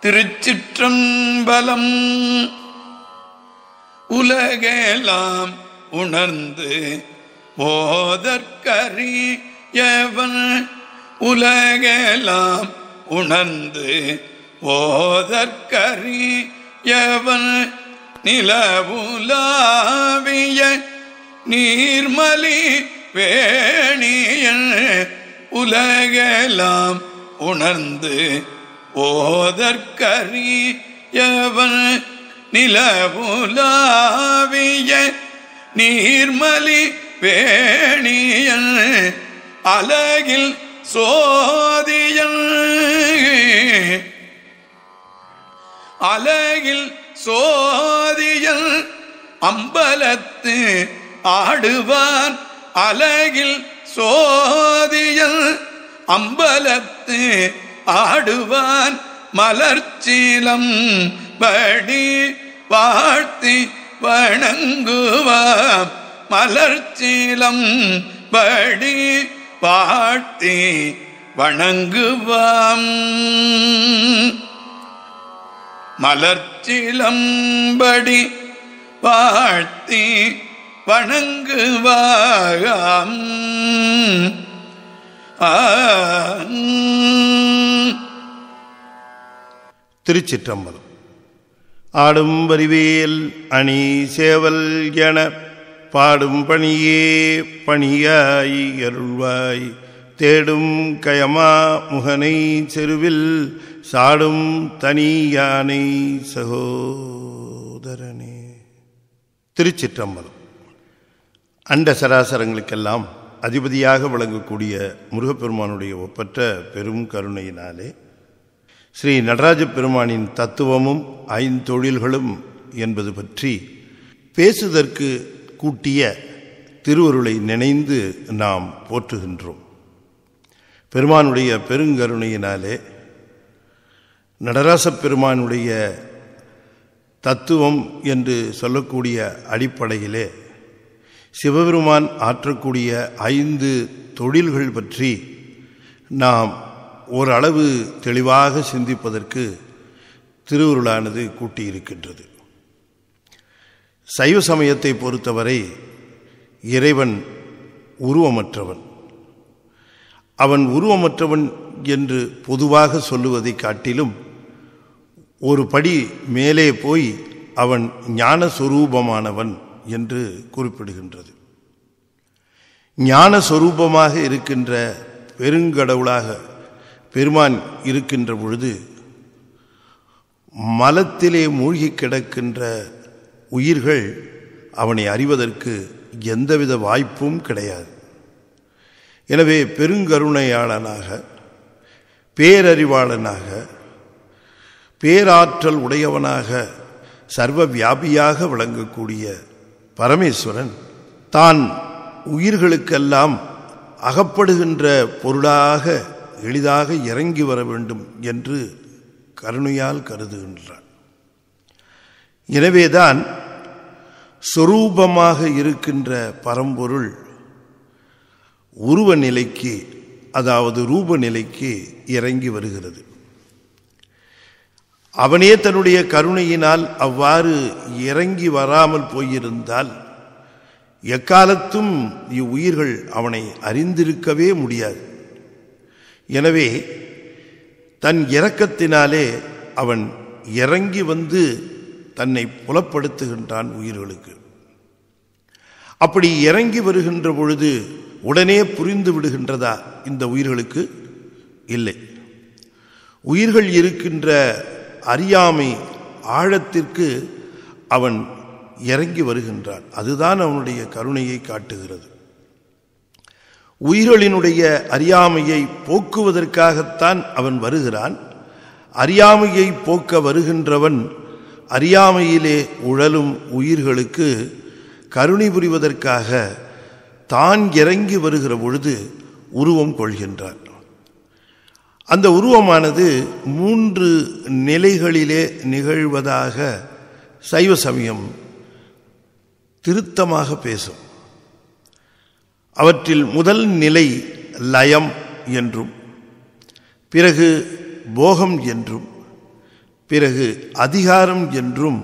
திருச்சிற்றம்பலம். உலகெல்லாம் உணர்ந்து ஓதற்கரியவன், உலகெல்லாம் உணர்ந்து ஓதற்கரியவன், நிலவுலாவிய நீர்மலி வேணியன், உலகெல்லாம் உணர்ந்து ஓதற்கரியவன், நிலவுலாவிய நீர்மலி வேணியன், அலகில் சோதியன், அலகில் சோதியன், அம்பலத்து ஆடுவான், அலகில் சோதியன், அம்பலத்து ஆடுவான், மலர்ச்சீலம் படி வாழ்த்தி வணங்குவான், மலர்ச்சீலம் படி வாழ்த்தி வணங்குவான், மலர்ச்சிலம்படி வாழ்த்தி வணங்குவாம். திருச்சிற்றம்பலம். ஆடும் வரிவேல் அணி சேவல் என பாடும் பணியே பணியாய் அருள்வாய், தேடும் கயமா முகனை செருவில் சாடும் தனி யானை சகோதரனே. திருச்சிற்றம்பலம். அண்ட சராசரங்களுக்கெல்லாம் அதிபதியாக விளங்கக்கூடிய முருகப்பெருமானுடைய ஒப்பற்ற பெரும் கருணையினாலே ஸ்ரீ நடராஜ பெருமானின் தத்துவமும் ஐந்தொழில்களும் என்பது பற்றி பேசுதற்கு கூட்டிய திருவருளை நினைந்து நாம் போற்றுகின்றோம். பெருமானுடைய பெருங்கருணையினாலே நடராச பெருமானுடைய தத்துவம் என்று சொல்லக்கூடிய அடிப்படையிலே சிவபெருமான் ஆற்றக்கூடிய 5 தொழில்கள் பற்றி நாம் ஓரளவு தெளிவாக சிந்திப்பதற்கு திருவருளானது கூட்டியிருக்கின்றது. சைவ சமயத்தை பொறுத்தவரை இறைவன் உருவமற்றவன். அவன் உருவமற்றவன் என்று பொதுவாக சொல்லுவதை காட்டிலும் ஒரு படி மேலே போய் அவன் ஞானஸ்வரூபமானவன் என்று குறிப்பிடுகின்றது. ஞானஸ்வரூபமாக இருக்கின்ற பெருங்கடவுளாக பெருமான் இருக்கின்ற பொழுது மலத்திலே மூழ்கி கிடக்கின்ற உயிர்கள் அவனை அறிவதற்கு எந்தவித வாய்ப்பும் கிடையாது. எனவே பெருங்கருணையாளனாக, பேரறிவாளனாக, பேராற்றல் உடையவனாக, சர்வ வியாபியாக விளங்கக்கூடிய பரமேஸ்வரன் தான் உயிர்களுக்கெல்லாம் அகப்படுகின்ற பொருளாக எளிதாக இறங்கி வர வேண்டும் என்று கருணையால் கருதுகின்றான். எனவேதான் சொரூபமாக இருக்கின்ற பரம்பொருள் உருவ நிலைக்கு, அதாவது ரூப நிலைக்கு இறங்கி வருகிறது. அவனே தன்னுடைய கருணையினால் அவ்வாறு இறங்கி வராமல் போயிருந்தால் எக்காலத்தும் இவ்வுயிர்கள் அவனை அறிந்திருக்கவே முடியாது. எனவே தன் இரக்கத்தினாலே அவன் இறங்கி வந்து தன்னை புலப்படுத்துகின்றான் உயிர்களுக்கு. அப்படி இறங்கி வருகின்ற பொழுது உடனே புரிந்து விடுகின்றதா இந்த உயிர்களுக்கு? இல்லை. உயிர்கள் இருக்கின்ற அறியாமை ஆழத்திற்கு அவன் இறங்கி வருகின்றான். அதுதான் அவனுடைய கருணையை காட்டுகிறது. உயிர்களினுடைய அறியாமையை போக்குவதற்காகத்தான் அவன் வருகிறான். அறியாமையை போக்க வருகின்றவன் அறியாமையிலே உழலும் உயிர்களுக்கு கருணை புரிவதற்காக தான் இறங்கி வருகிற பொழுது உருவம் கொள்கின்றான். அந்த உருவமானது 3 நிலைகளிலே நிகழ்வதாக சைவ சமயம் திருத்தமாக பேசும். அவற்றில் முதல் நிலை லயம் என்றும், பிறகு போகம் என்றும், பிறகு அதிகாரம் என்றும்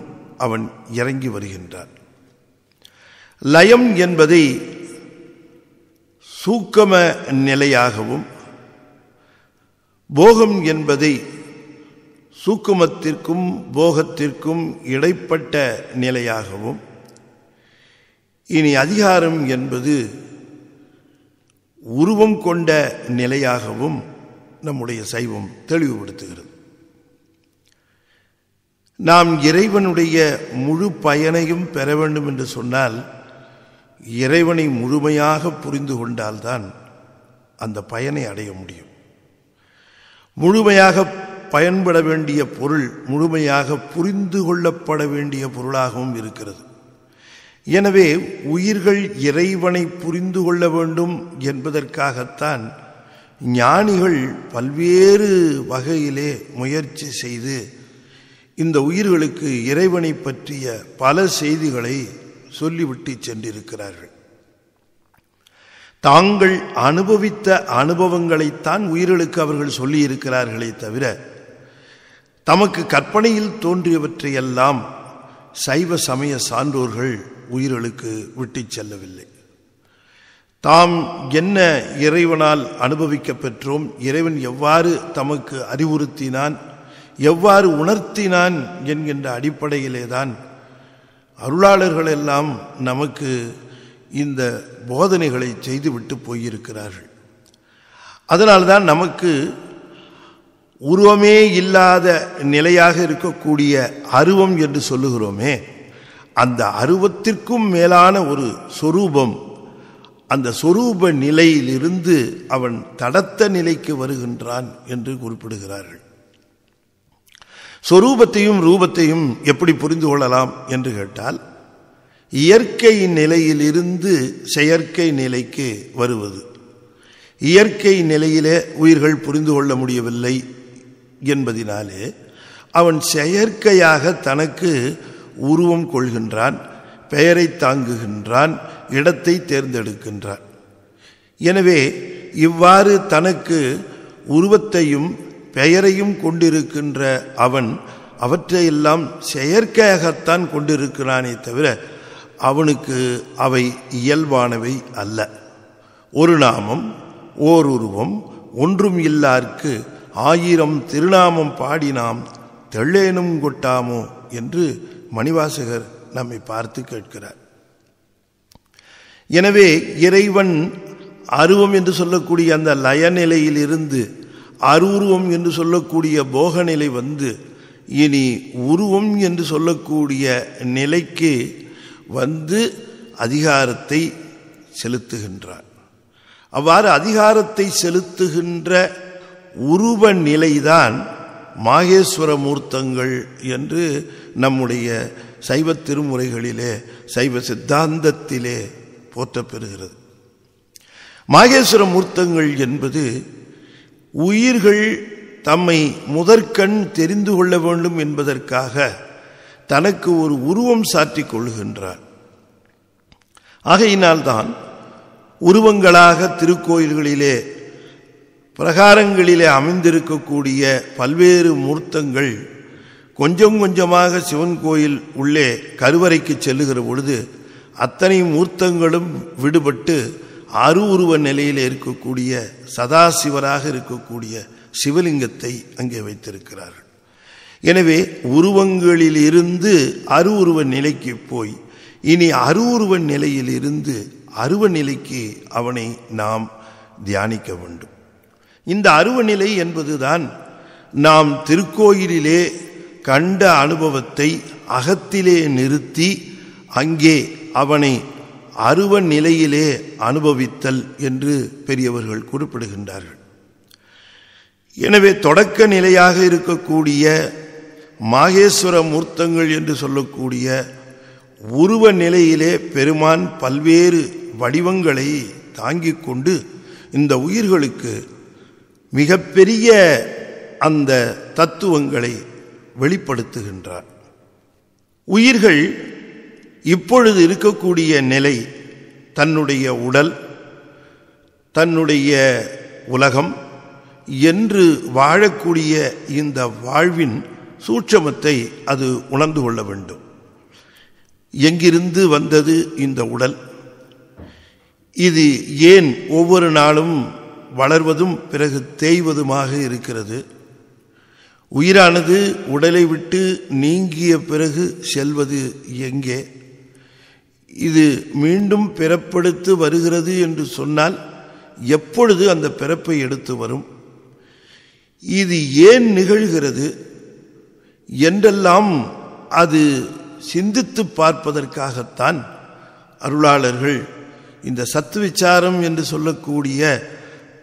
அவன் இறங்கி வருகின்றான். லயம் என்பதை சூக்கம நிலையாகவும், போகம் என்பதை சூக்குமத்திற்கும் போகத்திற்கும் இடைப்பட்ட நிலையாகவும், இனி அதிகாரம் என்பது உருவம் கொண்ட நிலையாகவும் நம்முடைய சைவம் தெளிவுபடுத்துகிறது. நாம் இறைவனுடைய முழு பயனையும் பெற வேண்டும் என்று சொன்னால் இறைவனை முழுமையாக புரிந்து கொண்டால்தான் அந்த பயனை அடைய முடியும். முழுமையாக பயன்பட வேண்டிய பொருள் முழுமையாக புரிந்து கொள்ளப்பட வேண்டிய பொருளாகவும் இருக்கிறது. எனவே உயிர்கள் இறைவனை புரிந்து கொள்ள வேண்டும் என்பதற்காகத்தான் ஞானிகள் பல்வேறு வகையிலே முயற்சி செய்து இந்த உயிர்களுக்கு இறைவனை பற்றிய பல செய்திகளை சொல்லிவிட்டு சென்றிருக்கிறார்கள். தாங்கள் அனுபவித்த அனுபவங்களைத்தான் உயிர்களுக்கு அவர்கள் சொல்லியிருக்கிறார்களே தவிர தமக்கு கற்பனையில் தோன்றியவற்றையெல்லாம் சைவ சமய சான்றோர்கள் உயிர்களுக்கு விட்டு செல்லவில்லை. தாம் என்ன இறைவனால் அனுபவிக்க பெற்றோம், இறைவன் எவ்வாறு தமக்கு அறிவுறுத்தினான், எவ்வாறு உணர்த்தினான் என்கின்ற அடிப்படையிலேதான் அருளாளர்கள் எல்லாம் நமக்கு இந்த போதனைகளை செய்துவிட்டு போயிருக்கிறார்கள். அதனால்தான் நமக்கு உருவமே இல்லாத நிலையாக இருக்கக்கூடிய அருவம் என்று சொல்லுகிறோமே, அந்த அருவத்திற்கும் மேலான ஒரு சொரூபம், அந்த சொரூப நிலையிலிருந்து அவன் தடத்த நிலைக்கு வருகின்றான் என்று குறிப்பிடுகிறார்கள். சொரூபத்தையும் ரூபத்தையும் எப்படி புரிந்து கொள்ளலாம் என்று கேட்டால், இயற்கை நிலையிலிருந்து செயற்கை நிலைக்கு வருவது. இயற்கை நிலையிலே உயிர்கள் புரிந்து கொள்ள முடியவில்லை என்பதினாலே அவன் செயற்கையாக தனக்கு உருவம் கொள்கின்றான், பெயரை தாங்குகின்றான், இடத்தை தேர்ந்தெடுக்கின்றான். எனவே இவ்வாறு தனக்கு உருவத்தையும் பெயரையும் கொண்டிருக்கின்ற அவன் அவற்றையெல்லாம் செயற்கையாகத்தான் கொண்டிருக்கிறானே தவிர அவனுக்கு அவை இயல்பானவை அல்ல. ஒரு நாமம் ஓர் உருவம் ஒன்றும் இல்லார்க்கு 1000 திருநாமம் பாடினாம் தெள்ளேனும் கொட்டாமோ என்று மணிவாசகர் நம்மை பார்த்து கேட்கிறார். எனவே இறைவன் அருவம் என்று சொல்லக்கூடிய அந்த லயநிலையில் இருந்து அருவுருவம் என்று சொல்லக்கூடிய போகநிலை வந்து இனி உருவம் என்று சொல்லக்கூடிய நிலைக்கு வந்து அதிகாரத்தை செலுத்துகின்றார். அவ்வாறு அதிகாரத்தை செலுத்துகின்ற உருவ நிலைதான் மாகேஸ்வர மூர்த்தங்கள் என்று நம்முடைய சைவ திருமுறைகளிலே சைவ சித்தாந்தத்திலே போற்றப்பெறுகிறது. மாகேஸ்வர மூர்த்தங்கள் என்பது உயிர்கள் தம்மை முதற்கண் தெரிந்து கொள்ள வேண்டும் என்பதற்காக தனக்கு ஒரு உருவம் சாற்றிக் கொள்கின்றார். ஆகையினால்தான் உருவங்களாக திருக்கோயில்களிலே பிரகாரங்களிலே அமைந்திருக்கக்கூடிய பல்வேறு மூர்த்தங்கள் கொஞ்சம் கொஞ்சமாக சிவன் கோயில் உள்ளே கருவறைக்கு செல்லுகிற பொழுது அத்தனை மூர்த்தங்களும் விடுபட்டு அருவுருவ நிலையில் இருக்கக்கூடிய சதாசிவராக இருக்கக்கூடிய சிவலிங்கத்தை அங்கே வைத்திருக்கிறார்கள். எனவே உருவங்களில் இருந்து அருவுருவ நிலைக்கு போய் இனி அருவுருவ நிலையில் இருந்து அருவ நிலைக்கு அவனை நாம் தியானிக்க வேண்டும். இந்த அருவநிலை என்பதுதான் நாம் திருக்கோயிலிலே கண்ட அனுபவத்தை அகத்திலே நிறுத்தி அங்கே அவனை அருவ நிலையிலே அனுபவித்தல் என்று பெரியவர்கள் குறிப்பிடுகின்றார்கள். எனவே தொடக்க நிலையாக இருக்கக்கூடிய மாகேஸ்வர மூர்த்தங்கள் என்று சொல்லக்கூடிய உருவ நிலையிலே பெருமான் பல்வேறு வடிவங்களை தாங்கிக் கொண்டு இந்த உயிர்களுக்கு மிகப்பெரிய அந்த தத்துவங்களை வெளிப்படுத்துகின்றார். உயிர்கள் இப்பொழுது இருக்கக்கூடிய நிலை தன்னுடைய உடல், தன்னுடைய உலகம் என்று வாழக்கூடிய இந்த வாழ்வின் சூட்சமத்தை அது உணர்ந்து கொள்ள வேண்டும். எங்கிருந்து வந்தது இந்த உடல்? இது ஏன் ஒவ்வொரு நாளும் வளர்வதும் பிறகு தேய்வதுமாக இருக்கிறது? உயிரானது உடலை விட்டு நீங்கிய பிறகு செல்வது எங்கே? இது மீண்டும் பிறப்பெடுத்து வருகிறது என்று சொன்னால் எப்பொழுது அந்த பிறப்பை எடுத்து வரும்? இது ஏன் நிகழ்கிறது என்றெல்லாம் அது சிந்தித்து பார்ப்பதற்காகத்தான் அருளாளர்கள் இந்த சத்து விசாரம் என்று சொல்லக்கூடிய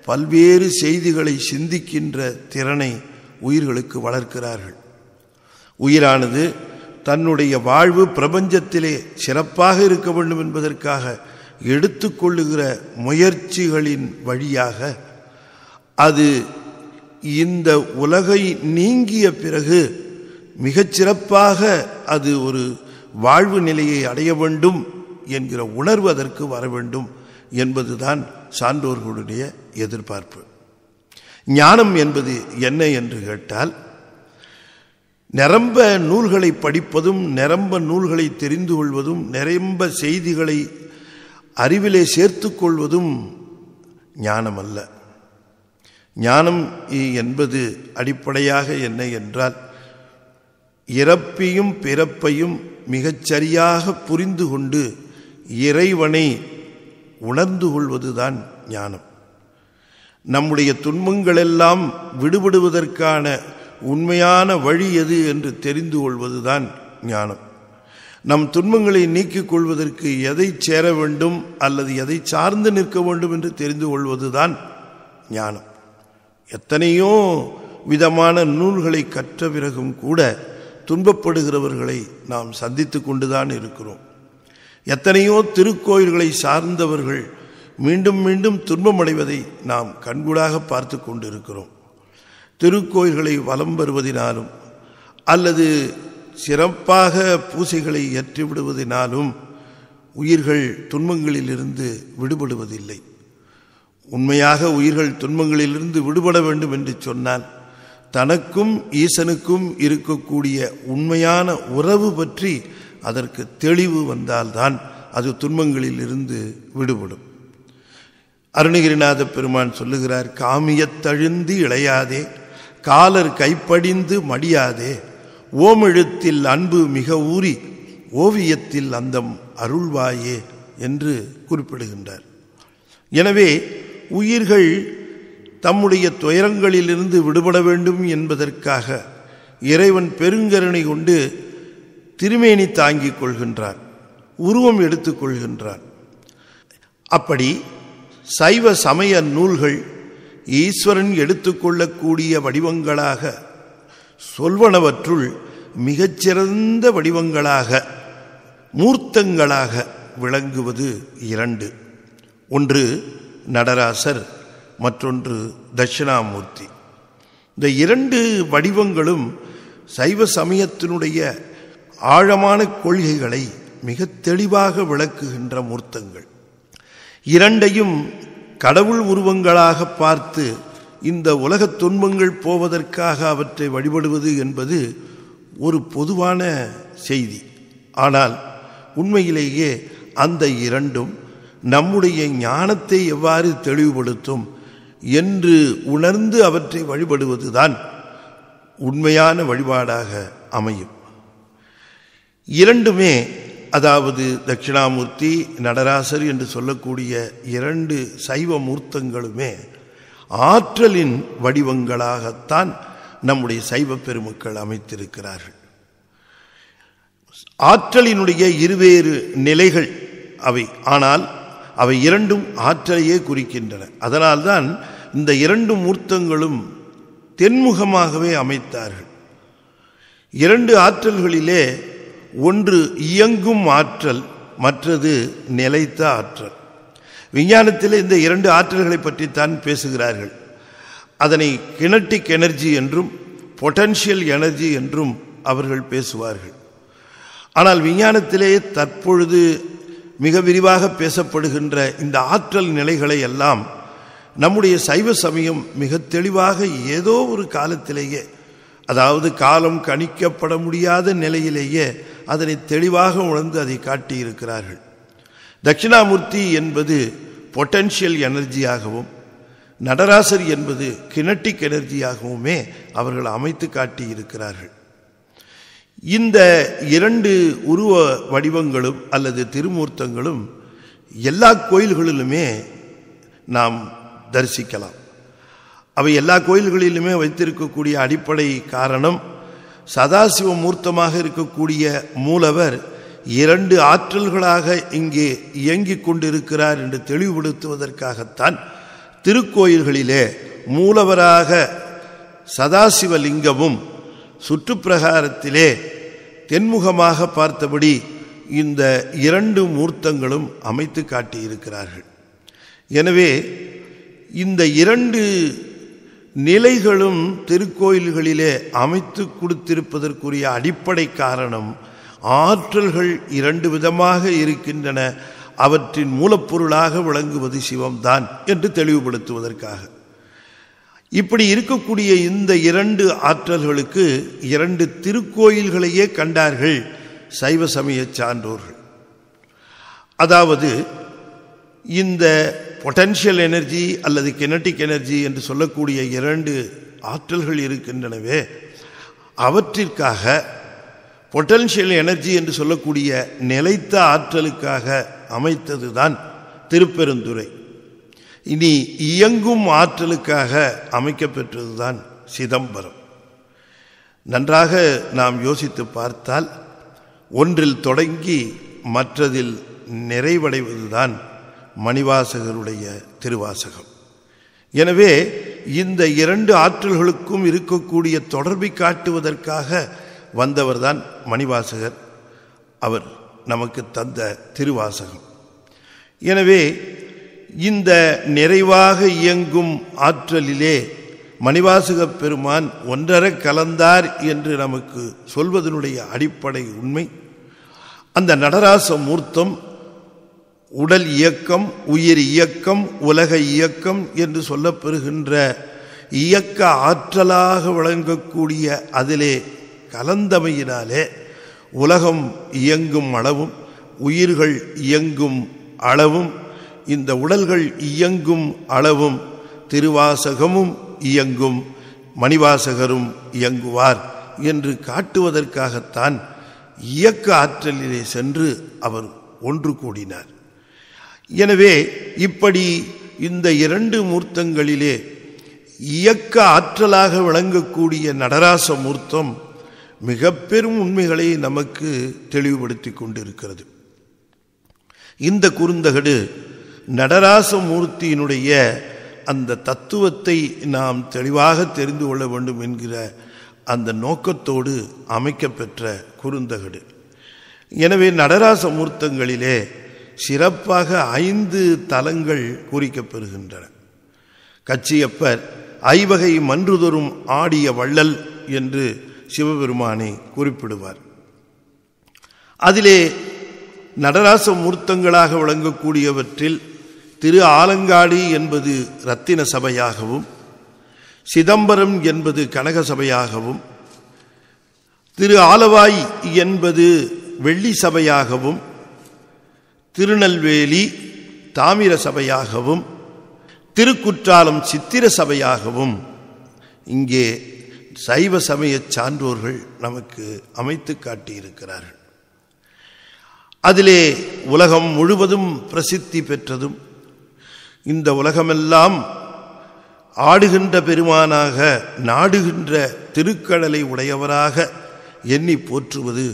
பல்வேறு செய்திகளை சிந்திக்கின்ற திறனை உயிர்களுக்கு வளர்க்கிறார்கள். உயிரானது தன்னுடைய வாழ்வு பிரபஞ்சத்திலே சிறப்பாக இருக்க வேண்டும் என்பதற்காக எடுத்துக்கொள்ளுகிற முயற்சிகளின் வழியாக அது இந்த உலகை நீங்கிய பிறகு மிகச்சிறப்பாக அது ஒரு வாழ்வு நிலையை அடைய வேண்டும் என்கிற உணர்வு அதற்கு வர வேண்டும் என்பதுதான் சான்றோர்களுடைய எதிர்பார்ப்பு. ஞானம் என்பது என்ன என்று கேட்டால், நிரம்ப நூல்களை படிப்பதும் நிரம்ப நூல்களை தெரிந்து கொள்வதும் நிரம்ப செய்திகளை அறிவிலே சேர்த்து கொள்வதும் ஞானம் அல்ல. ஞானம் என்பது அடிப்படையாக என்ன என்றால், இறப்பையும் பிறப்பையும் மிகச்சரியாக புரிந்து கொண்டு இறைவனை உணர்ந்து கொள்வதுதான் ஞானம். நம்முடைய துன்பங்களெல்லாம் விடுபடுவதற்கான உண்மையான வழி எது என்று தெரிந்து கொள்வதுதான் ஞானம். நம் துன்பங்களை நீக்கிக் கொள்வதற்கு எதை சேர வேண்டும் அல்லது எதை சார்ந்து நிற்க வேண்டும் என்று தெரிந்து கொள்வதுதான் ஞானம். எத்தனையோ விதமான நூல்களை கற்ற பிறகும் கூட துன்பப்படுகிறவர்களை நாம் சந்தித்து கொண்டுதான் இருக்கிறோம். எத்தனையோ திருக்கோயில்களை சார்ந்தவர்கள் மீண்டும் மீண்டும் துன்பமடைவதை நாம் கண்கூடாக பார்த்து கொண்டிருக்கிறோம். திருக்கோயில்களை வலம் வருவதினாலும் அல்லது சிறப்பாக பூசைகளை ஏற்றிவிடுவதினாலும் உயிர்கள் துன்பங்களிலிருந்து விடுபடுவதில்லை. உண்மையாக உயிர்கள் துன்பங்களிலிருந்து விடுபட வேண்டும் என்று சொன்னால் தனக்கும் ஈசனுக்கும் இருக்கக்கூடிய உண்மையான உறவு பற்றி அதற்கு தெளிவு வந்தால்தான் அது துன்பங்களில் இருந்து விடுபடும். அருணகிரிநாத பெருமான் சொல்லுகிறார், காமியத்தழுந்தி இளையாதே, காலர் கைப்படிந்து மடியாதே, ஓமெழுத்தில் அன்பு மிக ஊறி, ஓவியத்தில் அந்தம் அருள்வாயே என்று குறிப்பிடுகின்றார். எனவே உயிர்கள் தம்முடைய துயரங்களிலிருந்து விடுபட வேண்டும் என்பதற்காக இறைவன் பெருங்கருணை கொண்டு திருமேனி தாங்கிக் கொள்கின்றார், உருவம் எடுத்துக் கொள்கின்றார். அப்படி சைவ சமய நூல்கள் ஈஸ்வரன் எடுத்துக்கொள்ளக்கூடிய வடிவங்களாக சொல்வனவற்றுள் மிகச்சிறந்த வடிவங்களாக மூர்த்தங்களாக விளங்குவது இரண்டு. ஒன்று நடராசர், மற்றொன்று தட்சிணாமூர்த்தி. இந்த இரண்டு வடிவங்களும் சைவ சமயத்தினுடைய ஆழமான கொள்கைகளை மிக தெளிவாக விளக்குகின்ற மூர்த்தங்கள். இரண்டையும் கடவுள் உருவங்களாக பார்த்து இந்த உலகத் துன்பங்கள் போவதற்காக அவற்றை வழிபடுவது என்பது ஒரு பொதுவான செய்தி. ஆனால் உண்மையிலேயே அந்த இரண்டும் நம்முடைய ஞானத்தை எவ்வாறு தெளிவுபடுத்தும் என்று உணர்ந்து அவற்றை வழிபடுவதுதான் உண்மையான வழிபாடாக அமையும். இரண்டுமே, அதாவது தட்சிணாமூர்த்தி, நடராசர் என்று சொல்லக்கூடிய இரண்டு சைவ மூர்த்தங்களுமே ஆற்றலின் வடிவங்களாகத்தான் நம்முடைய சைவ பெருமக்கள் அமைத்திருக்கிறார்கள். ஆற்றலினுடைய இருவேறு நிலைகள் அவை, ஆனால் அவை இரண்டும் ஆற்றலையே குறிக்கின்றன. அதனால்தான் இந்த இரண்டு மூர்த்தங்களும் தென்முகமாகவே அமைத்தார்கள். இரண்டு ஆற்றல்களிலே ஒன்று இயங்கும் ஆற்றல், மற்றது நிலைத்த ஆற்றல். விஞ்ஞானத்தில் இந்த இரண்டு ஆற்றல்களை பற்றித்தான் பேசுகிறார்கள். அதனை கினட்டிக் எனர்ஜி என்றும் பொட்டன்ஷியல் எனர்ஜி என்றும் அவர்கள் பேசுவார்கள். ஆனால் விஞ்ஞானத்திலே தற்பொழுது மிக விரிவாக பேசப்படுகின்ற இந்த ஆற்றல் நிலைகளை எல்லாம் நம்முடைய சைவ சமயம் மிக தெளிவாக ஏதோ ஒரு காலத்திலேயே அதாவது காலம் கணிக்கப்பட முடியாத நிலையிலேயே அதனை தெளிவாக உணர்ந்து அதை காட்டியிருக்கிறார்கள். தட்சிணாமூர்த்தி என்பது பொட்டன்ஷியல் எனர்ஜியாகவும் நடராசர் என்பது கினட்டிக் எனர்ஜியாகவுமே அவர்கள் அமைத்து காட்டியிருக்கிறார்கள். இந்த இரண்டு உருவ வடிவங்களும் அல்லது திருமூர்த்தங்களும் எல்லா கோயில்களிலுமே நாம் தரிசிக்கலாம். அவை எல்லா கோயில்களிலுமே வைத்திருக்கக்கூடிய அடிப்படை காரணம், சதாசிவ மூர்த்தமாக இருக்கக்கூடிய மூலவர் இரண்டு ஆற்றல்களாக இங்கே இயங்கிக் கொண்டிருக்கிறார் என்று தெளிவுபடுத்துவதற்காகத்தான் திருக்கோயில்களிலே மூலவராக சதாசிவலிங்கமும் சுற்றுப்பிரகாரத்திலே தென்முகமாக பார்த்தபடி இந்த இரண்டு மூர்த்தங்களும் அமைத்து காட்டியிருக்கிறார்கள். எனவே இந்த இரண்டு நிலைகளும் திருக்கோயில்களிலே அமைத்து கொடுத்திருப்பதற்குரிய அடிப்படை காரணம், ஆற்றல்கள் இரண்டு விதமாக இருக்கின்றன, அவற்றின் மூலப்பொருளாக விளங்குவது சிவம்தான் என்று தெளிவுபடுத்துவதற்காக. இப்படி இருக்கக்கூடிய இந்த இரண்டு ஆற்றல்களுக்கு இரண்டு திருக்கோயில்களையே கண்டார்கள் சைவ சமய சான்றோர்கள். அதாவது இந்த பொட்டன்ஷியல் எனர்ஜி அல்லது கினட்டிக் எனர்ஜி என்று சொல்லக்கூடிய இரண்டு ஆற்றல்கள் இருக்கின்றனவே, அவற்றிற்காக பொட்டன்ஷியல் எனர்ஜி என்று சொல்லக்கூடிய நிலைத்த ஆற்றலுக்காக அமைத்ததுதான் திருப்பெருந்துறை. இனி இயங்கும் ஆற்றலுக்காக அமைக்கப்பெற்றதுதான் சிதம்பரம். நன்றாக நாம் யோசித்து பார்த்தால் ஒன்றில் தொடங்கி மற்றதில் நிறைவடைவதுதான் மணிவாசகருடைய திருவாசகம். எனவே இந்த இரண்டு ஆற்றல்களுக்கும் இருக்கக்கூடிய தொடர்பை காட்டுவதற்காக வந்தவர்தான் மணிவாசகர். அவர் நமக்கு தந்த திருவாசகம். எனவே இந்த நிறைவாக இயங்கும் ஆற்றலிலே மணிவாசக பெருமான் ஒன்றரை கலந்தார் என்று நமக்கு சொல்வதனுடைய அடிப்படை உண்மை, அந்த நடராச மூர்த்தம் உடல் இயக்கம், உயிர் இயக்கம், உலக இயக்கம் என்று சொல்லப்பெறுகின்ற இயக்க ஆற்றலாக விளங்கக்கூடிய அதிலே கலந்தமையினாலே உலகம் இயங்கும் அளவும் உயிர்கள் இயங்கும் அளவும் இந்த உடல்கள் இயங்கும் அளவும் திருவாசகமும் இயங்கும், மணிவாசகரும் இயங்குவார் என்று காட்டுவதற்காகத்தான் இயக்க ஆற்றலிலே சென்று அவர் ஒன்று கூடினார். எனவே இப்படி இந்த இரண்டு மூர்த்தங்களிலே இயக்க ஆற்றலாக விளங்கக்கூடிய நடராச மூர்த்தம் மிக பெரும் உண்மைகளை நமக்கு தெளிவுபடுத்தி கொண்டிருக்கிறது. இந்த குறுந்தகடு நடராச மூர்த்தியினுடைய அந்த தத்துவத்தை நாம் தெளிவாக தெரிந்து கொள்ள வேண்டும் என்கிற அந்த நோக்கத்தோடு அமைக்கப்பெற்ற குறுந்தகடு. எனவே நடராச மூர்த்தங்களிலே சிறப்பாக 5 தலங்கள் குறிக்கப்பெறுகின்றன. கச்சியப்பர் ஐவகை மன்றுதொறும் ஆடிய வள்ளல் என்று சிவபெருமானை குறிப்பிடுவார். அதிலே நடராச மூர்த்தங்களாக விளங்கக்கூடியவற்றில் திரு ஆலங்காடி என்பது ரத்தின சபையாகவும், சிதம்பரம் என்பது கனக சபையாகவும், திரு ஆலவாய் என்பது வெள்ளி சபையாகவும், திருநெல்வேலி தாமிர சபையாகவும், திருக்குற்றாலம் சித்திர சபையாகவும் இங்கே சைவ சமய சான்றோர்கள் நமக்கு அமைத்து காட்டியிருக்கிறார்கள். அதிலே உலகம் முழுவதும் பிரசித்தி பெற்றதும், இந்த உலகமெல்லாம் ஆடுகின்ற பெருமானாக நாடுகின்ற திருக்கடலை உடையவராக எண்ணி போற்றுவது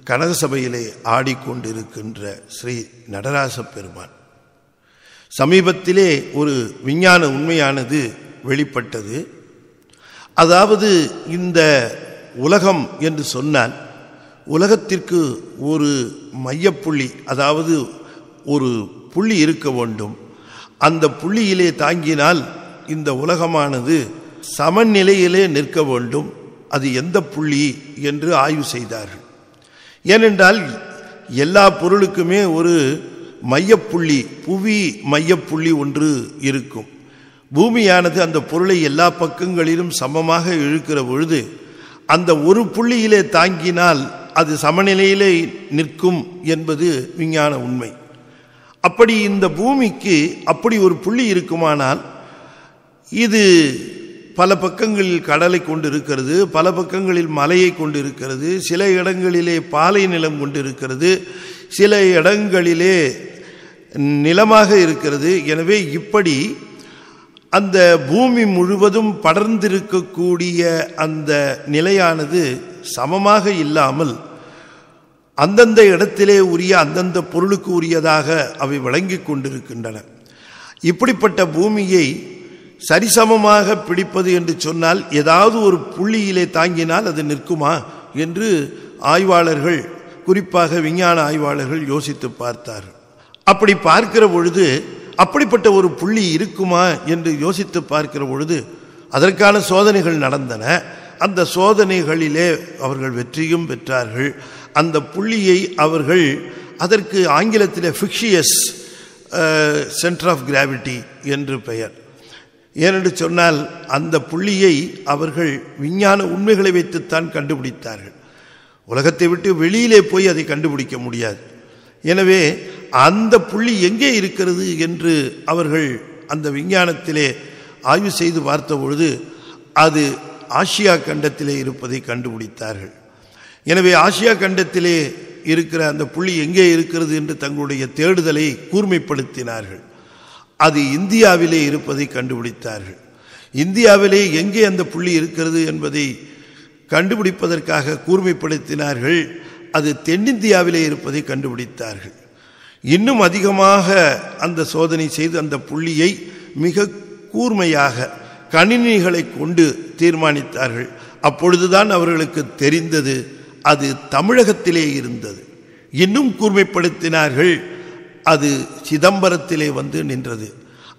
கனகசபையிலே ஆடிக்கொண்டிருக்கின்ற ஸ்ரீ நடராச பெருமான். சமீபத்திலே ஒரு விஞ்ஞான உண்மையானது வெளிப்பட்டது. அதாவது இந்த உலகம் என்று சொன்னால் உலகத்திற்கு ஒரு மையப்புள்ளி, அதாவது ஒரு புள்ளி இருக்க வேண்டும். அந்த புள்ளியிலே தாங்கினால் இந்த உலகமானது சமநிலையிலே நிற்க வேண்டும். அது எந்த புள்ளி என்று ஆய்வு செய்தார்கள். ஏனென்றால் எல்லா பொருளுக்குமே ஒரு மையப்புள்ளி, புவி மையப்புள்ளி ஒன்று இருக்கும். பூமியானது அந்த பொருளை எல்லா பக்கங்களிலும் சமமாக இழுக்கிற பொழுது அந்த ஒரு புள்ளியிலே தாங்கினால் அது சமநிலையிலே நிற்கும் என்பது விஞ்ஞான உண்மை. அப்படி இந்த பூமிக்கு அப்படி ஒரு புள்ளி இருக்குமானால் இது பல பக்கங்களில் கடலை கொண்டிருக்கிறது, பல பக்கங்களில் மலையை கொண்டிருக்கிறது, சில இடங்களிலே பாலை நிலம் கொண்டிருக்கிறது, சில இடங்களிலே நிலமாக இருக்கிறது. எனவே இப்படி அந்த பூமி முழுவதும் படர்ந்திருக்கக்கூடிய அந்த நிலையானது சமமாக இல்லாமல் அந்தந்த இடத்திலே உரிய அந்தந்த பொருளுக்கு உரியதாக அவை விளங்கி கொண்டிருக்கின்றன. இப்படிப்பட்ட பூமியை சரிசமமாக பிடிப்பது என்று சொன்னால் ஏதாவது ஒரு புள்ளியிலே தாங்கினால் அது நிற்குமா என்று ஆய்வாளர்கள், குறிப்பாக விஞ்ஞான ஆய்வாளர்கள் யோசித்து பார்த்தார்கள். அப்படி பார்க்கிற பொழுது அப்படிப்பட்ட ஒரு புள்ளி இருக்குமா என்று யோசித்து பார்க்கிற பொழுது அதற்கான சோதனைகள் நடந்தன. அந்த சோதனைகளிலே அவர்கள் வெற்றியும் பெற்றார்கள். அந்த புள்ளியை அவர்கள் அதற்கு ஆங்கிலத்திலே ஃபிக்ஷியஸ் சென்டர் ஆஃப் கிராவிட்டி என்று பெயர். ஏனென்று சொன்னால் அந்த புள்ளியை அவர்கள் விஞ்ஞான உண்மைகளை வைத்துத்தான் கண்டுபிடித்தார்கள். உலகத்தை விட்டு வெளியிலே போய் அதை கண்டுபிடிக்க முடியாது. எனவே அந்த புள்ளி எங்கே இருக்கிறது என்று அவர்கள் அந்த விஞ்ஞானத்திலே ஆய்வு செய்து பார்த்த பொழுது அது ஆசியா கண்டத்திலே இருப்பதை கண்டுபிடித்தார்கள். எனவே ஆசியா கண்டத்திலே இருக்கிற அந்த புள்ளி எங்கே இருக்கிறது என்று தங்களுடைய தேடுதலை கூர்மைப்படுத்தினார்கள். அது இந்தியாவிலே இருப்பதை கண்டுபிடித்தார்கள். இந்தியாவிலே எங்கே அந்த புள்ளி இருக்கிறது என்பதை கண்டுபிடிப்பதற்காக கூர்மைப்படுத்தினார்கள். அது தென்னிந்தியாவிலே இருப்பதை கண்டுபிடித்தார்கள். இன்னும் அதிகமாக அந்த சோதனை செய்து அந்த புள்ளியை மிக கூர்மையாக கணினிகளை கொண்டு தீர்மானித்தார்கள். அப்பொழுதுதான் அவர்களுக்கு தெரிந்தது அது தமிழகத்திலே இருந்தது. இன்னும் கூர்மைப்படுத்தினார்கள், அது சிதம்பரத்திலே வந்து நின்றது.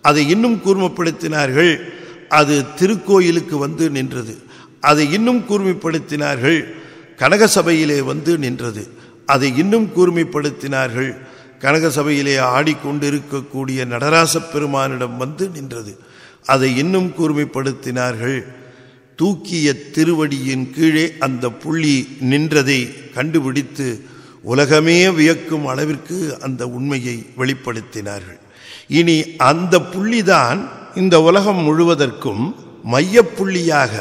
அதை இன்னும் கூர்மைப்படுத்தினார்கள், அது திருக்கோயிலுக்கு வந்து நின்றது. அதை இன்னும் கூர்மைப்படுத்தினார்கள், கனகசபையிலே வந்து நின்றது. அதை இன்னும் கூர்மைப்படுத்தினார்கள், கனகசபையிலே ஆடிக்கொண்டிருக்கக்கூடிய நடராச பெருமானிடம் வந்து நின்றது. அதை இன்னும் கூர்மைப்படுத்தினார்கள், தூக்கிய திருவடியின் கீழே அந்த புள்ளி நின்றதை கண்டுபிடித்து உலகமே வியக்கும் அளவிற்கு அந்த உண்மையை வெளிப்படுத்தினார்கள். இனி அந்த புள்ளிதான் இந்த உலகம் முழுவதற்கும் மையப்புள்ளியாக,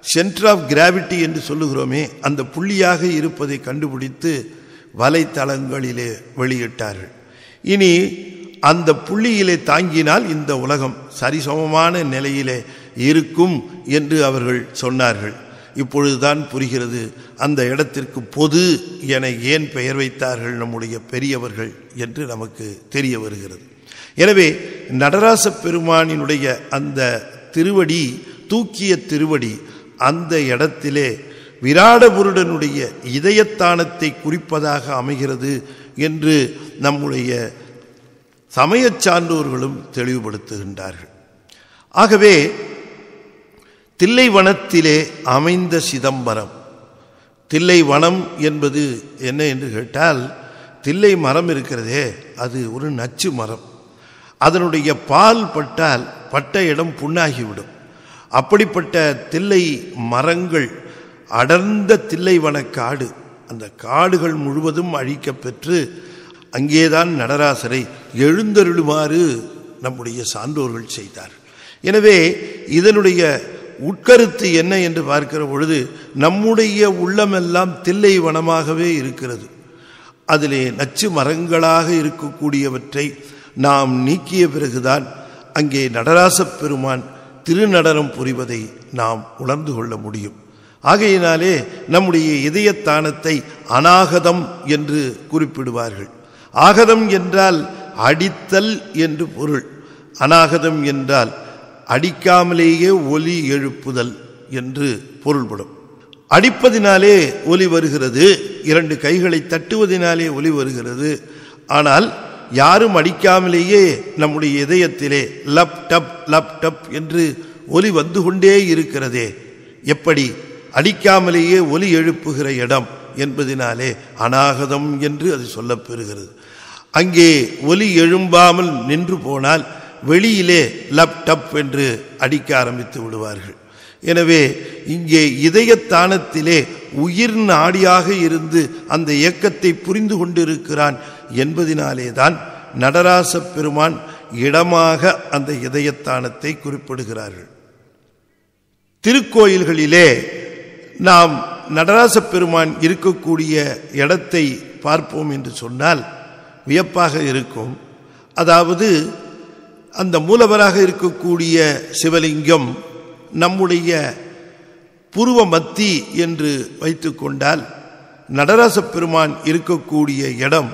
சென்டர் ஆஃப் கிராவிட்டி என்று சொல்லுகிறோமே, அந்த புள்ளியாக இருப்பதை கண்டுபிடித்து வலைத்தளங்களிலே வெளியிட்டார்கள். இனி அந்த புள்ளியிலே தாங்கினால் இந்த உலகம் சரிசமமான நிலையிலே இருக்கும் என்று அவர்கள் சொன்னார்கள். இப்பொழுதுதான் புரிகிறது அந்த இடத்திற்கு பொது என ஏன் பெயர் வைத்தார்கள் நம்முடைய பெரியவர்கள் என்று நமக்கு தெரிய வருகிறது. எனவே நடராச பெருமானினுடைய அந்த திருவடி, தூக்கிய திருவடி, அந்த இடத்திலே விராடபுருடனுடைய இதயத்தானத்தை குறிப்பதாக அமைகிறது என்று நம்முடைய சமய சான்றோர்களும் தெளிவுபடுத்துகின்றார்கள். ஆகவே தில்லைவனத்திலே அமைந்த சிதம்பரம், தில்லை வனம் என்பது என்ன என்று கேட்டால், தில்லை மரம் இருக்கிறதே அது ஒரு நச்சு மரம். அதனுடைய பால் பட்டால் பட்ட இடம் புண்ணாகிவிடும். அப்படிப்பட்ட தில்லை மரங்கள் அடர்ந்த தில்லைவன காடு, அந்த காடுகள் முழுவதும் அழிக்கப்பெற்று அங்கேதான் நடராசரை எழுந்தருளுமாறு நம்முடைய சான்றோர்கள் செய்தார். எனவே இதனுடைய உட்கருத்து என்ன என்று பார்க்கிற பொழுது நம்முடைய உள்ளமெல்லாம் தில்லை வனமாகவே இருக்கிறது. அதிலே நச்சு மரங்களாக இருக்கக்கூடியவற்றை நாம் நீக்கிய பிறகுதான் அங்கே நடராச பெருமான் திருநடனம் புரிவதை நாம் உணர்ந்து கொள்ள முடியும். ஆகையினாலே நம்முடைய இதயத்தானத்தை அநாகதம் என்று குறிப்பிடுவார்கள். ஆகதம் என்றால் அடித்தல் என்று பொருள். அநாகதம் என்றால் அடிக்காமலேயே ஒலி எழுப்புதல் என்று பொருள்படும். அடிப்பதினாலே ஒலி வருகிறது, இரண்டு கைகளை தட்டுவதினாலே ஒலி வருகிறது. ஆனால் யாரும் அடிக்காமலேயே நம்முடைய இதயத்திலே லப் டப் என்று ஒலி வந்து கொண்டே இருக்கிறதே, எப்படி? அடிக்காமலேயே ஒலி எழுப்புகிற இடம் என்பதினாலே அநாகதம் என்று அது சொல்லப்பெறுகிறது. அங்கே ஒலி எழும்பாமல் நின்று போனால் வெளியிலே லப் டப் என்று அடிக்க ஆரம்பித்து விடுவார்கள். எனவே இங்கே இதயத்தானத்திலே உயிர் நாடியாக இருந்து அந்த இயக்கத்தை புரிந்து கொண்டிருக்கிறான் என்பதினாலே தான் நடராச பெருமான் இடமாக அந்த இதயத்தானத்தை குறிப்பிடுகிறார்கள். திருக்கோயில்களிலே நாம் நடராச பெருமான் இருக்கக்கூடிய இடத்தை பார்ப்போம் என்று சொன்னால் வியப்பாக இருக்கும். அதாவது அந்த மூலவராக இருக்கக்கூடிய சிவலிங்கம் நம்முடைய புருவ மத்தி என்று வைத்து கொண்டால் நடராச பெருமான் இருக்கக்கூடிய இடம்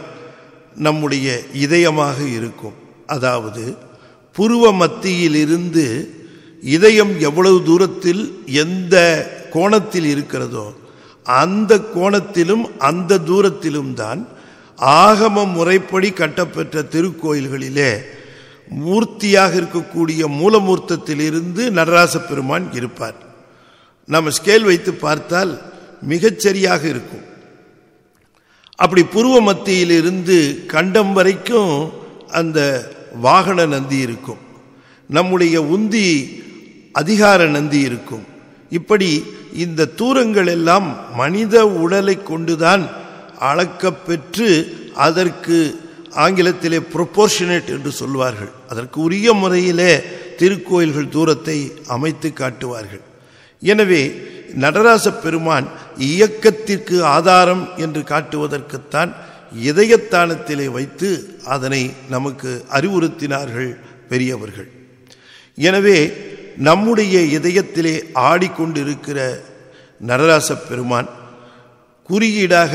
நம்முடைய இதயமாக இருக்கும். அதாவது புருவ மத்தியிலிருந்து இதயம் எவ்வளவு தூரத்தில் எந்த கோணத்தில் இருக்கிறதோ அந்த கோணத்திலும் அந்த தூரத்திலும் தான் ஆகம முறைப்படி கட்டப்பெற்ற திருக்கோயில்களிலே மூர்த்தியாக இருக்கக்கூடிய மூலமூர்த்தத்திலிருந்து நடராச பெருமான் இருப்பார். நம்ம ஸ்கேல் வைத்து பார்த்தால் மிகச்சரியாக இருக்கும். அப்படி புருவ மத்தியிலிருந்து கண்டம் வரைக்கும் அந்த வாகன நந்தி இருக்கும், நம்முடைய உந்தி அதிகார நந்தி இருக்கும். இப்படி இந்த தூரங்கள் எல்லாம் மனித உடலை கொண்டுதான் அளக்கப்பெற்று அதற்கு ஆங்கிலத்திலே ப்ரொபோர்ஷனேட் என்று சொல்வார்கள். அதற்கு உரிய முறையிலே திருக்கோயில்கள் தூரத்தை அமைத்து காட்டுவார்கள். எனவே நடராச பெருமான் இயக்கத்திற்கு ஆதாரம் என்று காட்டுவதற்குத்தான் இதயத்தானத்திலே வைத்து அதனை நமக்கு அறிவுறுத்தினார்கள் பெரியவர்கள். எனவே நம்முடைய இதயத்திலே ஆடிக்கொண்டிருக்கிற நடராச பெருமான் குறியீடாக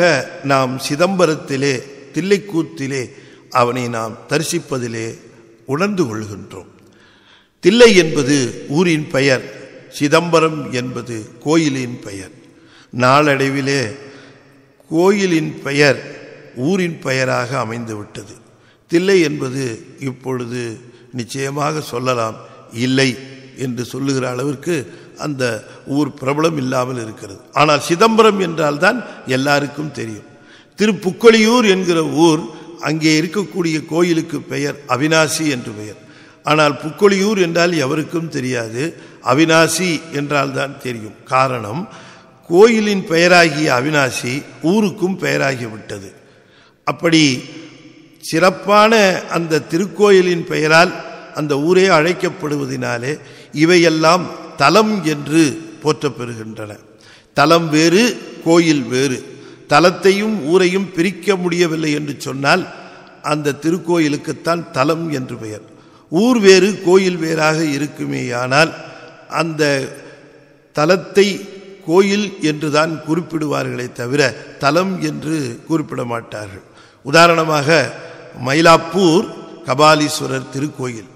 நாம் சிதம்பரத்திலே தில்லைக்கூத்திலே அவனை நாம் தரிசிப்பதிலே உணர்ந்து கொள்கின்றோம். தில்லை என்பது ஊரின் பெயர், சிதம்பரம் என்பது கோயிலின் பெயர். நாளடைவிலே கோயிலின் பெயர் ஊரின் பெயராக அமைந்துவிட்டது. தில்லை என்பது இப்பொழுது நிச்சயமாக சொல்லலாம் இல்லை என்று சொல்லுகிற அளவிற்கு அந்த ஊர் பிரபலம் இல்லாமல் இருக்கிறது. ஆனால் சிதம்பரம் என்றால் தான் எல்லாருக்கும் தெரியும். திருப்புக்கொழியூர் என்கிற ஊர், அங்கே இருக்கக்கூடிய கோயிலுக்கு பெயர் அவிநாசி என்று பெயர். ஆனால் புக்கொழியூர் என்றால் எவருக்கும் தெரியாது, அவிநாசி என்றால் தான் தெரியும். காரணம், கோயிலின் பெயராகிய அவிநாசி ஊருக்கும் பெயராகிவிட்டது. அப்படி சிறப்பான அந்த திருக்கோயிலின் பெயரால் அந்த ஊரே அழைக்கப்படுவதனாலே இவையெல்லாம் தலம் என்று போற்றப்பெறுகின்றன. தலம் வேறு, கோயில் வேறு. தலத்தையும் ஊரையும் பிரிக்க முடியவில்லை என்று சொன்னால் அந்த திருக்கோயிலுக்குத்தான் தலம் என்று பெயர். ஊர் வேறு கோயில் வேறாக இருக்குமேயானால் அந்த தலத்தை கோயில் என்றுதான் குறிப்பிடுவார்களே தவிர தலம் என்று குறிப்பிட மாட்டார்கள். உதாரணமாக மயிலாப்பூர் கபாலீஸ்வரர் திருக்கோயில்,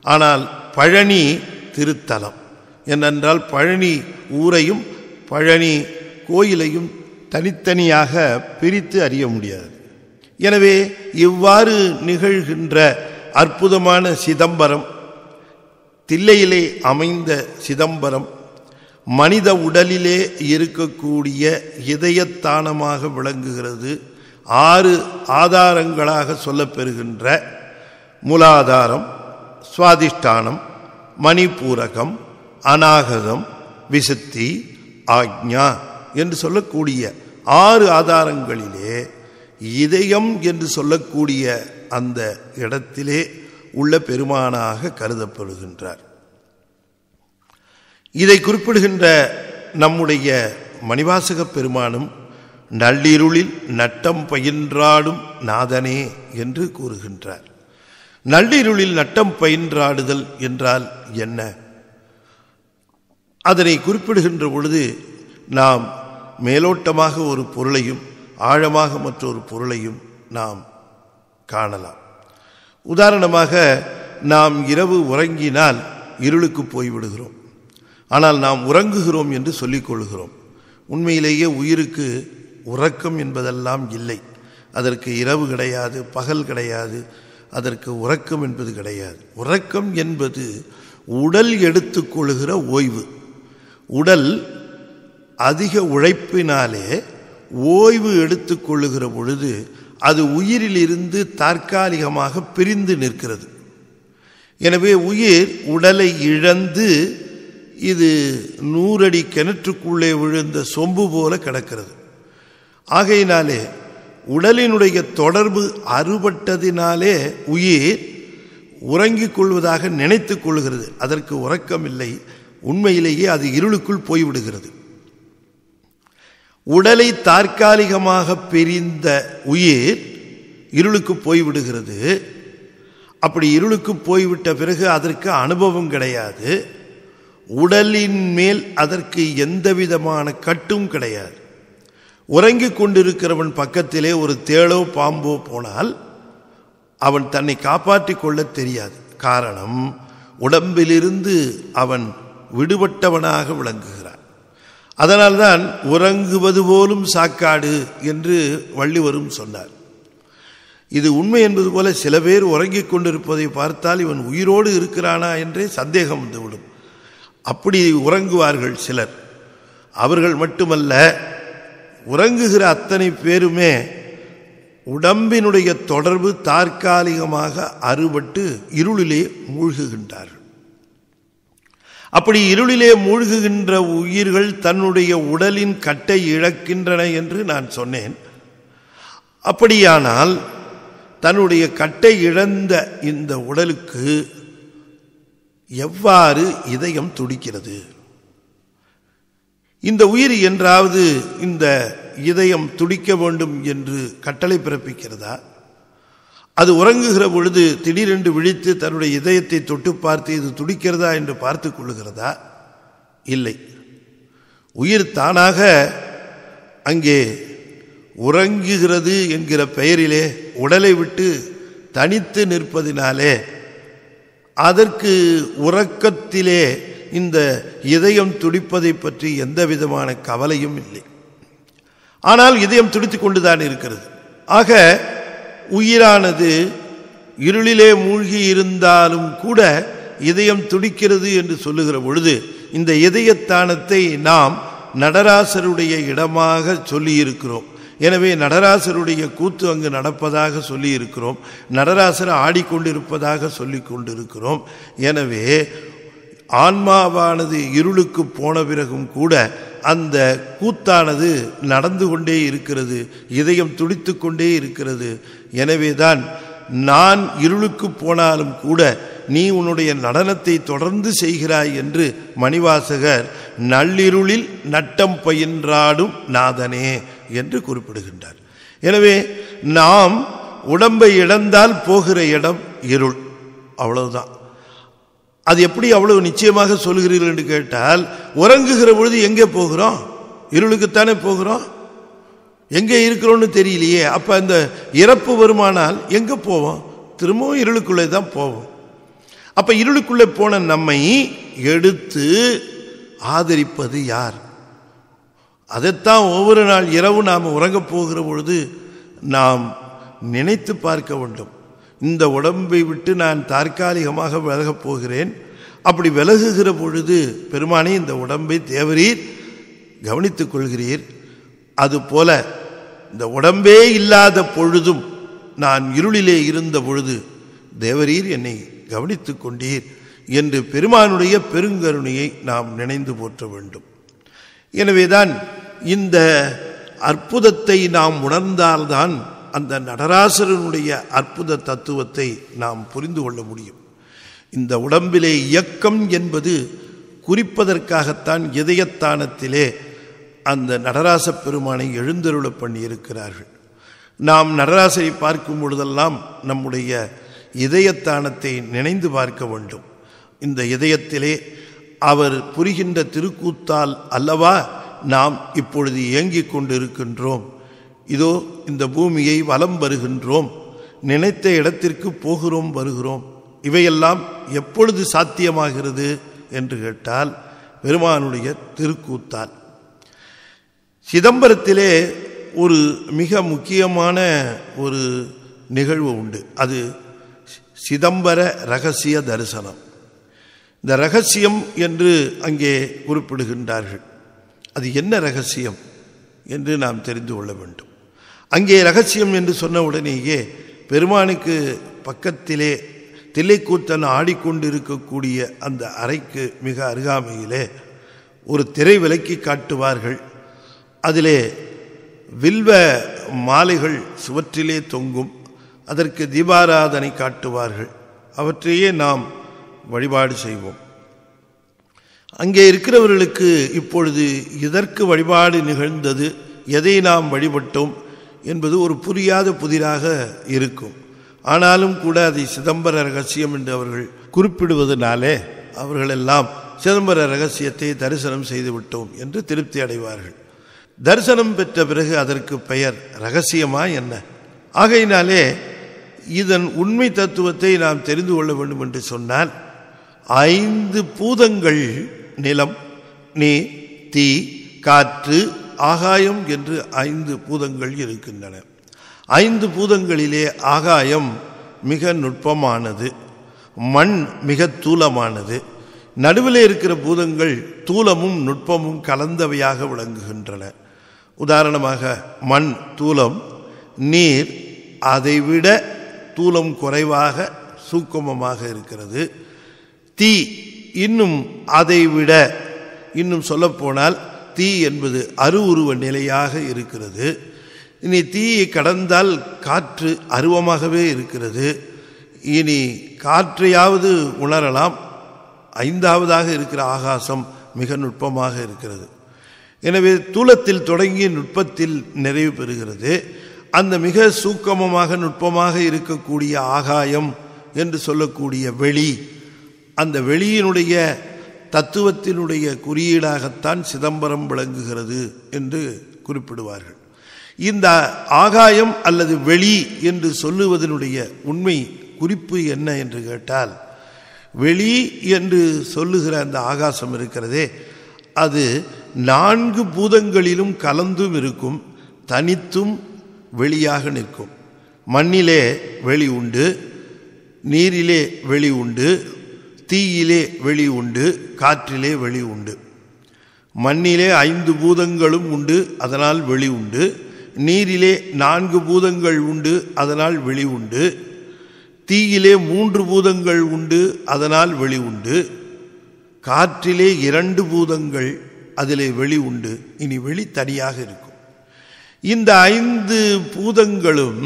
ஆனால் பழனி திருத்தலம். ஏனென்றால் பழனி ஊரையும் பழனி கோயிலையும் தனித்தனியாக பிரித்து அறிய முடியாது. எனவே இவ்வாறு நிகழ்கின்ற அற்புதமான சிதம்பரம், தில்லையிலே அமைந்த சிதம்பரம், மனித உடலிலே இருக்கக்கூடிய இதயத்தானமாக விளங்குகிறது. 6 ஆதாரங்களாக சொல்லப்பெறுகின்ற மூலாதாரம், சுவாதிஷ்டானம், மணிபூரகம், அநாகதம், விசுத்தி, ஆக்ஞா என்று சொல்லக்கூடிய 6 ஆதாரங்களிலே இதயம் என்று சொல்லக்கூடிய அந்த இடத்திலே உள்ள பெருமானாக கருதப்படுகின்றார். இதை குறிப்பிடுகின்ற நம்முடைய மணிவாசக பெருமானும் நள்ளிருளில் நட்டம் பயின்றாடும் நாதனே என்று கூறுகின்றார். நள்ளிருளில் நட்டம் பயின்றாடுதல் என்றால் என்ன? அதனை குறிப்பிடுகின்ற பொழுது நாம் மேலோட்டமாக ஒரு பொருளையும் ஆழமாக மற்றொரு பொருளையும் நாம் காணலாம். உதாரணமாக, நாம் இரவு உறங்கினால் இருளுக்கு போய்விடுகிறோம். ஆனால் நாம் உறங்குகிறோம் என்று சொல்லிக் கொள்கிறோம். உண்மையிலேயே உயிருக்கு உறக்கம் என்பதெல்லாம் இல்லை. அதற்கு இரவு கிடையாது, பகல் கிடையாது, அதற்கு உறக்கம் என்பது கிடையாது. உறக்கம் என்பது உடல் எடுத்துக்கொள்கிற ஓய்வு. உடல் அதிக உழைப்பினாலே ஓய்வு எடுத்துக்கொள்ளுகிற பொழுது அது உயிரிலிருந்து தற்காலிகமாக பிரிந்து நிற்கிறது. எனவே உயிர் உடலை இழந்து இது 100 அடி கிணற்றுக்குள்ளே விழுந்த சொம்பு போல கிடக்கிறது. ஆகையினாலே உடலினுடைய தொடர்பு அறுபட்டதினாலே உயிர் உறங்கிக் கொள்வதாக நினைத்துக் கொள்கிறது. அதற்கு உறக்கம் இல்லை, உண்மையிலேயே அது இருளுக்குள் போய்விடுகிறது. உடலை தற்காலிகமாக பிரிந்த உயிர் இருளுக்கு போய்விடுகிறது. அப்படி இருளுக்கு போய்விட்ட பிறகு அதற்கு அனுபவம் கிடையாது. உடலின் மேல் அதற்கு எந்த விதமான கட்டும் கிடையாது. உறங்கிக் கொண்டிருக்கிறவன் பக்கத்திலே ஒரு தேளோ பாம்போ போனால் அவன் தன்னை காப்பாற்றிக் கொள்ள தெரியாது. காரணம், உடம்பிலிருந்து அவன் விடுபட்டவனாக விளங்குகிறான். அதனால்தான் உறங்குவது போலும் சாக்காடு என்று வள்ளுவரும் சொன்னார். இது உண்மை என்பது போல சில பேர் உறங்கிக் கொண்டிருப்பதை பார்த்தால் இவன் உயிரோடு இருக்கிறானா என்றே சந்தேகம் வந்துவிடும். அப்படி உறங்குவார்கள் சிலர். அவர்கள் மட்டுமல்ல, உறங்குகிற அத்தனை பேருமே உடம்பினுடைய தொடர்பு தற்காலிகமாக அறுபட்டு இருளிலே மூழ்குகின்றார்கள். அப்படி இருளிலே மூழ்குகின்ற உயிர்கள் தன்னுடைய உடலின் கட்டை இழக்கின்றன என்று நான் சொன்னேன். அப்படியானால் தன்னுடைய கட்டை இழந்த இந்த உடலுக்கு எவ்வாறு இதயம் துடிக்கிறது? இந்த உயிர் என்றாவது இந்த இதயம் துடிக்க வேண்டும் என்று கட்டளை பிறப்பிக்கிறதா? அது உறங்குகிற பொழுது திடீரென்று விழித்து தன்னுடைய இதயத்தை தொட்டு பார்த்து இது துடிக்கிறதா என்று பார்த்து கொள்ளுகிறதா? இல்லை. உயிர் தானாக அங்கே உறங்குகிறது என்கிற பெயரிலே உடலை விட்டு தனித்து நிற்பதினாலே அதற்கு உறக்கத்திலே இந்த இதயம் துடிப்பதை பற்றி எந்த விதமான கவலையும் இல்லை. ஆனால் இதயம் துடித்துக் கொண்டுதான் இருக்கிறது. ஆக உயிரானது இருளிலே மூழ்கி இருந்தாலும் கூட இதயம் துடிக்கிறது என்று சொல்லுகிற பொழுது இந்த இதயத்தானத்தை நாம் நடராசருடைய இடமாக சொல்லியிருக்கிறோம். எனவே நடராசருடைய கூத்து அங்கு நடப்பதாக சொல்லி இருக்கிறோம். நடராசர் ஆடிக்கொண்டிருப்பதாக சொல்லி கொண்டிருக்கிறோம். எனவே ஆன்மாவானது இருளுக்கு போன பிறகும் கூட அந்த கூத்தானது நடந்து கொண்டே இருக்கிறது, இதயம் துடித்து கொண்டே இருக்கிறது. எனவேதான் நான் இருளுக்கு போனாலும் கூட நீ உன்னுடைய நடனத்தை தொடர்ந்து செய்கிறாய் என்று மணிவாசகர் நள்ளிருளில் நட்டம் பயின்றாடும் நாதனே என்று குறிப்பிடுகின்றார். எனவே நாம் உடம்பை இழந்தால் போகிற இடம் இருள், அவ்வளவுதான். அது எப்படி அவ்வளவு நிச்சயமாக சொல்கிறீர்கள் என்று கேட்டால், உறங்குகிற பொழுது எங்கே போகிறோம்? இருளுக்குத்தானே போகிறோம். எங்கே இருக்கிறோன்னு தெரியலையே. அப்ப அந்த இறப்பு வருமானால் எங்க போவோம்? திரும்பவும் இருளுக்குள்ளே தான் போவோம். அப்ப இருளுக்குள்ளே போன நம்மை எடுத்து ஆதரிப்பது யார்? அதைத்தான் ஒவ்வொரு நாள் இரவு நாம் உறங்கப் போகிற பொழுது நாம் நினைத்து பார்க்க வேண்டும். இந்த உடம்பை விட்டு நான் தற்காலிகமாக விலகப் போகிறேன். அப்படி விலகுகிற பொழுது பெருமானே இந்த உடம்பை தேவரீர் கவனித்துக் கொள்கிறீர். அதுபோல இந்த உடம்பே இல்லாத பொழுதும் நான் இருளிலே இருந்த பொழுது தேவரீர் என்னை கவனித்துக் கொண்டீர் என்று பெருமானுடைய பெருங்கருணையை நாம் நினைந்து போற்ற வேண்டும். எனவேதான் இந்த அற்புதத்தை நாம் உணர்ந்தால்தான் அந்த நடராசரனுடைய அற்புத தத்துவத்தை நாம் புரிந்து கொள்ள முடியும். இந்த உடம்பிலே இயக்கம் என்பது குறிப்பதற்காகத்தான் இதயத்தானத்திலே அந்த நடராச பெருமானை எழுந்தருள பண்ணி இருக்கிறார்கள். நாம் நடராசரை பார்க்கும் பொழுதெல்லாம் நம்முடைய இதயத்தானத்தை நினைந்து பார்க்க வேண்டும். இந்த இதயத்திலே அவர் புரிகின்ற திருக்கூத்தால் அல்லவா நாம் இப்பொழுது இயங்கிக் கொண்டிருக்கின்றோம். இதோ இந்த பூமியை வலம் வருகின்றோம், நினைத்த இடத்திற்கு போகிறோம், வருகிறோம். இவையெல்லாம் எப்பொழுது சாத்தியமாகிறது என்று கேட்டால் பெருமானுடைய திருக்கூத்தால். சிதம்பரத்திலே ஒரு மிக முக்கியமான ஒரு நிகழ்வு உண்டு. அது சிதம்பர ரகசிய தரிசனம். இந்த ரகசியம் என்று அங்கே குறிப்பிடுகின்றார்கள். அது என்ன ரகசியம் என்று நாம் தெரிந்து கொள்ள வேண்டும். அங்கே ரகசியம் என்று சொன்ன உடனேயே பெருமானுக்கு பக்கத்திலே தில்லைக்கூத்தன் ஆடிக்கொண்டிருக்கக்கூடிய அந்த அறைக்கு மிக அருகாமையிலே ஒரு திரை விலக்கி காட்டுவார்கள். அதிலே வில்வ மாலைகள் சுவற்றிலே தொங்கும். அதற்கு தீபாராதனை காட்டுவார்கள். அவற்றையே நாம் வழிபாடு செய்வோம். அங்கே இருக்கிறவர்களுக்கு இப்பொழுது இதற்கு வழிபாடு நிகழ்ந்தது, எதை நாம் வழிபட்டோம் என்பது ஒரு புரியாத புதிராக இருக்கும். ஆனாலும் கூட அதை சிதம்பர ரகசியம் என்று அவர்கள் குறிப்பிடுவதனாலே அவர்களெல்லாம் சிதம்பர ரகசியத்தை தரிசனம் செய்து விட்டோம் என்று திருப்தி அடைவார்கள். தரிசனம் பெற்ற பிறகு அதற்கு பெயர் ரகசியமா என்ன? ஆகையினாலே இதன் உண்மை தத்துவத்தை நாம் தெரிந்து கொள்ள வேண்டும் என்று சொன்னால் 5 பூதங்கள், நிலம், நீர், தீ, காற்று, ஆகாயம் என்று 5 பூதங்கள் இருக்கின்றன. 5 பூதங்களிலே ஆகாயம் மிக நுட்பமானது, மண் மிக தூலமானது. நடுவில் இருக்கிற பூதங்கள் தூலமும் நுட்பமும் கலந்தவையாக விளங்குகின்றன. உதாரணமாக மண் தூலம், நீர் அதைவிட தூலம் குறைவாக சூக்குமமாக இருக்கிறது. தீ இன்னும் அதைவிட, இன்னும் சொல்லப்போனால் தீ என்பது அருவுருவ நிலையாக இருக்கிறது. இனி தீயை கடந்தால் காற்று அருவமாகவே இருக்கிறது. இனி காற்றையாவது உணரலாம். 5ஆவதாக இருக்கிற ஆகாசம் மிக நுட்பமாக இருக்கிறது. எனவே தூலத்தில் தொடங்கி நுட்பத்தில் நிறைவு பெறுகிறது. அந்த மிக சூக்கமமாக நுட்பமாக இருக்கக்கூடிய ஆகாயம் என்று சொல்லக்கூடிய வெளி, அந்த வெளியினுடைய தத்துவத்தினுடைய குறியீடாகத்தான் சிதம்பரம் விளங்குகிறது என்று குறிப்பிடுவார்கள். இந்த ஆகாயம் அல்லது வெளி என்று சொல்லுவதனுடைய உண்மை குறிப்பு என்ன என்று கேட்டால், வெளி என்று சொல்லுகிற அந்த ஆகாசம் இருக்கிறதே, அது 4 பூதங்களிலும் கலந்தும் இருக்கும், தனித்தும் வெளியாக நிற்கும். மண்ணிலே வெளி உண்டு, நீரிலே வெளி உண்டு, தீயிலே வெளி உண்டு, காற்றிலே வெளி உண்டு. மண்ணிலே 5 பூதங்களும் உண்டு, அதனால் வெளி உண்டு. நீரிலே 4 பூதங்கள் உண்டு, அதனால் வெளி உண்டு. தீயிலே 3 பூதங்கள் உண்டு, அதனால் வெளி உண்டு. காற்றிலே 2 பூதங்கள், அதிலே வெளி உண்டு. இனி வெளி தனியாக இருக்கும். இந்த 5 பூதங்களும்,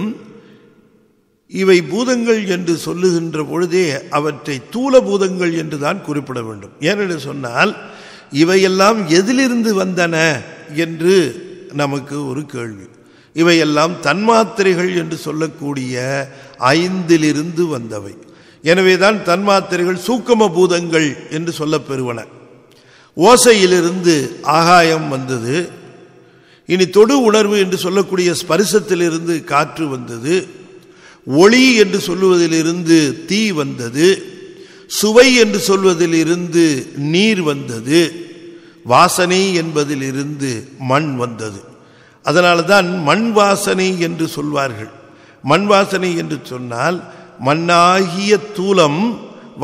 இவை பூதங்கள் என்று சொல்லுகின்ற பொழுதே அவற்றை தூல பூதங்கள் என்று தான் குறிப்பிட வேண்டும். ஏனென்று சொன்னால் இவையெல்லாம் எதிலிருந்து வந்தன என்று நமக்கு ஒரு கேள்வி. இவையெல்லாம் தன்மாத்திரைகள் என்று சொல்லக்கூடிய 5லிருந்து வந்தவை. எனவேதான் தன்மாத்திரைகள் சூக்கம பூதங்கள் என்று சொல்லப்பெறுவன. ஓசையிலிருந்து ஆகாயம் வந்தது. இனி தொடு உணர்வு என்று சொல்லக்கூடிய ஸ்பரிசத்திலிருந்து காற்று வந்தது. ஒளி என்று சொல்லுவதிலிருந்து தீ வந்தது. சுவை என்று சொல்வதிலிருந்து நீர் வந்தது. வாசனை என்பதிலிருந்து மண் வந்தது. அதனால தான் மண் வாசனை என்று சொல்வார்கள். மண் வாசனை என்று சொன்னால் மண்ணாகிய தூலம்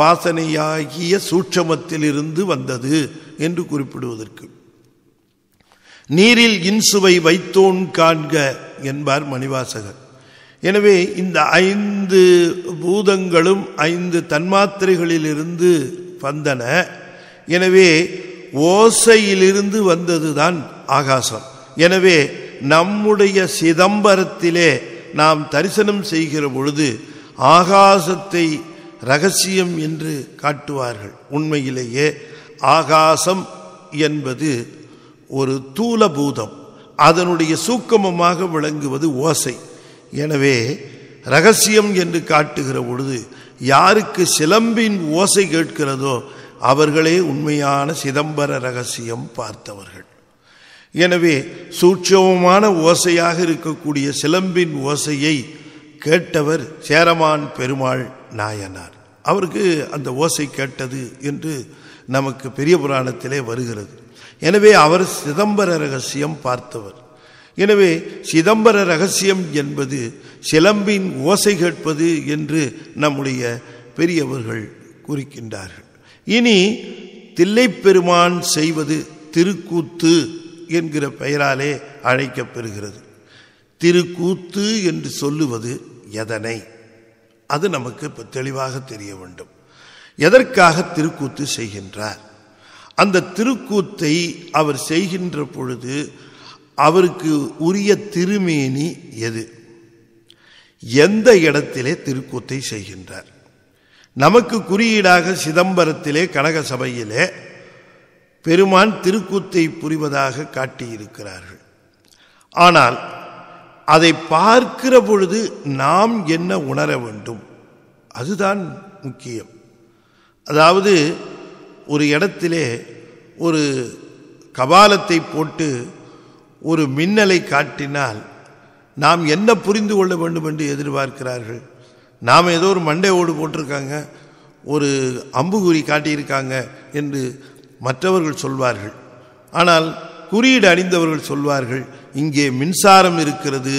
வாசனையாகிய சூட்சமத்திலிருந்து வந்தது என்று குறிப்பிடுவதற்கு. நீரில் இன்சுவை வைத்தோன் காண்க என்பார் மணிவாசகர். எனவே இந்த 5 பூதங்களும் 5 தன்மாத்திரைகளிலிருந்து வந்தன. எனவே ஓசையிலிருந்து வந்ததுதான் ஆகாசம். எனவே நம்முடைய சிதம்பரத்திலே நாம் தரிசனம் செய்கிற பொழுது ஆகாசத்தை ரகசியம் என்று காட்டுவார்கள். உண்மையிலேயே ஆகாசம் என்பது ஒரு தூலபூதம், அதனுடைய சூக்கமமாக விளங்குவது ஓசை. எனவே ரகசியம் என்று காட்டுகிற பொழுது யாருக்கு சிலம்பின் ஓசை கேட்கிறதோ அவர்களே உண்மையான சிதம்பர ரகசியம் பார்த்தவர்கள். எனவே சூட்சமமான ஓசையாக இருக்கக்கூடிய சிலம்பின் ஓசையை கேட்டவர் சேரமான் பெருமாள் நாயனார். அவருக்கு அந்த ஓசை கேட்டது என்று நமக்கு பெரிய புராணத்திலே வருகிறது. எனவே அவர் சிதம்பர ரகசியம் பார்த்தவர். எனவே சிதம்பர ரகசியம் என்பது சிலம்பின் ஓசை கேட்பது என்று நம்முடைய பெரியவர்கள் குறிக்கின்றார்கள். இனி தில்லைப்பெருமான் செய்வது திருக்கூத்து என்கிற பெயராலே அழைக்கப்பெறுகிறது. திருக்கூத்து என்று சொல்லுவது எதனை அது நமக்கு இப்போ தெளிவாக தெரிய வேண்டும். எதற்காக திருக்கூத்து செய்கின்றார்? அந்த திருக்கூத்தை அவர் செய்கின்ற பொழுது அவருக்கு உரிய திருமேனி எது, எந்த இடத்திலே திருக்கூத்தை செய்கின்றார்? நமக்கு குறியீடாக சிதம்பரத்திலே கனக சபையிலே பெருமான் திருக்கூத்தை புரிவதாக காட்டியிருக்கிறார்கள். ஆனால் அதை பார்க்கிற பொழுது நாம் என்ன உணர வேண்டும், அதுதான் முக்கியம். அதாவது ஒரு இடத்திலே ஒரு கபாலத்தை போட்டு ஒரு மின்னலை காட்டினால் நாம் என்ன புரிந்து கொள்ள வேண்டும் என்று எதிர்பார்க்கிறார்கள்? நாம் ஏதோ ஒரு மண்டை ஓடு போட்டிருக்காங்க, ஒரு அம்புகுறி காட்டியிருக்காங்க என்று மற்றவர்கள் சொல்வார்கள். ஆனால் குறியீடு அணிந்தவர்கள் சொல்வார்கள், இங்கே மின்சாரம் இருக்கிறது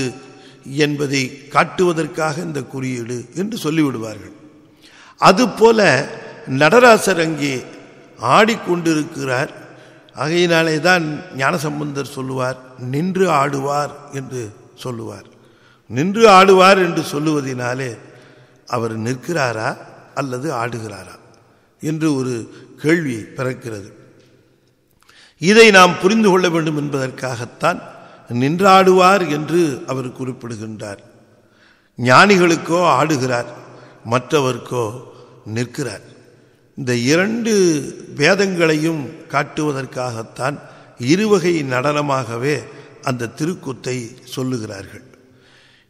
என்பதை காட்டுவதற்காக இந்த குறியீடு என்று சொல்லிவிடுவார்கள். அதுபோல நடராசர் அங்கே ஆடிக்கொண்டிருக்கிறார். ஆகையினாலே தான் ஞானசம்பந்தர் சொல்லுவார், நின்று ஆடுவார் என்று சொல்லுவார். நின்று ஆடுவார் என்று சொல்லுவதினாலே அவர் நிற்கிறாரா அல்லது ஆடுகிறாரா என்று ஒரு கேள்வி பிறக்கிறது. இதை நாம் புரிந்து கொள்ள வேண்டும் என்பதற்காகத்தான் நின்றாடுவார் என்று அவர் குறிப்பிடுகின்றார். ஞானிகளுக்கோ ஆடுகிறார், மற்றவர்க்கோ நிற்கிறார். இந்த இரண்டு வேதங்களையும் காட்டுவதற்காகத்தான் இருவகை நடனமாகவே அந்த திருக்கூத்தை சொல்லுகிறார்கள்.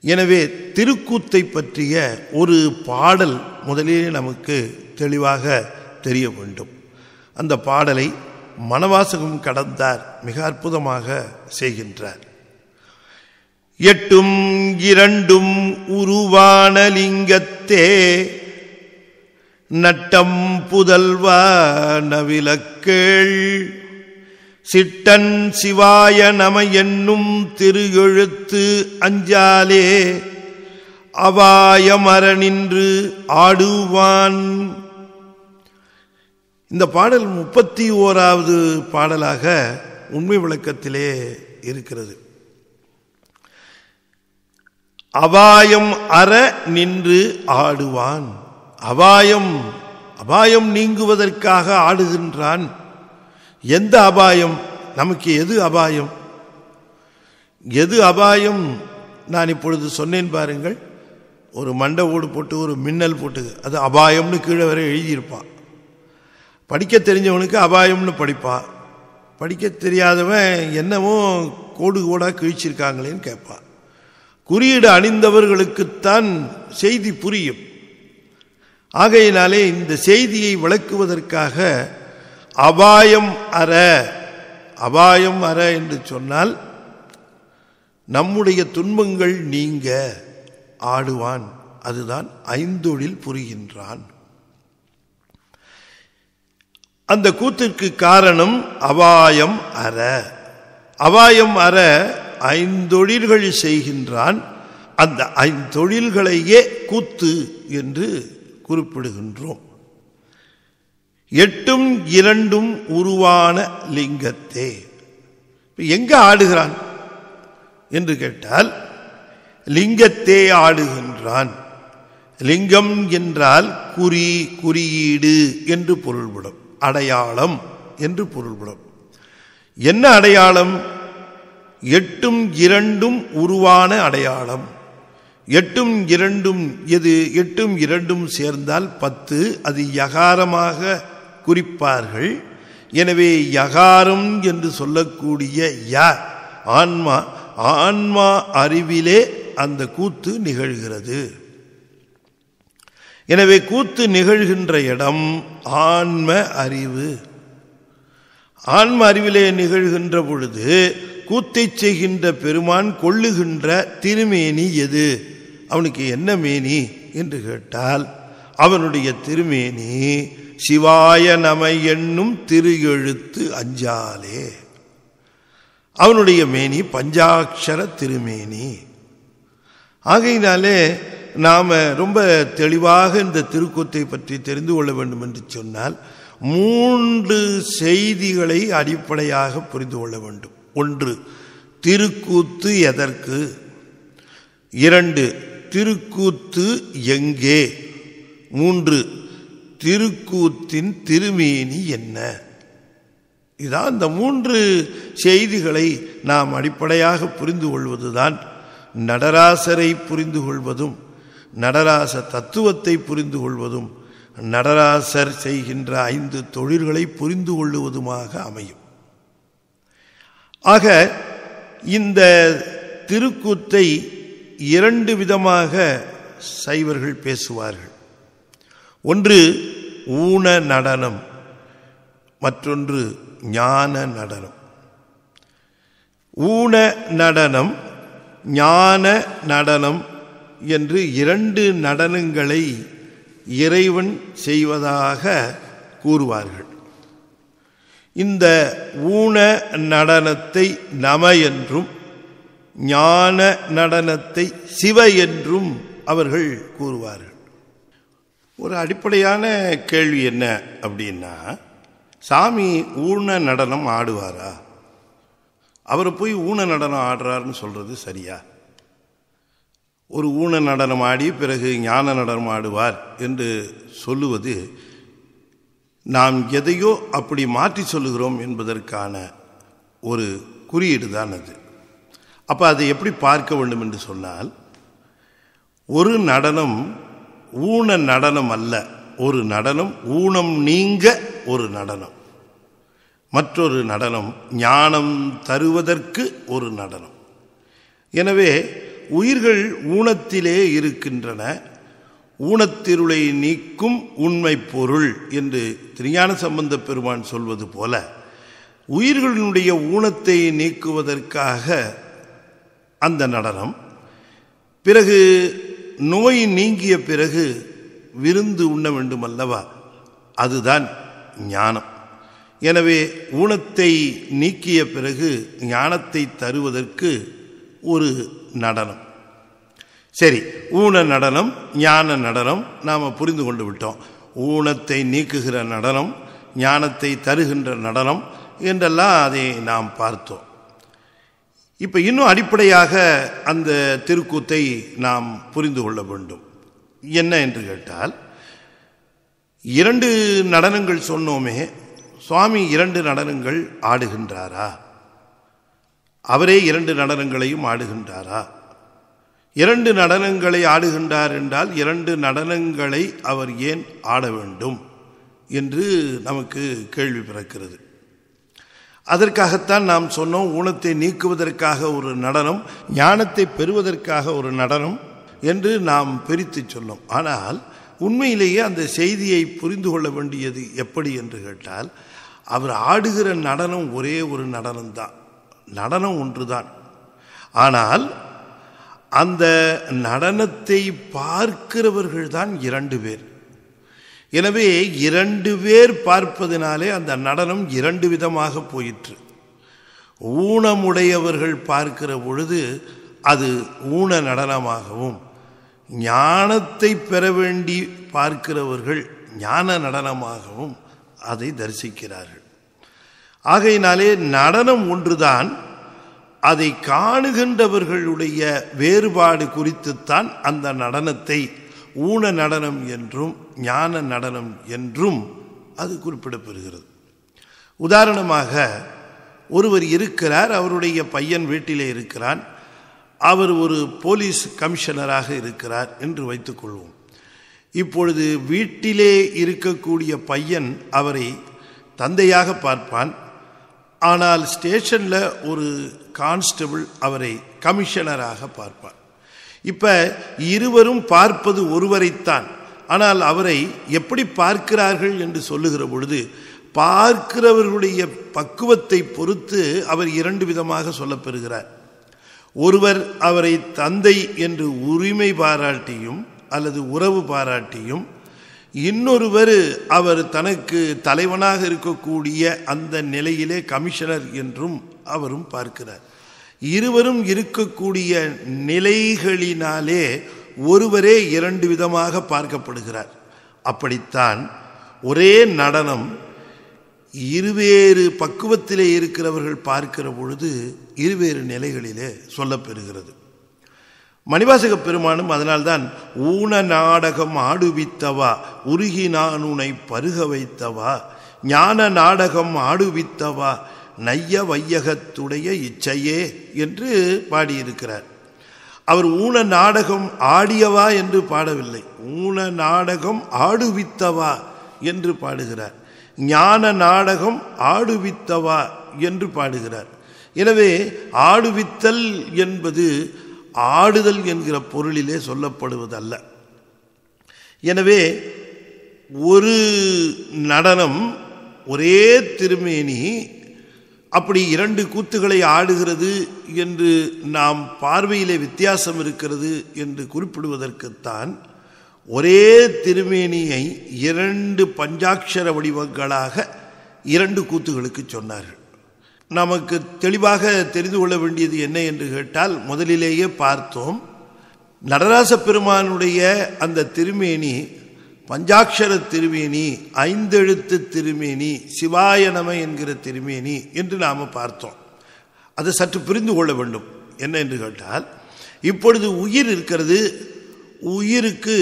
எனவே திருக்கூத்தை பற்றிய ஒரு பாடல் முதலிலே நமக்கு தெளிவாக தெரிய வேண்டும். அந்த பாடலை மணவாசகம் கடந்தார் மிக அற்புதமாக செய்கின்றார். எட்டும் இரண்டும் உருவான லிங்கத்தே நட்டம் புதல்வா நவிலக்கேள் சிட்டன் சிவாய நம என்னும் திரு எழுத்து அஞ்சாலே அவாயமர நின்று ஆடுவான். இந்த பாடல் 31வது பாடலாக உண்மை விளக்கத்திலே இருக்கிறது. அபாயம் அற நின்று ஆடுவான். அபாயம் நீங்குவதற்காக ஆடுகின்றான். எந்த அபாயம்? நமக்கு எது அபாயம்? எது அபாயம்? நான் இப்பொழுது சொன்னேன் பாருங்கள். ஒரு மண்டை ஓடு போட்டு ஒரு மின்னல் போட்டு அது அபாயம்னு கீழே வரை எழுதியிருப்பான். படிக்க தெரிஞ்சவனுக்கு அபாயம்னு படிப்பான். படிக்க தெரியாதவன் என்னவோ கோடு கோடாக கிழிச்சிருக்காங்களேன்னு கேட்பான். குறியீடு அணிந்தவர்களுக்குத்தான் செய்தி புரியும். ஆகையினாலே இந்த செய்தியை விளக்குவதற்காக அபாயம் அற என்று சொன்னால் நம்முடைய துன்பங்கள் நீங்க ஆடுவான். அதுதான் ஐந்தொழில் புரிகின்றான். அந்த கூத்திற்கு காரணம் அபாயம் அற ஐந்தொழில்கள் செய்கின்றான். அந்த ஐந்தொழில்களையே கூத்து என்று குறிப்பிடுகின்றோம். எட்டும் இரண்டும் உருவான லிங்கத்தே. எங்க ஆடுகிறான் என்று கேட்டால் லிங்கத்தே ஆடுகின்றான். லிங்கம் என்றால் குறியீடு என்று பொருள்படும், அடையாளம் என்று பொருள்படும். என்ன அடையாளம்? எட்டும் இரண்டும் உருவான அடையாளம். எட்டும் இரண்டும் எது? எட்டும் இரண்டும் சேர்ந்தால் 10. அது யகாரமாக குறிப்பார்கள். எனவே யகாரம் என்று சொல்லக்கூடிய ஆன்மா அறிவிலே அந்த கூத்து நிகழ்கிறது. எனவே கூத்து நிகழ்கின்ற இடம் ஆன்ம அறிவு. ஆன்ம அறிவிலே நிகழ்கின்ற பொழுது கூத்தை செய்கின்ற பெருமான் கொள்ளுகின்ற திருமேனி எது? அவனுக்கு என்ன மேனி என்று கேட்டால் அவனுடைய திருமேனி சிவாய நம என்னும் திரு எழுத்து அஞ்சாலே. அவனுடைய மேனி பஞ்சாட்சர திருமேனி. ஆகையினாலே நாம் ரொம்ப தெளிவாக இந்த திருக்கூத்தை பற்றி தெரிந்து கொள்ள வேண்டும் என்று சொன்னால் 3 செய்திகளை அடிப்படையாக புரிந்து கொள்ள வேண்டும். 1, திருக்கூத்து எதற்கு? 2, திருக்கூத்து எங்கே? 3 திருக்கூத்தின் திருமேனி என்ன? இதான் இந்த 3 செய்திகளை நாம் அடிப்படையாக புரிந்து கொள்வதுதான் நடராசரை புரிந்து கொள்வதும், நடராச தத்துவத்தை புரிந்து கொள்வதும், நடராசர் செய்கின்ற 5 தொழில்களை புரிந்து கொள்வதுமாக அமையும். ஆக இந்த திருக்கூத்தை 2 விதமாக சைவர்கள் பேசுவார்கள். ஒன்று ஊன நடனம், மற்றொன்று ஞான நடனம். ஊன நடனம், ஞான நடனம் என்று 2 நடனங்களை இறைவன் செய்வதாக கூறுவார்கள். இந்த ஊன நடனத்தை நம என்றும் ஞான நடனத்தை சிவ என்றும் அவர்கள் கூறுவார்கள். ஒரு அடிப்படையான கேள்வி என்ன அப்படின்னா, சாமி ஊன நடனம் ஆடுவாரா? அவரை போய் ஊன நடனம் ஆடுறாருன்னு சொல்றது சரியா? ஒரு ஊன நடனம் ஆடி பிறகு ஞான நடனம் ஆடுவார் என்று சொல்லுவது நாம் எதையோ அப்படி மாற்றி சொல்லுகிறோம் என்பதற்கான ஒரு குறியீடு தான் அது. அப்போ அதை எப்படி பார்க்க வேண்டும் என்று சொன்னால், ஒரு நடனம் ஊன நடனம் அல்ல. ஒரு நடனம் ஊனம் நீங்க ஒரு நடனம், மற்றொரு நடனம் ஞானம் தருவதற்கு ஒரு நடனம். எனவே உயிர்கள் ஊனத்திலே இருக்கின்றன, ஊனத்திருளை நீக்கும் உண்மை பொருள் என்று திருஞான சம்பந்த பெருமான் சொல்வது போல, உயிர்களுடைய ஊனத்தை நீக்குவதற்காக அந்த நடனம், பிறகு நோய் நீங்கிய பிறகு விருந்து உண்ண வேண்டும் அல்லவா, அதுதான் ஞானம். எனவே ஊனத்தை நீக்கிய பிறகு ஞானத்தை தருவதற்கு ஒரு நடனம். சரி, ஊன நடனம் ஞான நடனம் நாம் புரிந்து கொண்டு விட்டோம். ஊனத்தை நீக்குகிற நடனம், ஞானத்தை தருகின்ற நடனம் என்றெல்லாம் அதை நாம் பார்த்தோம். இப்போ இன்னும் அடிப்படையாக அந்த திருக்கூத்தை நாம் புரிந்து கொள்ள வேண்டும். என்ன என்று கேட்டால், 2 நடனங்கள் சொன்னோமே, சுவாமி 2 நடனங்கள் ஆடுகின்றாரா? அவரே 2 நடனங்களையும் ஆடுகின்றாரா? 2 நடனங்களை ஆடுகின்றார் என்றால் 2 நடனங்களை அவர் ஏன் ஆட வேண்டும் என்று நமக்கு கேள்வி பிறக்கிறது. அதற்காகத்தான் நாம் சொன்னோம், ஊனத்தை நீக்குவதற்காக ஒரு நடனம், ஞானத்தை பெறுவதற்காக ஒரு நடனம் என்று நாம் பிரித்து சொன்னோம். ஆனால் உண்மையிலேயே அந்த செய்தியை புரிந்து கொள்ள வேண்டியது எப்படி என்று கேட்டால், அவர் ஆடுகிற நடனம் ஒரே ஒரு நடனம்தான், நடனம் ஒன்றுதான். ஆனால் அந்த நடனத்தை பார்க்கிறவர்கள் தான் 2 பேர். எனவே 2 பேர் பார்ப்பதினாலே அந்த நடனம் 2 விதமாக போயிற்று. ஊனமுடையவர்கள் பார்க்கிற பொழுது அது ஊன நடனமாகவும், ஞானத்தை பெற வேண்டி பார்க்கிறவர்கள் ஞான நடனமாகவும் அதை தரிசிக்கிறார்கள். ஆகையினாலே நடனம் ஒன்றுதான், அதை காணுகின்றவர்களுடைய வேறுபாடு குறித்துத்தான் அந்த நடனத்தை ஊன நடனம் என்றும் ஞான நடனம் என்றும் அது குறிப்பிடப்படுகிறது. உதாரணமாக, ஒருவர் இருக்கிறார், அவருடைய பையன் வீட்டிலே இருக்கிறான், அவர் ஒரு போலீஸ் கமிஷனராக இருக்கிறார் என்று வைத்துக் கொள்வோம். இப்பொழுது வீட்டிலே இருக்கக்கூடிய பையன் அவரை தந்தையாக பார்ப்பான், ஆனால் ஸ்டேஷனில் ஒரு கான்ஸ்டபிள் அவரை கமிஷனராக பார்ப்பார். இப்போ இருவரும் பார்ப்பது ஒருவரைத்தான், ஆனால் அவரை எப்படி பார்க்கிறார்கள் என்று சொல்லுகிற பொழுது பார்க்கிறவர்களுடைய பக்குவத்தை பொறுத்து அவர் 2 விதமாக சொல்லப்பெறுகிறார். ஒருவர் அவரை தந்தை என்று உரிமை பாராட்டியும் அல்லது உறவு பாராட்டியும், இன்னொருவர் அவர் தனக்கு தலைவனாக இருக்கக்கூடிய அந்த நிலையிலே கமிஷனர் என்றும் அவரும் பார்க்கிறார். இருவரும் இருக்கக்கூடிய நிலைகளினாலே ஒருவரே 2 விதமாக பார்க்கப்படுகிறார். அப்படித்தான் ஒரே நடனம் இருவேறு பக்குவத்திலே இருக்கிறவர்கள் பார்க்கிற பொழுது இருவேறு நிலைகளிலே சொல்லப்பெறுகிறது. மணிவாசக பெருமானும் அதனால்தான் ஊன நாடகம் ஆடுவித்தவா உருகி நான் உனை பருக வைத்தவா ஞான நாடகம் ஆடுவித்தவா நைய வையகத்துடைய இச்சையே என்று பாடியிருக்கிறார். அவர் ஊன நாடகம் ஆடியவா என்று பாடவில்லை, ஊன நாடகம் ஆடுவித்தவா என்று பாடுகிறார். ஞான நாடகம் ஆடுவித்தவா என்று பாடுகிறார். எனவே ஆடுவித்தல் என்பது ஆடுதல் என்கிற பொருளிலே சொல்லப்படுவதல்ல. எனவே ஒரு நடனம் ஒரே திருமேனி அப்படி இரண்டு கூத்துகளை ஆடுகிறது என்று நாம் பார்வையிலே வித்தியாசம் இருக்கிறது என்று குறிப்பிடுவதற்குத்தான் ஒரே திருமேனியை இரண்டு பஞ்சாட்சர வடிவங்களாக இரண்டு கூத்துகளுக்கு சொன்னார்கள். நமக்கு தெளிவாக தெரிந்து கொள்ள வேண்டியது என்ன என்று கேட்டால், முதலிலேயே பார்த்தோம், நடராச பெருமானுடைய அந்த திருமேனி பஞ்சாட்சர திருமேனி, ஐந்தெழுத்து திருமேனி, சிவாய நம என்கிற திருமேனி என்று நாம் பார்த்தோம். அதை சற்று புரிந்து கொள்ள வேண்டும். என்ன என்று கேட்டால், இப்பொழுது உயிர் இருக்கிறது. உயிருக்கு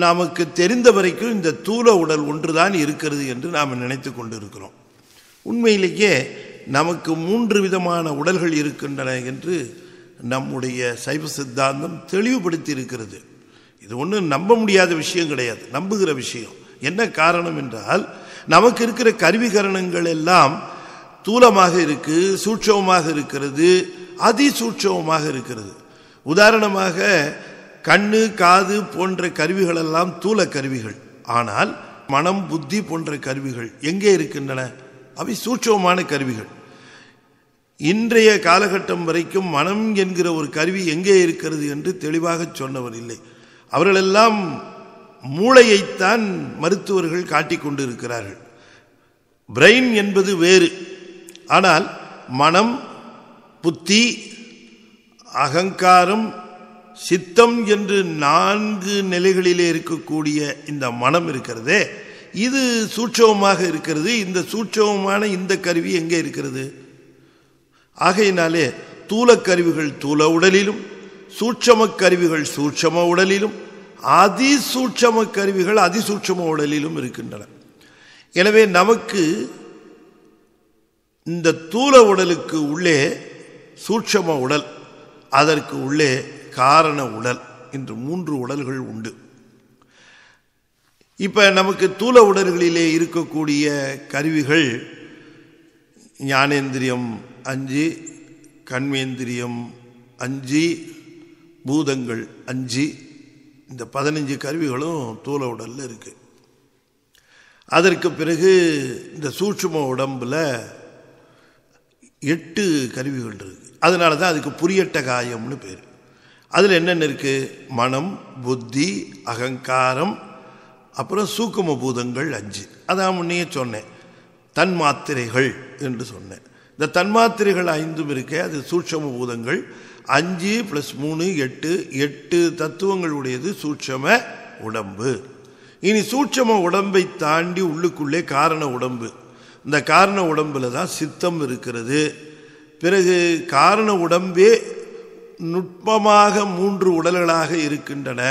நமக்கு தெரிந்த வரைக்கும் இந்த தூல உடல் ஒன்றுதான் இருக்கிறது என்று நாம் நினைத்து கொண்டு இருக்கிறோம். உண்மையிலேயே நமக்கு 3 விதமான உடல்கள் இருக்கின்றன என்று நம்முடைய சைவ சித்தாந்தம் தெளிவுபடுத்தி இருக்கிறது. இது ஒன்றும் நம்ப முடியாத விஷயம் கிடையாது, நம்புகிற விஷயம். என்ன காரணம் என்றால், நமக்கு இருக்கிற கருவிகரணங்கள் எல்லாம் தூலமாக இருக்கு, சூட்சமமாக இருக்கிறது, அதிசூட்சமமாக இருக்கிறது. உதாரணமாக கண்ணு காது போன்ற கருவிகள் எல்லாம் தூல கருவிகள். ஆனால் மனம் புத்தி போன்ற கருவிகள் எங்கே இருக்கின்றன? அவை சூட்சமமான கருவிகள். இன்றைய காலகட்டம் வரைக்கும் மனம் என்கிற ஒரு கருவி எங்கே இருக்கிறது என்று தெளிவாக சொன்னவர் இல்லை. அவர்களெல்லாம் மூளையைத்தான் மருத்துவர்கள் காட்டிக் கொண்டு இருக்கிறார்கள். பிரெயின் என்பது வேறு. ஆனால் மனம், புத்தி, அகங்காரம், சித்தம் என்று 4 நிலைகளிலே இருக்கக்கூடிய இந்த மனம் இருக்கிறதே, இது சூட்சமமாக இருக்கிறது. இந்த சூட்சமமான இந்த கருவி எங்கே இருக்கிறது? ஆகையினாலே தூல கருவிகள் தூல உடலிலும், சூட்சம கருவிகள் சூட்சம உடலிலும், அதிசூட்சம கருவிகள் அதிசூட்சம உடலிலும் இருக்கின்றன. எனவே நமக்கு இந்த தூல உடலுக்கு உள்ளே சூட்சம உடல், அதற்கு உள்ளே காரண உடல் என்று 3 உடல்கள் உண்டு. இப்ப நமக்கு தூல உடல்களிலே இருக்கக்கூடிய கருவிகள் ஞானேந்திரியம் 5, கண்மேந்திரியம் 5, பூதங்கள் 5, இந்த 15 கருவிகளும் தூல உடல்ல இருக்கு. அதற்கு பிறகு இந்த சூட்சும உடம்புல 8 கருவிகள் இருக்கு. அதனால தான் அதுக்கு புரியட்ட காயம்னு பேர். அதில் என்னென்ன இருக்கு? மனம், புத்தி, அகங்காரம், அப்புறம் சூக்கும பூதங்கள் 5. அதான் முன்னையே சொன்னேன், தன்மாத்திரைகள் என்று சொன்னேன். இந்த தன்மாத்திரைகள் 5 இருக்கே, அது சூட்சம பூதங்கள். 5 + 3 8 தத்துவங்கள் உடையது சூட்சம உடம்பு. இனி சூட்சம உடம்பை தாண்டி உள்ளுக்குள்ளே காரண உடம்பு. இந்த காரண உடம்புல தான் சித்தம் இருக்கிறது. பிறகு காரண உடம்பே நுட்பமாக 3 உடல்களாக இருக்கின்றன.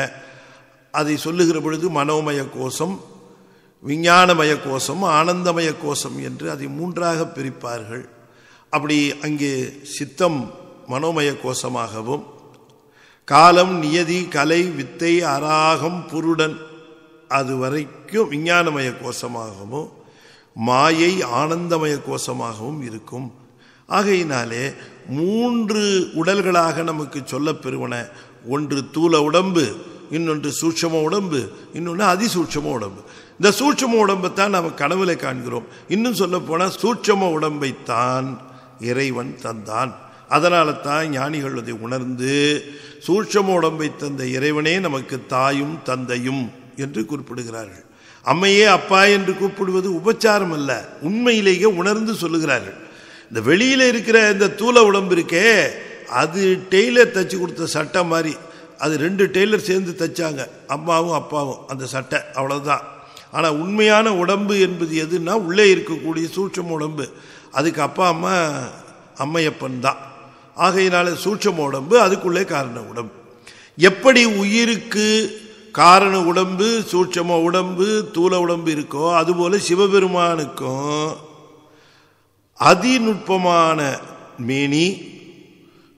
அதை சொல்லுகிற பொழுது மனோமய கோஷம், விஞ்ஞானமய கோஷம், ஆனந்தமய கோஷம் என்று அதை 3ஆக பிரிப்பார்கள். அப்படி அங்கே சித்தம் மனோமய கோஷமாகவும், காலம், நியதி, கலை, வித்தை, அராகம், புருடன் அது வரைக்கும் விஞ்ஞானமய கோஷமாகவும், மாயை ஆனந்தமய கோஷமாகவும் இருக்கும். ஆகையினாலே 3 உடல்களாக நமக்கு சொல்லப்பெறுவன. ஒன்று தூல உடம்பு, இன்னொன்று சூட்சம உடம்பு, இன்னொன்று அதிசூட்சம உடம்பு. இந்த சூட்சம உடம்பைத்தான் நாம் கனவுல காண்கிறோம். இன்னும் சொல்ல போனால் சூட்சம உடம்பைத்தான் இறைவன் தந்தான். அதனால தான் ஞானிகள் அதை உணர்ந்து சூட்சம உடம்பை தந்த இறைவனே நமக்கு தாயும் தந்தையும் என்று குறிப்பிடுகிறார்கள். அம்மையே அப்பா என்று கூப்பிடுவது உபச்சாரம் அல்ல, உண்மையிலேயே உணர்ந்து சொல்லுகிறார்கள். இந்த வெளியில இருக்கிற இந்த தூல உடம்பு இருக்கே, அது டெய்லர் தச்சு கொடுத்த சட்டை மாதிரி. அது 2 டெய்லர் சேர்ந்து தைச்சாங்க, அம்மாவும் அப்பாவும், அந்த சட்டை, அவ்வளவுதான். ஆனால் உண்மையான உடம்பு என்பது எதுன்னா உள்ளே இருக்கக்கூடிய சூட்சம உடம்பு. அதுக்கு அப்பா அம்மா அம்மையப்பன் தான். ஆகையினால சூட்சும உடம்பு, அதுக்குள்ளே காரண உடம்பு. எப்படி உயிருக்கு காரண உடம்பு, சூட்சும உடம்பு, தூல உடம்பு இருக்கோ, அதுபோல சிவபெருமானுக்கும் அதிநுட்பமான மேனி,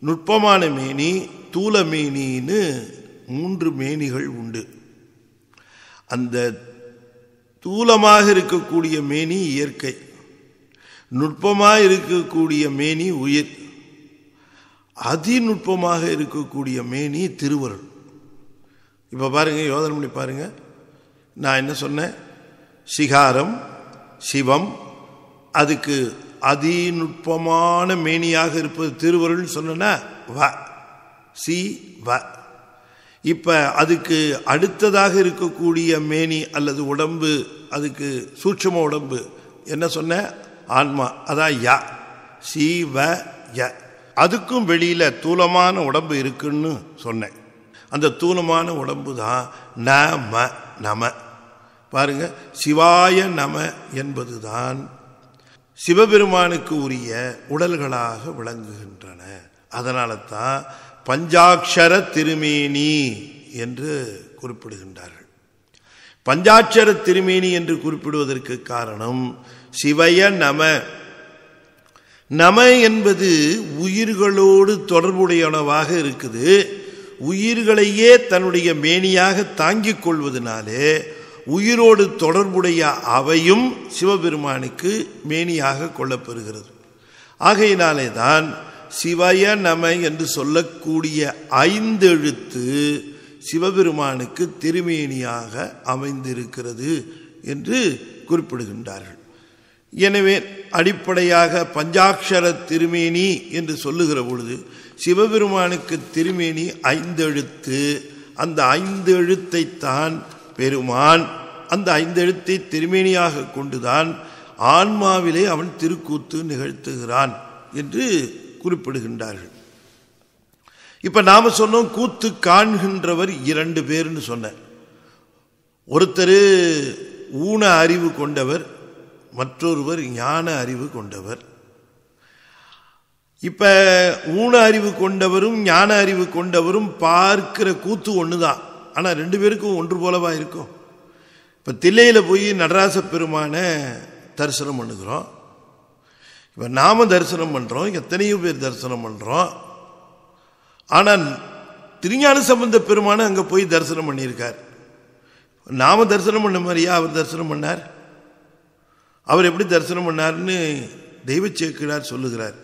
நுட்பமான மேனி, தூல மேனின்னு 3 மேனிகள் உண்டு. அந்த தூலமாக இருக்கக்கூடிய மேனி இயற்கை, நுட்பமாக இருக்கக்கூடிய மேனி உயிர், அதிநுட்பமாக இருக்கக்கூடிய மேனி திருவருள். இப்போ பாருங்க, யோசனை பண்ணி பாருங்க. நான் என்ன சொன்னேன்? சிகாரம் சிவம், அதுக்கு அதிநுட்பமான மேனியாக இருப்பது திருவருள் சொன்னா வ சி வ. இப்ப அதுக்கு அடுத்ததாக இருக்கக்கூடிய மேனி அல்லது உடம்பு, அதுக்கு சூட்சும உடம்பு என்ன சொன்ன? ஆன்மா, அதான் ய சி வ ய. அதுக்கும் வெளியில தூலமான உடம்பு இருக்குன்னு சொன்னேன். அந்த தூலமான உடம்பு தான் நம நம. பாருங்க, சிவாய நம என்பதுதான் சிவபெருமானுக்கு உரிய உடல்களாக விளங்குகின்றன. அதனால தான் பஞ்சாட்சர திருமேனி என்று குறிப்பிடுகின்றார்கள். பஞ்சாட்சர திருமேனி என்று குறிப்பிடுவதற்கு காரணம் சிவய நம. நம என்பது உயிர்களோடு தொடர்புடையனவாக இருக்குது. உயிர்களையே தன்னுடைய மேனியாக தாங்கிக் கொள்வதனாலே உயிரோடு தொடர்புடைய அவையும் சிவபெருமானுக்கு மேனியாக கொள்ளப்பெறுகிறது. ஆகையினாலே தான் சிவய நம என்று சொல்லக்கூடிய 5 எழுத்து சிவபெருமானுக்கு திருமேனியாக அமைந்திருக்கிறது என்று குறிப்பிடுகின்றார்கள். எனவே அடிப்படையாக பஞ்சாட்சர திருமேனி என்று சொல்லுகிற பொழுது சிவபெருமானுக்கு திருமேனி 5 எழுத்து. அந்த 5 எழுத்தை தான் பெருமான், அந்த 5 எழுத்தை திருமேனியாக கொண்டுதான் ஆன்மாவிலே அவன் திருக்கூத்து நிகழ்த்துகிறான் என்று குறிப்பிடுகின்றார்கள். இப்ப நாம சொன்னோம் கூத்து காண்கின்றவர் 2 பேர்னு சொன்ன. ஒருத்தர் ஊன அறிவு கொண்டவர், மற்றொருவர் ஞான அறிவு கொண்டவர். இப்ப ஊன அறிவு கொண்டவரும் ஞான அறிவு கொண்டவரும் பார்க்கிற கூத்து ஒண்ணுதான். ஆனா 2 பேருக்கும் ஒன்று போலவா இருக்கும்? இப்ப தில்லையில போய் நடராச பெருமான தரிசனம் பண்ணுகிறோம். இப்ப நாம தரிசனம் பண்றோம், எத்தனையோ பேர் தரிசனம் பண்றோம். ஆனால் திருஞான சம்பந்த பெருமான அங்க போய் தரிசனம் பண்ணியிருக்கார். நாம தரிசனம் பண்ண மாதிரியா அவர் தரிசனம் பண்ணார்? அவர் எப்படி தரிசனம் பண்ணார்னு தெய்வ சேக்கிழார் சொல்லுகிறார்.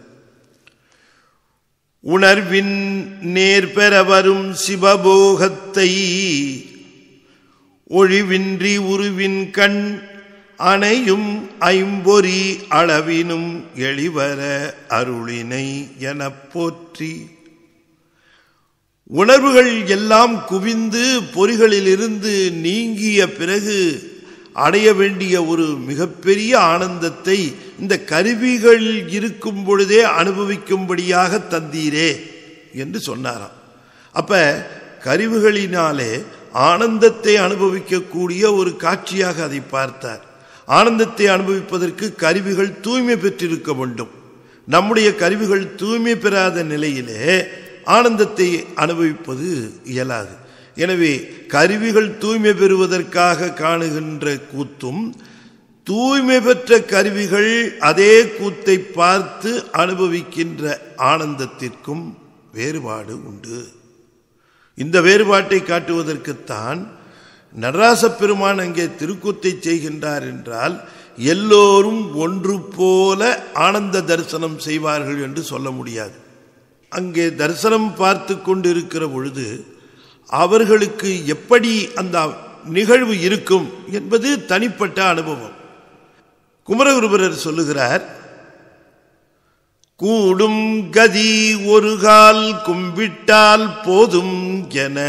உணர்வின் நேர் பெற வரும் சிவபோகத்தை ஒழிவின்றி உருவின் கண் அணையும் ஐம்பொறி அளவினும் எளிவர அருளினை என போற்றி. உணர்வுகள் எல்லாம் குவிந்து பொறிகளிலிருந்து நீங்கிய பிறகு அடைய வேண்டிய ஒரு மிகப்பெரிய ஆனந்தத்தை இந்த கருவிகள் இருக்கும் பொழுதே அனுபவிக்கும்படியாக தந்தீரே என்று சொன்னாராம். அப்ப கருவிகளினாலே ஆனந்தத்தை அனுபவிக்கக்கூடிய ஒரு காட்சியாக அதை பார்த்தார். ஆனந்தத்தை அனுபவிப்பதற்கு கருவிகள் தூய்மை பெற்றிருக்க வேண்டும். நம்முடைய கருவிகள் தூய்மை பெறாத நிலையிலே ஆனந்தத்தை அனுபவிப்பது இயலாது. எனவே கருவிகள் தூய்மை பெறுவதற்காக காணுகின்ற கூத்தும், தூய்மை பெற்ற கருவிகள் அதே கூத்தை பார்த்து அனுபவிக்கின்ற ஆனந்தத்திற்கும் வேறுபாடு உண்டு. இந்த வேறுபாட்டை காட்டுவதற்குத்தான் நடராச பெருமான் அங்கே திருக்கூத்தை செய்கின்றார் என்றால் எல்லோரும் ஒன்று போல ஆனந்த தரிசனம் செய்வார்கள் என்று சொல்ல முடியாது. அங்கே தரிசனம் பார்த்து கொண்டிருக்கிற பொழுது அவர்களுக்கு எப்படி அந்த நிகழ்வு இருக்கும் என்பது தனிப்பட்ட அனுபவம். குமரகுருபரர் சொல்லுகிறார், கூடும் கதி ஒரு கால் கும்பிட்டால் போதும் என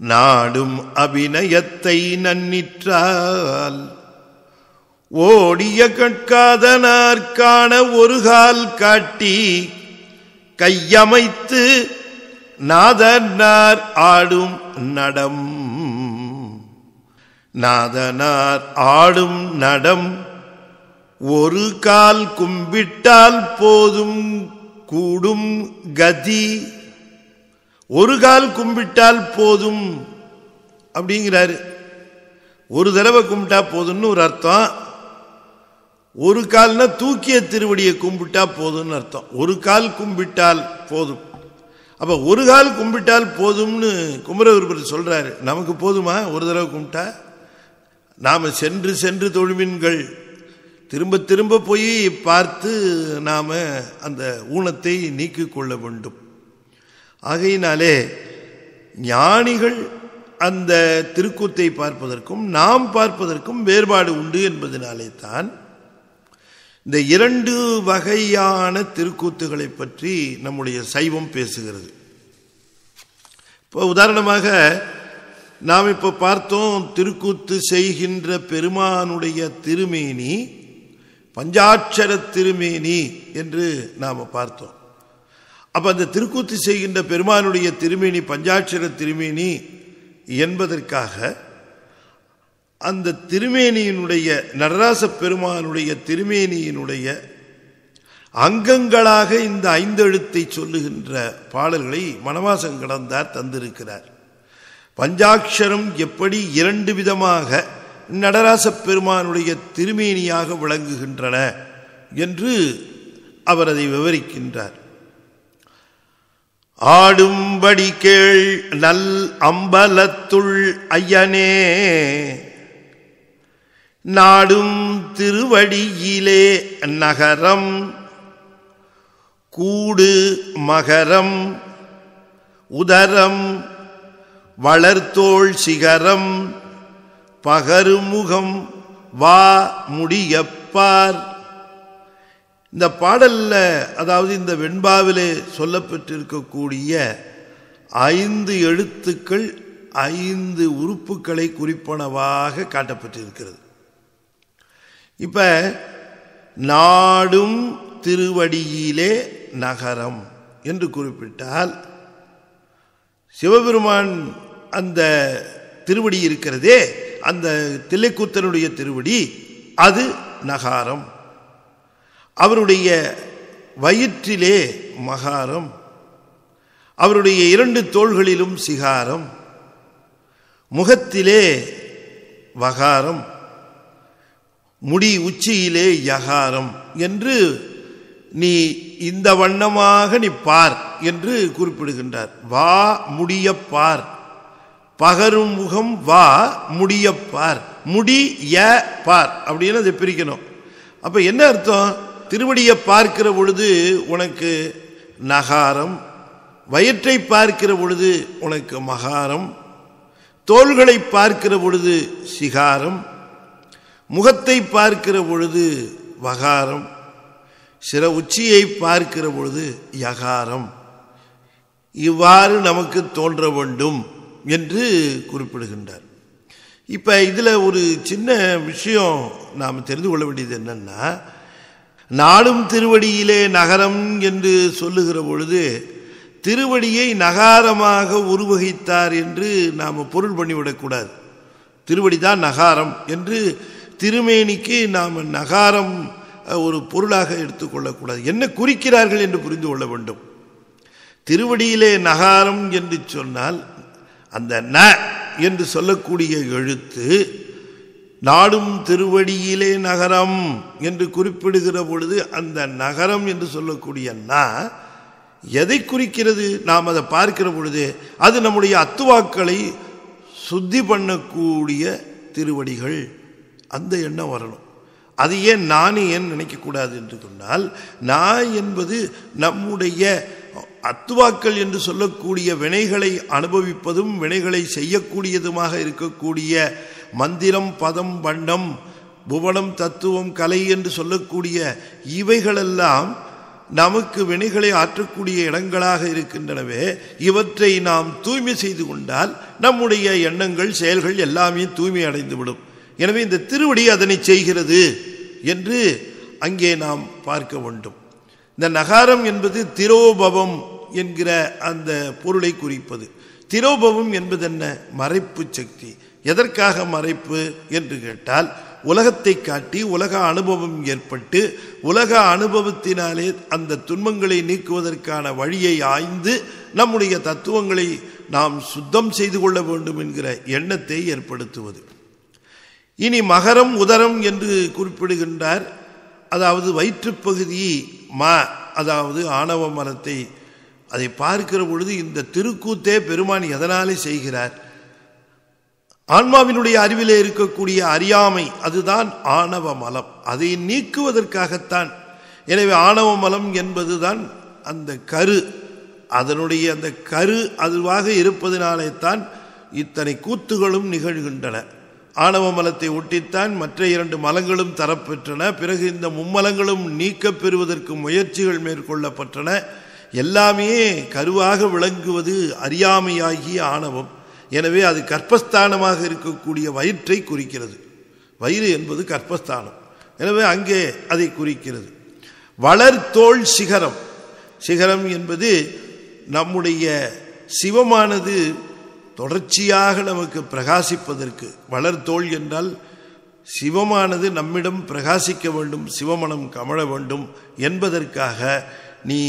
நாடும் அபிநயத்தை நன்னிற்றால் ஓடிய கட்காதனார் காண ஒரு கால் காட்டி கையமைத்து நாதனார் ஆடும் நடம். நாதனார் ஆடும் நடம் ஒரு கால் கும்பிட்டால் போதும் கூடும் கதி. ஒரு கால் கும்பிட்டால் போதும் அப்படிங்கிறாரு. ஒரு தடவை கும்பிட்டா போதும்னு ஒரு அர்த்தம். ஒரு கால்னா தூக்கிய திருவடியை கும்பிட்டா போதும்னு அர்த்தம். ஒரு கால் கும்பிட்டால் போதும். அப்ப ஒரு கால் கும்பிட்டால் போதும்னு குமரகுருபர் சொல்றாரு. நமக்கு போதுமா ஒரு தடவை கும்பிட்டா? நாம சென்று சென்று தொழுமின்கள் திரும்ப திரும்ப போய் பார்த்து நாம அந்த ஊனத்தை நீக்கிக் கொள்ள வேண்டும். ஆகையினாலே ஞானிகள் அந்த திருக்கூத்தை பார்ப்பதற்கும் நாம் பார்ப்பதற்கும் வேறுபாடு உண்டு என்பதனாலே தான் இந்த இரண்டு வகையான திருக்கூத்துகளை பற்றி நம்முடைய சைவம் பேசுகிறது. இப்போ உதாரணமாக நாம் இப்போ பார்த்தோம், திருக்கூத்து செய்கின்ற பெருமானுடைய திருமேனி பஞ்சாட்சர திருமேனி என்று நாம் பார்த்தோம். அப்ப அந்த திருக்கூத்து செய்கின்ற பெருமானுடைய திருமேனி பஞ்சாட்சர திருமேனி என்பதற்காக அந்த திருமேனியினுடைய நடராச பெருமானுடைய திருமேனியினுடைய அங்கங்களாக இந்த ஐந்தெழுத்தை சொல்லுகின்ற பாடல்களை மணவாசம் கடந்தார் தந்திருக்கிறார். பஞ்சாட்சரம் எப்படி இரண்டு விதமாக நடராச பெருமானுடைய திருமேனியாக விளங்குகின்றன என்று அவர் அதை விவரிக்கின்றார். ஆடும்படி கேள் நல் அம்பலத்துள் ஐயனே, நாடும் திருவடியிலே நகரம் கூடு மகரம் உதரம் வளர்த்தோள் சிகரம் பகருமுகம் வா முடியப்பார். இந்த பாடல்ல, அதாவது இந்த வெண்பாவிலே சொல்லப்பட்டிருக்கக்கூடிய 5 எழுத்துக்கள் 5 உறுப்புகளை குறிப்பனவாக காட்டப்பட்டிருக்கிறது. இப்ப நாடும் திருவடியிலே நகரம் என்று குறிப்பிட்டால் சிவபெருமான் அந்த திருவடி இருக்கிறதே, அந்த தில்லைக்கூத்தனுடைய திருவடி, அது நகாரம். அவருடைய வயிற்றிலே மகாரம், அவருடைய 2 தோள்களிலும் சிகாரம், முகத்திலே வகாரம், முடி உச்சியிலே யகாரம் என்று நீ இந்த வண்ணமாக நீ பார் என்று குறிப்பிடுகின்றார். வா முடிய பார், பகரும் முகம் வா முடிய பார், முடி ய பார் அப்படின்னு அதை பிரிக்கணும். அப்ப என்ன அர்த்தம்? திருவடியை பார்க்கிற பொழுது உனக்கு நகாரம், வயிற்றை பார்க்கிற பொழுது உனக்கு மகாரம், தோள்களை பார்க்கிற பொழுது சிகாரம், முகத்தை பார்க்கிற பொழுது வகாரம், சிற உச்சியை பார்க்கிற பொழுது யகாரம். இவ்வாறு நமக்கு தோன்ற வேண்டும் என்று குறிப்பிடுகின்றார். இப்ப இதுல ஒரு சின்ன விஷயம் நாம் தெரிந்து கொள்ள வேண்டியது என்னன்னா, நாடும் திருவடியிலே நகரம் என்று சொல்லுகிற பொழுது திருவடியை நகாரமாக உருவகித்தார் என்று நாம் பொருள் பண்ணிவிடக்கூடாது. திருவடிதான் நகாரம் என்று திருமேனிக்கு நாம் நகாரம் ஒரு பொருளாக எடுத்துக்கொள்ளக்கூடாது. என்ன குறிக்கிறார்கள் என்று புரிந்து கொள்ள வேண்டும். திருவடியிலே நகாரம் என்று சொன்னால் அந்த ந என்று சொல்லக்கூடிய எழுத்து நாடும் திருவடியிலே நகரம் என்று குறிப்பிடுகிற பொழுது அந்த நகரம் என்று சொல்லக்கூடிய ந எதை குறிக்கிறது? நாம் அதை பார்க்கிற பொழுது அது நம்முடைய அத்துவாக்களை சுத்தி பண்ணக்கூடிய திருவடிகள், அந்த எண்ணம் வரணும். அது ஏன் நான் ஏன் நினைக்கக்கூடாது என்று சொன்னால், நான் என்பது நம்முடைய அத்துவாக்கள் என்று சொல்லக்கூடிய வினைகளை அனுபவிப்பதும் வினைகளை செய்யக்கூடியதுமாக இருக்கக்கூடிய மந்திரம், பதம், வண்ணம், புவனம், தத்துவம், கலை என்று சொல்லக்கூடிய இவைகளெல்லாம் நமக்கு வினைகளை ஆற்றக்கூடிய இடங்களாக இருக்கின்றனவே. இவற்றை நாம் தூய்மை செய்து கொண்டால் நம்முடைய எண்ணங்கள், செயல்கள் எல்லாமே தூய்மை அடைந்துவிடும். எனவே இந்த திருவடி அதனை செய்கிறது என்று அங்கே நாம் பார்க்க வேண்டும். இந்த நகாரம் என்பது திரோபவம் என்கிற அந்த பொருளை குறிப்பது. திரோபவம் என்பது என்ன? மறைப்பு சக்தி. எதற்காக மறைப்பு என்று கேட்டால், உலகத்தை காட்டி உலக அனுபவம் ஏற்பட்டு உலக அனுபவத்தினாலே அந்த துன்பங்களை நீக்குவதற்கான வழியை ஆய்ந்து நம்முடைய தத்துவங்களை நாம் சுத்தம் செய்து கொள்ள வேண்டும் என்கிற எண்ணத்தை ஏற்படுத்துவது. இனி மகரம் உதரம் என்று குறிப்பிடுகின்றார். அதாவது வயிற்றுப்பகுதி அதாவது ஆணவ மலத்தை அதை பார்க்கிற பொழுது இந்த திருக்கூத்தே பெருமான் எதனாலே செய்கிறார்? ஆன்மாவினுடைய அறிவிலே இருக்கக்கூடிய அறியாமை, அதுதான் ஆணவ மலம். அதை நீக்குவதற்காகத்தான். எனவே ஆணவ மலம் என்பதுதான் அந்த கரு. அதனுடைய அந்த கரு அதுவாக இருப்பதனாலே தான் இத்தனை கூத்துகளும் நிகழ்கின்றன. ஆணவ மலத்தை ஒட்டித்தான் மற்ற 2 மலங்களும் தரப்பெற்றன. பிறகு இந்த மும்மலங்களும் நீக்கப் பெறுவதற்கு முயற்சிகள் மேற்கொள்ளப்பட்டன. எல்லாமே கருவாக விளங்குவது அறியாமையாகிய ஆணவம். எனவே அது கர்ப்பஸ்தானமாக இருக்கக்கூடிய வயிற்றை குறிக்கிறது. வயிறு என்பது கர்ப்பஸ்தானம். எனவே அங்கே அதை குறிக்கிறது. வளர்தோள் சிகரம். சிகரம் என்பது நம்முடைய சிவமானது தொடர்ச்சியாக நமக்கு பிரகாசிப்பதற்கு. வளர்தோள் என்றால் சிவமானது நம்மிடம் பிரகாசிக்க வேண்டும், சிவமனம் கமழ வேண்டும் என்பதற்காக நீ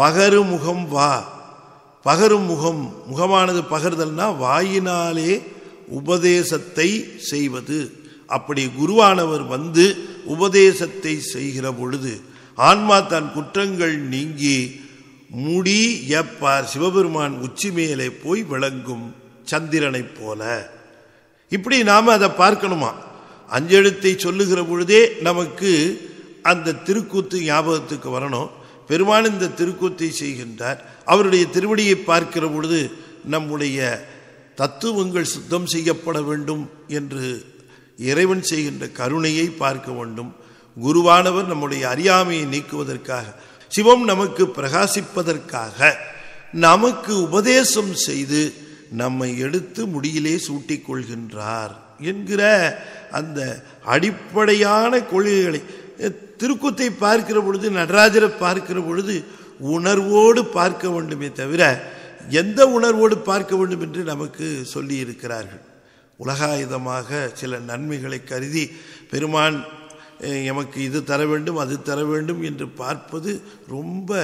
பகருமுகம் வா. பகரும் முகம், முகமானது பகர்தல்னா வாயினாலே உபதேசத்தை செய்வது. அப்படி குருவானவர் வந்து உபதேசத்தை செய்கிற பொழுது ஆன்மா தன் குற்றங்கள் நீங்கி முடி எப்பார் சிவபெருமான் உச்சி மேலே போய் விளங்கும் சந்திரனை போல. இப்படி நாம அதை பார்க்கணுமா? 5 எழுத்தை சொல்லுகிற பொழுதே நமக்கு அந்த திருக்கூத்து ஞாபகத்துக்கு வரணும். பெருமான் இந்த திருக்கூத்தை செய்கின்றார். அவருடைய திருவடியை பார்க்கிற பொழுது நம்முடைய தத்துவங்கள் சுத்தம் செய்யப்பட வேண்டும் என்று இறைவன் செய்கின்ற கருணையை பார்க்க வேண்டும். குருவானவர் நம்முடைய அறியாமையை நீக்குவதற்காக, சிவம் நமக்கு பிரகாசிப்பதற்காக நமக்கு உபதேசம் செய்து நம்மை எடுத்து முடியிலே சூட்டிக் கொள்கின்றார் என்கிற அந்த அடிப்படையான கொள்கைகளை திருக்கூத்தை பார்க்கிற பொழுது, நடராஜரை பார்க்கிற பொழுது உணர்வோடு பார்க்க வேண்டுமே தவிர எந்த உணர்வோடு பார்க்க வேண்டும் என்று நமக்கு சொல்லி இருக்கிறார்கள். உலகாயுதமாக சில நன்மைகளை கருதி பெருமான் எமக்கு இது தர வேண்டும் அது தர வேண்டும் என்று பார்ப்பது ரொம்ப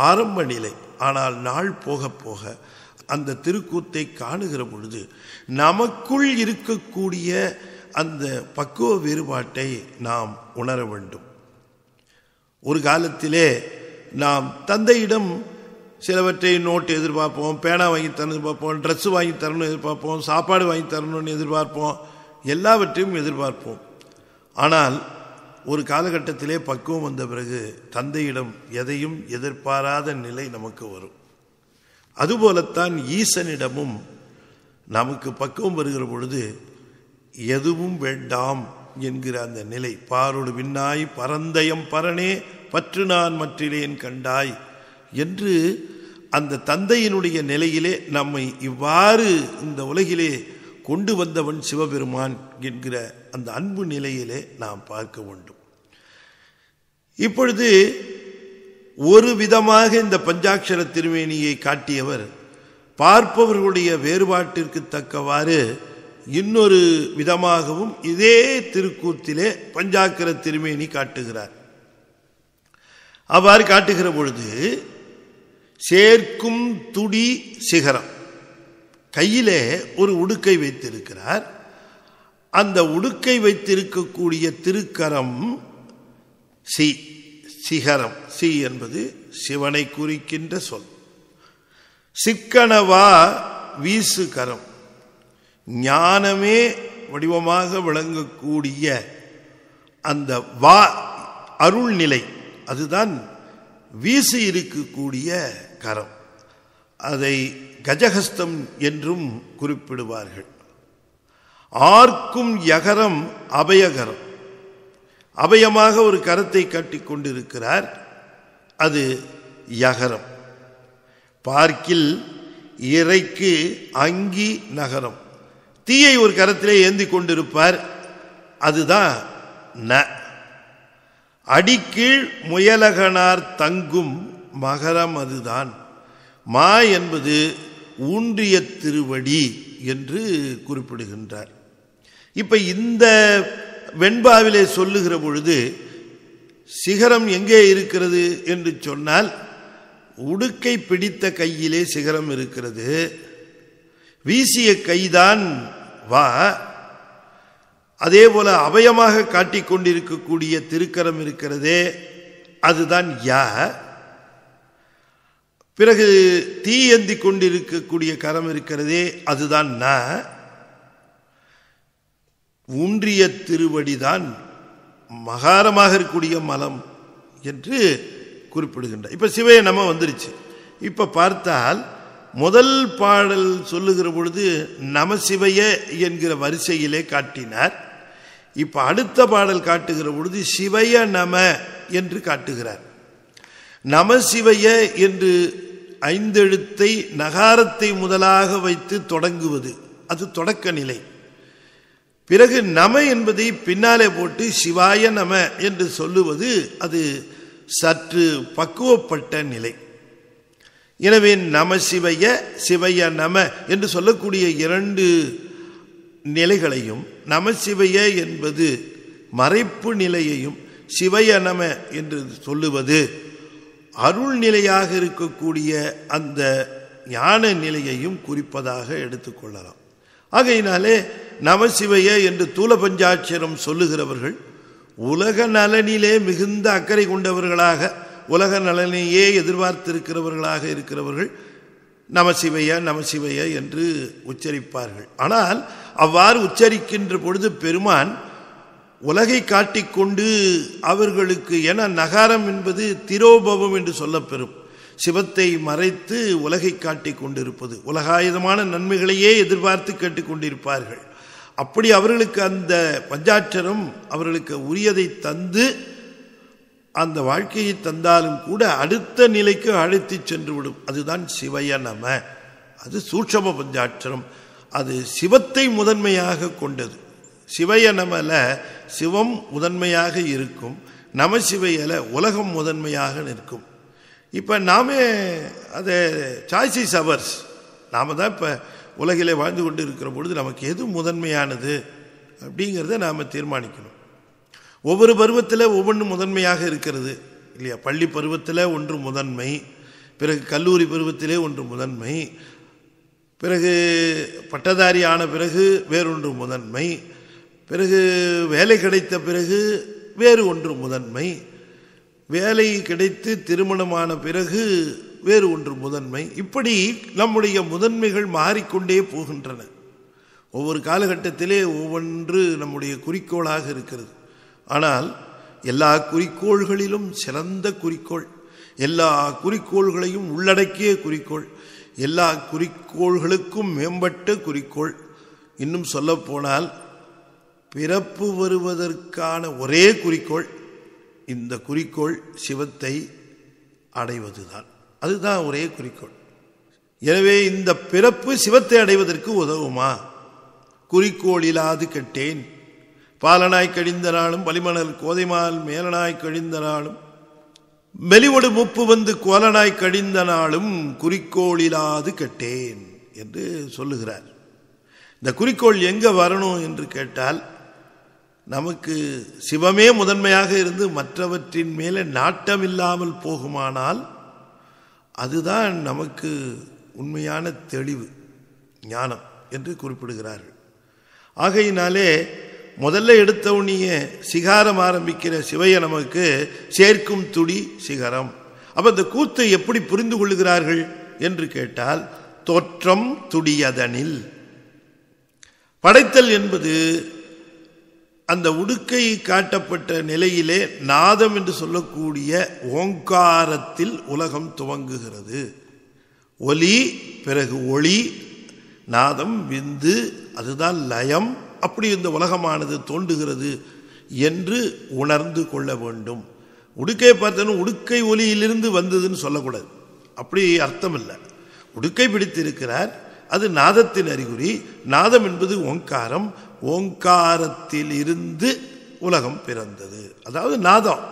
ஆரம்ப நிலை. ஆனால் நாள் போக போக அந்த திருக்கூத்தை காணுகிற பொழுது நமக்குள் இருக்கக்கூடிய அந்த பக்குவ வேறுபாட்டை நாம் உணர வேண்டும். ஒரு காலத்திலே நாம் தந்தையிடம் சிலவற்றை நோட்டு எதிர்பார்ப்போம், பேனா வாங்கி தரணும் எதிர்பார்ப்போம், ட்ரெஸ் வாங்கி தரணும் எதிர்பார்ப்போம், சாப்பாடு வாங்கி தரணும்னு எதிர்பார்ப்போம், எல்லாவற்றையும் எதிர்பார்ப்போம். ஆனால் ஒரு காலகட்டத்திலே பக்குவம் வந்த பிறகு தந்தையிடம் எதையும் எதிர்பாராத நிலை நமக்கு வரும். அதுபோலத்தான் ஈசனிடமும் நமக்கு பக்குவம் வருகிற பொழுது எதுவும் வேண்டாம் என்கிற அந்த நிலை. பாரோடு விண்ணாய் பரந்தயம் பரனே பற்று நான் மற்றிலேன் கண்டாய் என்று அந்த தந்தையினுடைய நிலையிலே நம்மை இவ்வாறு இந்த உலகிலே கொண்டு வந்தவன் சிவபெருமான் என்கிற அந்த அன்பு நிலையிலே நாம் பார்க்க வேண்டும். இப்பொழுது ஒரு விதமாக இந்த பஞ்சாட்சர திருமேனியை காட்டியவர் பார்ப்பவர்களுடைய வேறுபாட்டிற்கு தக்கவாறு இன்னொரு விதமாகவும் இதே திருக்கூத்திலே பஞ்சாட்சர திருமேனி காட்டுகிறார். அவ்வாறு காட்டுகிற பொழுது சேர்க்கும் துடி சிகரம், கையிலே ஒரு உடுக்கை வைத்திருக்கிறார். அந்த உடுக்கை வைத்திருக்கக்கூடிய திருக்கரம் சிகரம். சி என்பது சிவனை குறிக்கின்ற சொல். சிக்கனவா வீசு கரம், ஞானமே வடிவமாக விளங்கக்கூடிய அந்த வா அருள்நிலை, அதுதான் வீசு இருக்கக்கூடிய கரம். அதை கஜஹஸ்தம் என்றும் குறிப்பிடுவார்கள். ஆர்க்கும் யகரம் அபயகரம், அபயமாக ஒரு கரத்தை கட்டி கொண்டிருக்கிறார், அது யகரம். பார்க்கில் இறைக்கு அங்கி நகரம், தீயை ஒரு கரத்திலே ஏந்தி கொண்டிருப்பார், அதுதான் ந. அடிக்கீழ் முயலகனார் தங்கும் மகரம், அதுதான் மா என்பது ஊன்றிய திருவடி என்று குறிப்பிடுகின்றார். இப்ப இந்த வெண்பாவிலே சொல்லுகிற பொழுது சிகரம் எங்கே இருக்கிறது என்று சொன்னால், உடுக்கை பிடித்த கையிலே சிகரம் இருக்கிறது, வீசிய கைதான் வா. அதே போல அபயமாக காட்டிக் கொண்டிருக்கக்கூடிய திருக்கரம் இருக்கிறதே, அதுதான் யா. பிறகு தீ ஏந்தி கொண்டிருக்கக்கூடிய கரம் இருக்கிறதே, அதுதான் ந. ஊன்றிய திருவடிதான் மகாரமாக இருக்கக்கூடிய மலம் என்று குறிப்பிடுகின்றார். இப்ப சிவைய நம்ம வந்துருச்சு. இப்ப பார்த்தால் முதல் பாடல் சொல்லுகிற பொழுது நமசிவைய என்கிற வரிசையிலே காட்டினார். இப்ப அடுத்த பாடல் காட்டுகிற பொழுது சிவைய நம என்று காட்டுகிறார். நமசிவைய என்று 5 எழுத்தை நகாரத்தை முதலாக வைத்து தொடங்குவது அது தொடக்க நிலை. பிறகு நம என்பதை பின்னாலே போட்டு சிவாய நம என்று சொல்லுவது அது சற்று பக்குவப்பட்ட நிலை. எனவே நம சிவைய சிவைய நம என்று சொல்லக்கூடிய 2 நிலைகளையும், நமசிவைய என்பது மறைப்பு நிலையையும், சிவைய நம என்று சொல்லுவது அருள் நிலையாக இருக்கக்கூடிய அந்த ஞான நிலையையும் குறிப்பதாக எடுத்துக்கொள்ளலாம். ஆகையினாலே நமசிவைய என்று தூல பஞ்சாட்சரம் சொல்லுகிறவர்கள் உலக நலனிலே மிகுந்த அக்கறை கொண்டவர்களாக, உலக நலனையே எதிர்பார்த்திருக்கிறவர்களாக இருக்கிறவர்கள் நமசிவைய நமசிவைய என்று உச்சரிப்பார்கள். ஆனால் அவ்வாறு உச்சரிக்கின்ற பொழுது பெருமான் உலகை காட்டிக்கொண்டு அவர்களுக்கு, என நகாரம் என்பது திரோபவம் என்று சொல்லப்பெறும், சிவத்தை மறைத்து உலகை காட்டிக் கொண்டிருப்பது, உலகாயுதமான நன்மைகளையே எதிர்பார்த்து கேட்டுக்கொண்டிருப்பார்கள். அப்படி அவர்களுக்கு அந்த பஞ்சாட்சரம் அவர்களுக்கு உரியதை தந்து அந்த வாழ்க்கையை தந்தாலும் கூட அடுத்த நிலைக்கு அழைத்து சென்று விடும். அதுதான் சிவைய நம. அது சூட்சம பஞ்சாட்சரம். அது சிவத்தை முதன்மையாக கொண்டது. சிவைய நமல சிவம் முதன்மையாக இருக்கும், நமசிவையல உலகம் முதன்மையாக நிற்கும். இப்போ நாமே அதை சாய்ஸ் இஸ் அவர்ஸ். நாம் தான் இப்போ உலகிலே வாழ்ந்து கொண்டு இருக்கிற பொழுது நமக்கு எது முதன்மையானது அப்படிங்கிறத நாம் தீர்மானிக்கணும். ஒவ்வொரு பருவத்தில் ஒவ்வொன்றும் முதன்மையாக இருக்கிறது இல்லையா? பள்ளி பருவத்தில் ஒன்று முதன்மை, பிறகு கல்லூரி பருவத்திலே ஒன்று முதன்மை, பிறகு பட்டதாரி ஆன பிறகு வேறொன்று முதன்மை, பிறகு வேலை கிடைத்த பிறகு வேறு ஒன்று முதன்மை, வேலை கிடைத்து திருமணமான பிறகு வேறு ஒன்று முதன்மை. இப்படி நம்முடைய முதன்மைகள் மாறிக்கொண்டே போகின்றன. ஒவ்வொரு காலகட்டத்திலே ஒவ்வொன்று நம்முடைய குறிக்கோளாக இருக்கிறது. ஆனால் எல்லா குறிக்கோள்களிலும் சிறந்த குறிக்கோள், எல்லா குறிக்கோள்களையும் உள்ளடக்கிய குறிக்கோள், எல்லா குறிக்கோள்களுக்கும் மேம்பட்ட குறிக்கோள், இன்னும் சொல்லப்போனால் பிறப்பு வருவதற்கான ஒரே குறிக்கோள், இந்த குறிக்கோள் சிவத்தை அடைவதுதான். அதுதான் ஒரே குறிக்கோள். எனவே இந்த பிறப்பு சிவத்தை அடைவதற்கு உதவுமா? குறிக்கோள் இல்லாது கெட்டேன், பாலனாய் கழிந்த நாளும் வலிமணல் கோதைமால் மேலனாய் கழிந்த நாளும் மெலிவொடு முப்பு வந்து கோலனாய் கழிந்த நாளும் குறிக்கோள் இல்லாது கெட்டேன் என்று சொல்லுகிறார். இந்த குறிக்கோள் எங்க வரணும் என்று கேட்டால், நமக்கு சிவமே முதன்மையாக இருந்து மற்றவற்றின் மேலே நாட்டம் இல்லாமல் போகுமானால் அதுதான் நமக்கு உண்மையான தெளிவு, ஞானம் என்று குறிப்பிடுகிறார்கள். ஆகையினாலே முதல்ல எடுத்தவுடனே சிகாரம் ஆரம்பிக்கிற சிவைய நமக்கு சேர்க்கும் துடி சிகரம். அப்ப இந்த கூத்தை எப்படி புரிந்து கொள்ளுகிறார்கள் என்று கேட்டால், தோற்றம் துடியதனில் படைத்தல் என்பது அந்த உடுக்கை காட்டப்பட்ட நிலையிலே நாதம் என்று சொல்லக்கூடிய ஓங்காரத்தில் உலகம் துவங்குகிறது. ஒலி, பிறகு ஒளி, நாதம், விந்து, அதுதான் லயம். அப்படி இந்த உலகமானது தோன்றுகிறது என்று உணர்ந்து கொள்ள வேண்டும். உடுக்கை பார்த்தனும் உடுக்கை ஒலியிலிருந்து வந்ததுன்னு சொல்லக்கூடாது, அப்படி அர்த்தம் இல்லை. உடுக்கை பிடித்திருக்கிறார், அது நாதத்தின் அறிகுறி. நாதம் என்பது ஓங்காரம், ஓங்காரத்தில் இருந்து உலகம் பிறந்தது. அதாவது நாதம்,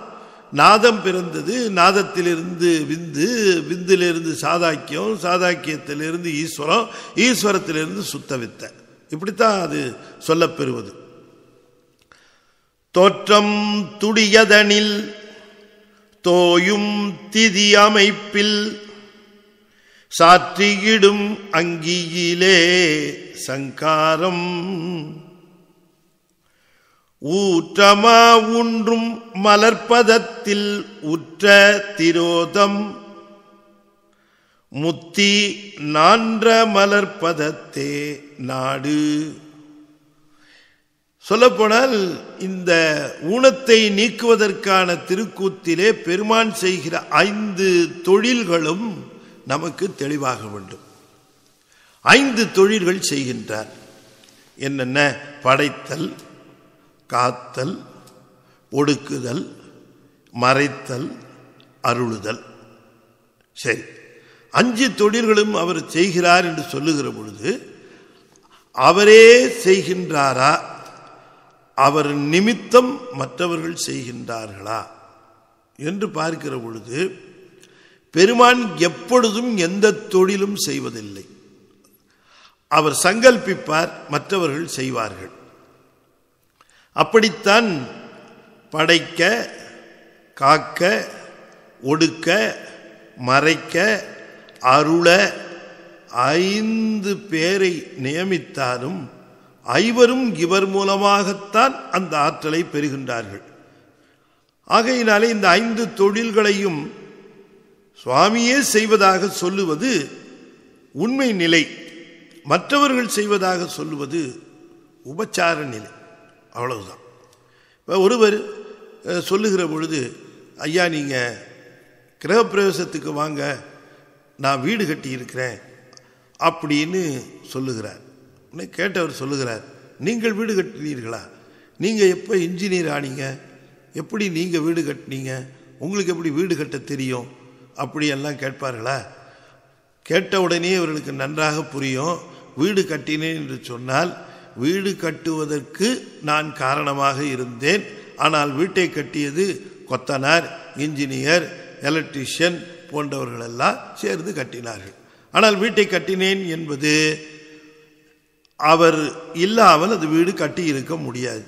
நாதம் பிறந்தது, நாதத்திலிருந்து விந்து, விந்திலிருந்து சாதாக்கியம், சாதாக்கியத்திலிருந்து ஈஸ்வரம், ஈஸ்வரத்திலிருந்து சுத்த வித்தை. இப்படித்தான் அது சொல்லப்பெறுவது. தோற்றம் துடியதனில் தோயும் திதி அமைப்பில் சாற்றியிடும் அங்கியிலே சங்காரம் ஊற்றமா ஊன்றும் மலர்பதத்தில் உற்ற திரோதம் முத்தி நான்ற மலர்பதத்தே நாடு. சொல்லப்போனால் இந்த ஊனத்தை நீக்குவதற்கான திருக்கூத்திலே பெருமான் செய்கிற 5 தொழில்களும் நமக்கு தெளிவாக வேண்டும். 5 தொழில்கள் செய்கின்றார். என்னென்ன? படைத்தல், காத்தல், ஒடுக்குதல், மறைத்தல், அருளுதல். சரி, 5 தொழில்களும் அவர் செய்கிறார் என்று சொல்லுகிற பொழுது அவரே செய்கின்றாரா, அவர் நிமித்தம் மற்றவர்கள் செய்கின்றார்களா என்று பார்க்கிற பொழுது பெருமான் எப்பொழுதும் எந்த தொழிலும் செய்வதில்லை. அவர் சங்கல்பிப்பார், மற்றவர்கள் செய்வார்கள். அப்படித்தான் படைக்க, காக்க, ஒடுக்க, மறைக்க, அருள 5 பேரை நியமித்தாலும் 5வரும் இவர் மூலமாகத்தான் அந்த ஆற்றலை பெறுகின்றார்கள். ஆகையினாலே இந்த 5 தொழில்களையும் சுவாமியே செய்வதாக சொல்லுவது உண்மை நிலை, மற்றவர்கள் செய்வதாக சொல்லுவது உபச்சார நிலை. அவ்வளவுதான். இப்போ ஒருவர் சொல்லுகிற பொழுது, ஐயா நீங்கள் கிரகப்பிரவேசத்துக்கு வாங்க, நான் வீடு கட்டி இருக்கிறேன் அப்படின்னு சொல்லுகிறார். கேட்டவர் சொல்லுகிறார், நீங்கள் வீடு கட்டினீர்களா? நீங்கள் எப்போ இன்ஜினியர் ஆனீங்க? எப்படி நீங்கள் வீடு கட்டினீங்க? உங்களுக்கு எப்படி வீடு கட்ட தெரியும்? அப்படியெல்லாம் கேட்பார்களா? கேட்ட உடனே அவர்களுக்கு நன்றாக புரியும். வீடு கட்டினேன் என்று சொன்னால் வீடு கட்டுவதற்கு நான் காரணமாக இருந்தேன், ஆனால் வீட்டை கட்டியது கொத்தனார், இன்ஜினியர், எலக்ட்ரிஷியன் போன்றவர்கள் எல்லாம் சேர்ந்து கட்டினார்கள். ஆனால் வீட்டை கட்டினேன் என்பது அவர் இல்லாமல் அது வீடு கட்டி இருக்க முடியாது.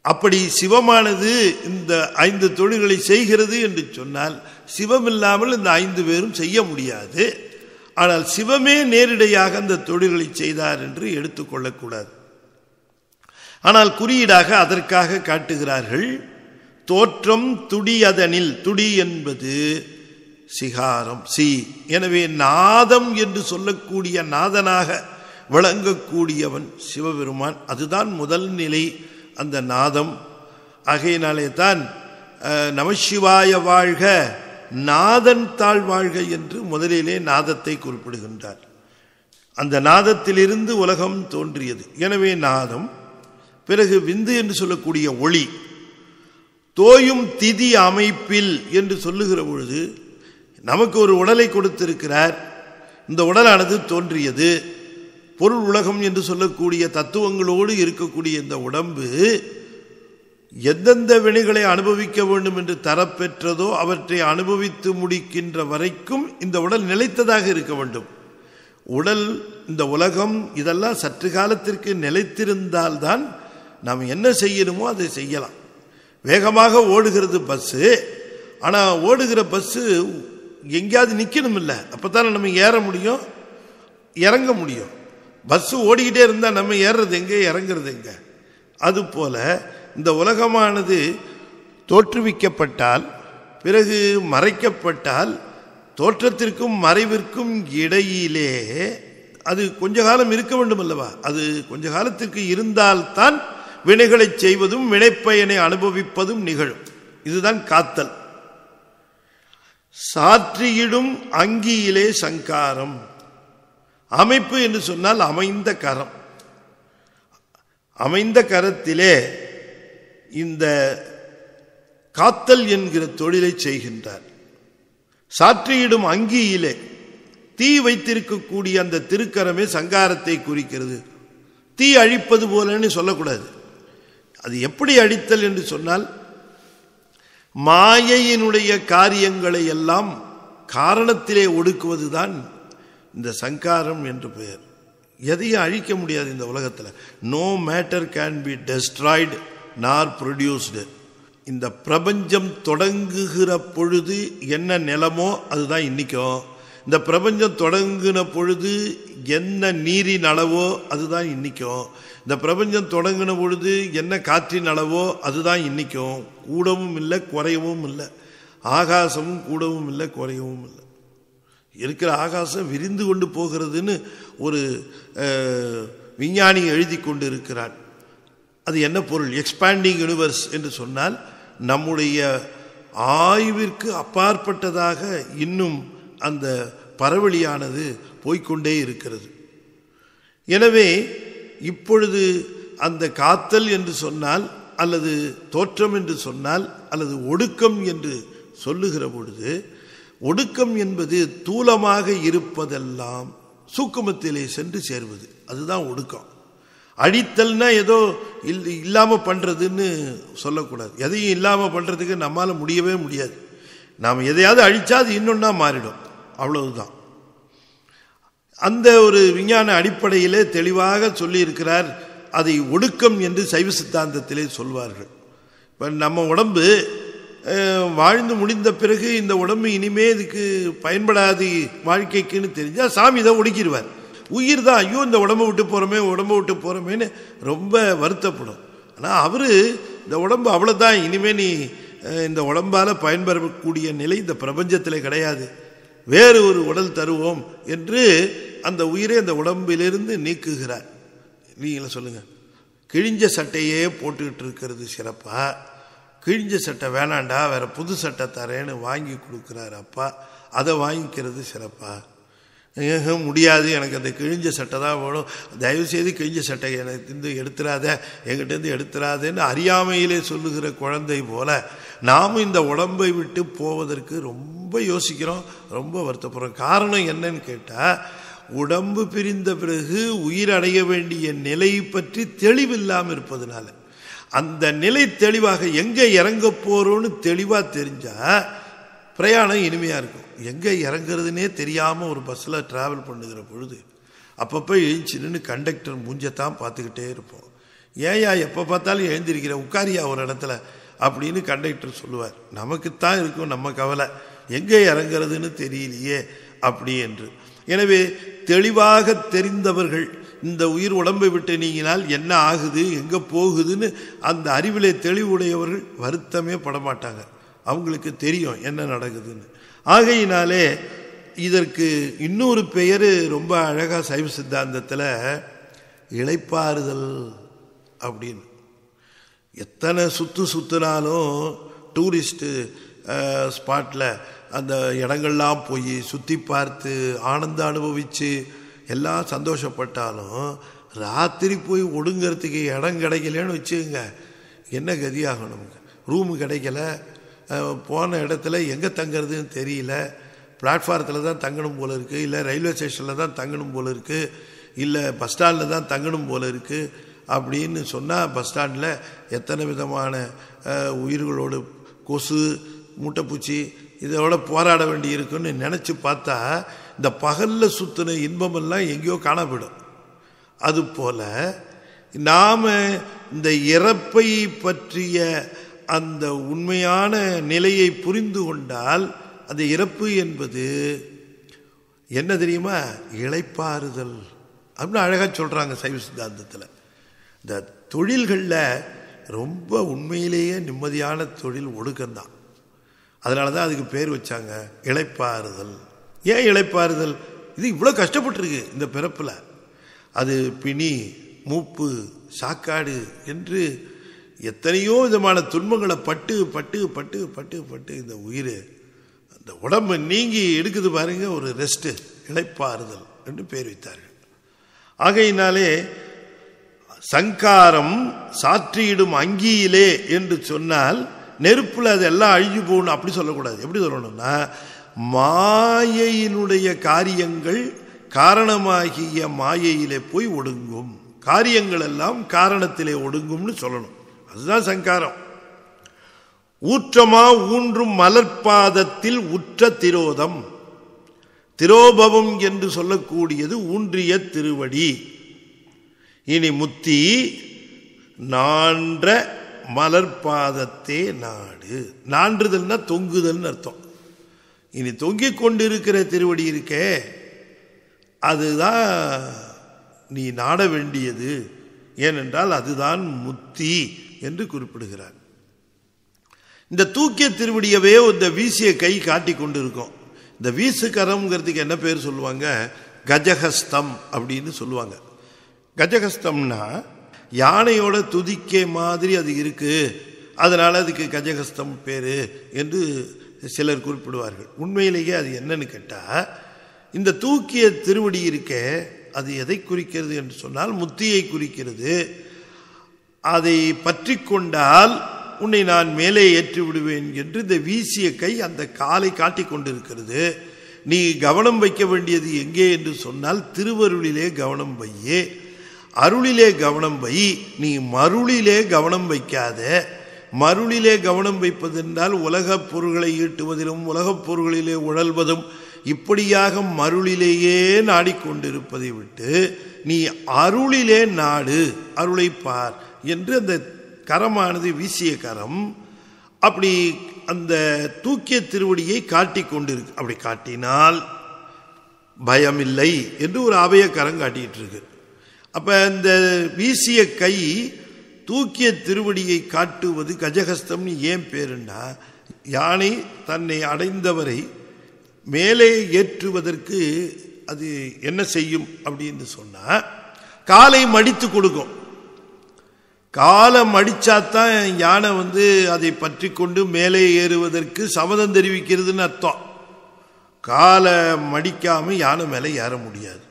அப்படி சிவமானது இந்த 5 தொழில்களை செய்கிறது என்று சொன்னால் சிவம் இல்லாமல் இந்த 5 பேரும் செய்ய முடியாது. ஆனால் சிவமே நேரிடையாக அந்த தொழில்களை செய்தார் என்று எடுத்துக்கொள்ளக்கூடாது. ஆனால் குறியீடாக அதற்காக காட்டுகிறார்கள். தோற்றம் துடியதனில், துடி என்பது சிகாரம், சி. எனவே நாதம் என்று சொல்லக்கூடிய நாதனாக விளங்கக்கூடியவன் சிவபெருமான். அதுதான் முதல் நிலை, அந்த நாதம். ஆகையினாலே தான் நமசிவாய வாழ்க, நாதன் தாழ் வாழ்க என்று முதலிலே நாதத்தை குறிப்பிடுகின்றார். அந்த நாதத்திலிருந்து உலகம் தோன்றியது. எனவே நாதம். பிறகு விந்து என்று சொல்லக்கூடிய ஒளி. தோயும் திதி அமைப்பில் என்று சொல்லுகிற பொழுது நமக்கு ஒரு உடலை கொடுத்திருக்கிறார். இந்த உடலானது தோன்றியது. பொருள் உலகம் என்று சொல்லக்கூடிய தத்துவங்களோடு இருக்கக்கூடிய இந்த உடம்பு எந்தெந்த வினைகளை அனுபவிக்க வேண்டும் என்று தரப்பெற்றதோ அவற்றை அனுபவித்து முடிக்கின்ற வரைக்கும் இந்த உடல் நிலைத்ததாக இருக்க வேண்டும். உடல், இந்த உலகம், இதெல்லாம் சற்று காலத்திற்கு நிலைத்திருந்தால்தான் நாம் என்ன செய்யணுமோ அதை செய்யலாம். வேகமாக ஓடுகிறது பஸ்ஸு, ஆனால் ஓடுகிற பஸ்ஸு எங்கேயாவது நிற்கணும் இல்லை, அப்போ தானே நம்ம ஏற முடியும், இறங்க முடியும். பஸ்ஸு ஓடிக்கிட்டே இருந்தால் நம்ம ஏறுறது எங்கே, இறங்குறது எங்கே? அதுபோல இந்த உலகமானது தோற்றுவிக்கப்பட்டால், பிறகு மறைக்கப்பட்டால், தோற்றத்திற்கும் மறைவிற்கும் இடையிலே அது கொஞ்ச காலம் இருக்க வேண்டும் அல்லவா? அது கொஞ்ச காலத்திற்கு இருந்தால்தான் வினைகளை செய்வதும் வினைப்பயனை அனுபவிப்பதும் நிகழும். இதுதான் காத்தல். சாற்றியிடும் அங்கியிலே சங்காரம். அமைப்பு என்று சொன்னால் அமைந்த கரம். அமைந்த கரத்திலே இந்த காத்தல் என்கிற தொழிலை செய்கின்றார். சாற்றியிடும் அங்கியிலே தீ வைத்திருக்கக்கூடிய அந்த திருக்கரமே சங்காரத்தை குறிக்கிறது. தீ அழிப்பது போலன்னு சொல்லக்கூடாது. அது எப்படி அழித்தல் என்று சொன்னால், மாயையினுடைய காரியங்களை எல்லாம் காரணத்திலே ஒடுக்குவதுதான் இந்த சங்காரம் என்று பெயர். எதையும் அழிக்க முடியாது இந்த உலகத்தில். No matter can be destroyed nor produced. இந்த பிரபஞ்சம் தொடங்குகிற பொழுது என்ன நிலமோ அதுதான் இன்னைக்கும். இந்த பிரபஞ்சம் தொடங்குன பொழுது என்ன நீரின் அளவோ அதுதான் இன்னைக்கும். இந்த பிரபஞ்சம் தொடங்கின பொழுது என்ன காற்றின் அளவோ அதுதான் இன்னைக்கும். கூடவும் இல்லை குறையவும் இல்லை. ஆகாசமும் கூடவும் இல்லை குறையவும் இல்லை. இருக்கிற ஆகாசம் விரிந்து கொண்டு போகிறதுன்னு ஒரு விஞ்ஞானி எழுதி கொண்டு இருக்கிறான். அது என்ன பொருள்? எக்ஸ்பாண்டிங் யூனிவர்ஸ் என்று சொன்னால் நம்முடைய ஆய்விற்கு அப்பாற்பட்டதாக இன்னும் அந்த பரவெளியானது போய்கொண்டே இருக்கிறது. எனவே இப்பொழுது அந்த காத்தல் என்று சொன்னால் அல்லது தோற்றம் என்று சொன்னால் அல்லது ஒடுக்கம் என்று சொல்லுகிற பொழுது, ஒடுக்கம் என்பது தூலமாக இருப்பதெல்லாம் சூக்குமத்திலே சென்று சேர்வது, அதுதான் ஒடுக்கம். அழித்தல்னா ஏதோ இல்லாம பண்றதுன்னு சொல்லக்கூடாது. எதையும் இல்லாம பண்றதுக்கு நம்மால முடியவே முடியாது. நாம் எதையாவது அழிச்சா அது இன்னொன்னா மாறிடும், அவ்வளவுதான். அந்த ஒரு விஞ்ஞான அடிப்படையிலே தெளிவாக சொல்லி இருக்கிறார். அதை ஒடுக்கம் என்று சைவ சித்தாந்தத்திலே சொல்வார்கள். இப்போ நம்ம உடம்பு வாழ்ந்து முடிந்த பிறகு இந்த உடம்பு இனிமே இதுக்கு பயன்படாது வாழ்க்கைக்குன்னு தெரிஞ்சா சாமி தான் ஒடுக்கிடுவார். உயிர் தான் ஐயோ இந்த உடம்பை விட்டு போகிறோமேன்னு ரொம்ப வருத்தப்படும். ஆனால் அவர் இந்த உடம்பு அவ்வளோதான், இனிமேல் நீ இந்த உடம்பால் பயன்பெறக்கூடிய நிலை இந்த பிரபஞ்சத்தில் கிடையாது, வேறு ஒரு உடல் தருவோம் என்று அந்த உயிரை அந்த உடம்பிலிருந்து நீக்குகிறார். நீங்கள சொல்லுங்கள், கிழிஞ்ச சட்டையே போட்டுக்கிட்டு இருக்கிறது சிறப்பா? கிழிஞ்ச சட்டை வேணாண்டா வேற புது சட்டை தரேன்னு வாங்கி கொடுக்குறாரு அப்பா, அதை வாங்கிக்கிறது சிறப்பா? முடியாது, எனக்கு அந்த கிழிஞ்ச சட்டை தான் வேணும், தயவுசெய்து கிழிஞ்ச சட்டை எனக்கு எடுத்துடாத, எங்கிட்டேருந்து எடுத்துடாதேன்னு அறியாமையிலே சொல்லுகிற குழந்தை போல நாமும் இந்த உடம்பை விட்டு போவதற்கு ரொம்ப யோசிக்கிறோம், ரொம்ப வருத்தப்படுறோம். காரணம் என்னன்னு கேட்டால், உடம்பு பிரிந்த பிறகு உயிர் அடைய வேண்டிய நிலை பற்றி தெளிவில்லாமல் இருப்பதனால. அந்த நிலை தெளிவாக எங்கே இறங்க போகிறோன்னு தெளிவாக தெரிஞ்சால் பிரயாணம் இனிமையாக இருக்கும். எங்கே இறங்குறதுனே தெரியாமல் ஒரு பஸ்ஸில் ட்ராவல் பண்ணுகிற பொழுது அப்பப்போ எழுந்துச்சுன்னு கண்டக்டர் மூஞ்சத்தான் பார்த்துக்கிட்டே இருப்போம். ஏயா எப்போ பார்த்தாலும் எழுந்திருக்கிற, உட்காரியா ஒரு இடத்துல அப்படின்னு கண்டக்டர் சொல்லுவார். நமக்குத்தான் இருக்கும் நம்ம கவலை, எங்கே இறங்குறதுன்னு தெரியலையே அப்படி என்று. எனவே தெளிவாக தெரிந்தவர்கள் இந்த உயிர் உடம்பை விட்டு நீங்கினால் என்ன ஆகுது, எங்கே போகுதுன்னு அந்த அறிவிலே தெளிவுடையவர்கள் வருத்தமே படமாட்டாங்க. அவங்களுக்கு தெரியும் என்ன நடக்குதுன்னு. ஆகையினாலே இதற்கு இன்னொரு பெயர் ரொம்ப அழகாக சைவ சித்தாந்தத்தில் இளைப்பாறுதல் அப்படின்னு. எத்தனை சுற்றுனாலும் டூரிஸ்ட்டு ஸ்பாட்டில் அந்த இடங்கள்லாம் போய் சுற்றி பார்த்து ஆனந்தம் அனுபவித்து எல்லாம் சந்தோஷப்பட்டாலும் ராத்திரி போய் ஒடுங்கிறதுக்கு இடம் கிடைக்கலன்னு வச்சுக்கோங்க, என்ன கதியாகும் நமக்கு? ரூமு கிடைக்கல, போன இடத்துல எங்கே தங்கிறதுன்னு தெரியல, பிளாட்ஃபாரத்தில் தான் தங்கணும் போல இருக்குது, இல்லை ரயில்வே ஸ்டேஷனில் தான் தங்கணும் போல இருக்குது, இல்லை பஸ் ஸ்டாண்டில் தான் தங்கணும் போல இருக்குது அப்படின்னு சொன்னால், பஸ் ஸ்டாண்டில் எத்தனை விதமான உயிர்களோடு கொசு மூட்டைப்பூச்சி இதோட போராட வேண்டி இருக்குன்னு நினச்சி பார்த்தா இந்த பகலில் சுற்றின இன்பமெல்லாம் எங்கேயோ காணப்படும். அதுபோல் நாம் இந்த இறப்பை பற்றிய அந்த உண்மையான நிலையை புரிந்து கொண்டால், அந்த இறப்பு என்பது என்ன தெரியுமா? இளைப்பாறுதல் அப்படின்னு அழகாக சொல்கிறாங்க சைவ சித்தாந்தத்தில். இந்த தொழில்களில் ரொம்ப உண்மையிலேயே நிம்மதியான தொழில் ஒடுக்கம்தான். அதனால தான் அதுக்கு பேர் வச்சாங்க இளைப்பாறுதல். ஏன் இளைப்பாறுதல்? இது இவ்வளோ கஷ்டப்பட்டுருக்கு இந்த பிறப்பில், அது பிணி மூப்பு சாக்காடு என்று எத்தனையோ விதமான துன்பங்களை பட்டு பட்டு பட்டு பட்டு பட்டு இந்த உயிர் அந்த உடம்பு நீங்கி எடுக்குது பாருங்க, ஒரு ரெஸ்ட்டு, இளைப்பாறுதல் என்று பேர் வைத்தார்கள். ஆகையினாலே சங்காரம் சாற்றியிடும் அங்கியிலே என்று சொன்னால் நெருப்புல அதெல்லாம் அழிஞ்சு போகணும் அப்படி சொல்லக்கூடாது. எப்படி சொல்லணும்னா, மாயையினுடைய காரியங்கள் காரணமாகிய மாயையிலே போய் ஒடுங்கும், காரியங்கள் எல்லாம் காரணத்திலே ஒடுங்கும்னு சொல்லணும். அதுதான் சங்காரம். ஊற்றமா ஊன்றும் மலர்பாதத்தில் உற்ற திரோதம், திரோபவம் என்று சொல்லக்கூடியது ஊன்றிய திருவடி. இனி முத்தி நான்ற மலர்பாதத்தே நாடு. நான்றுதல்னா தொங்குதல் அர்த்தம். இனி தொங்கிக் கொண்டிருக்கிற திருவடி இருக்கே, அதுதான் நீ நாட வேண்டியது. ஏனென்றால் அதுதான் முத்தி என்று குறிப்பிடுகிறார். இந்த தூக்கிய திருவடியவே இந்த வீசிய கை காட்டி கொண்டு இருக்கும். இந்த வீசுகரம்ங்கிறதுக்கு என்ன பேர் சொல்லுவாங்க? கஜஹஸ்தம் அப்படின்னு சொல்லுவாங்க. கஜஹஸ்தம்னா யானையோட துதிக்கை மாதிரி அது இருக்கு, அதனால அதுக்கு கஜஹஸ்தம் பேரு என்று சிலர் குறிப்பிடுவார்கள். உண்மையிலேயே அது என்னன்னு கேட்டா, இந்த தூக்கிய திருவடி இருக்க அது எதை குறிக்கிறது என்று சொன்னால் முத்தியை குறிக்கிறது. அதை பற்றி கொண்டால் உன்னை நான் மேலே ஏற்றி விடுவேன் என்று இந்த வீசிய கை அந்த காலை காட்டி கொண்டிருக்கிறது. நீ கவனம் வைக்க வேண்டியது எங்கே என்று சொன்னால் திருவருளிலே கவனம் வையே, அருளிலே கவனம் வை. நீ மருளிலே கவனம் வைக்காத. மருளிலே கவனம் வைப்பது என்றால் உலகப் பொருள்களை ஈட்டுவதிலும் உலகப் பொருள்களிலே உழல்வதும் இப்படியாக மருளிலேயே நாடிக்கொண்டிருப்பதை விட்டு நீ அருளிலே நாடு, அருளை பார் என்று அந்த கரமானது வீசிய கரம் அப்படி அந்த தூக்கிய திருவடியை காட்டி கொண்டிருக்கு. அப்படி காட்டினால் பயமில்லை என்று ஒரு அபய கரம் காட்டிட்டு இருக்கு. அப்ப இந்த வீசிய கை தூக்கிய திருவடியை காட்டுவது கஜஹஸ்தம்னு ஏன் பேருண்டா, யானை தன்னை அடைந்தவரை மேலே ஏற்றுவதற்கு அது என்ன செய்யும் அப்படின்னு சொன்னா காலை மடித்து கொடுக்கும். காலை மடிச்சாத்தான் யானை அதை பற்றி கொண்டு மேலே ஏறுவதற்கு சம்மதம் தெரிவிக்கிறதுன்னு அர்த்தம். காலை மடிக்காம யானை மேலே ஏற முடியாது.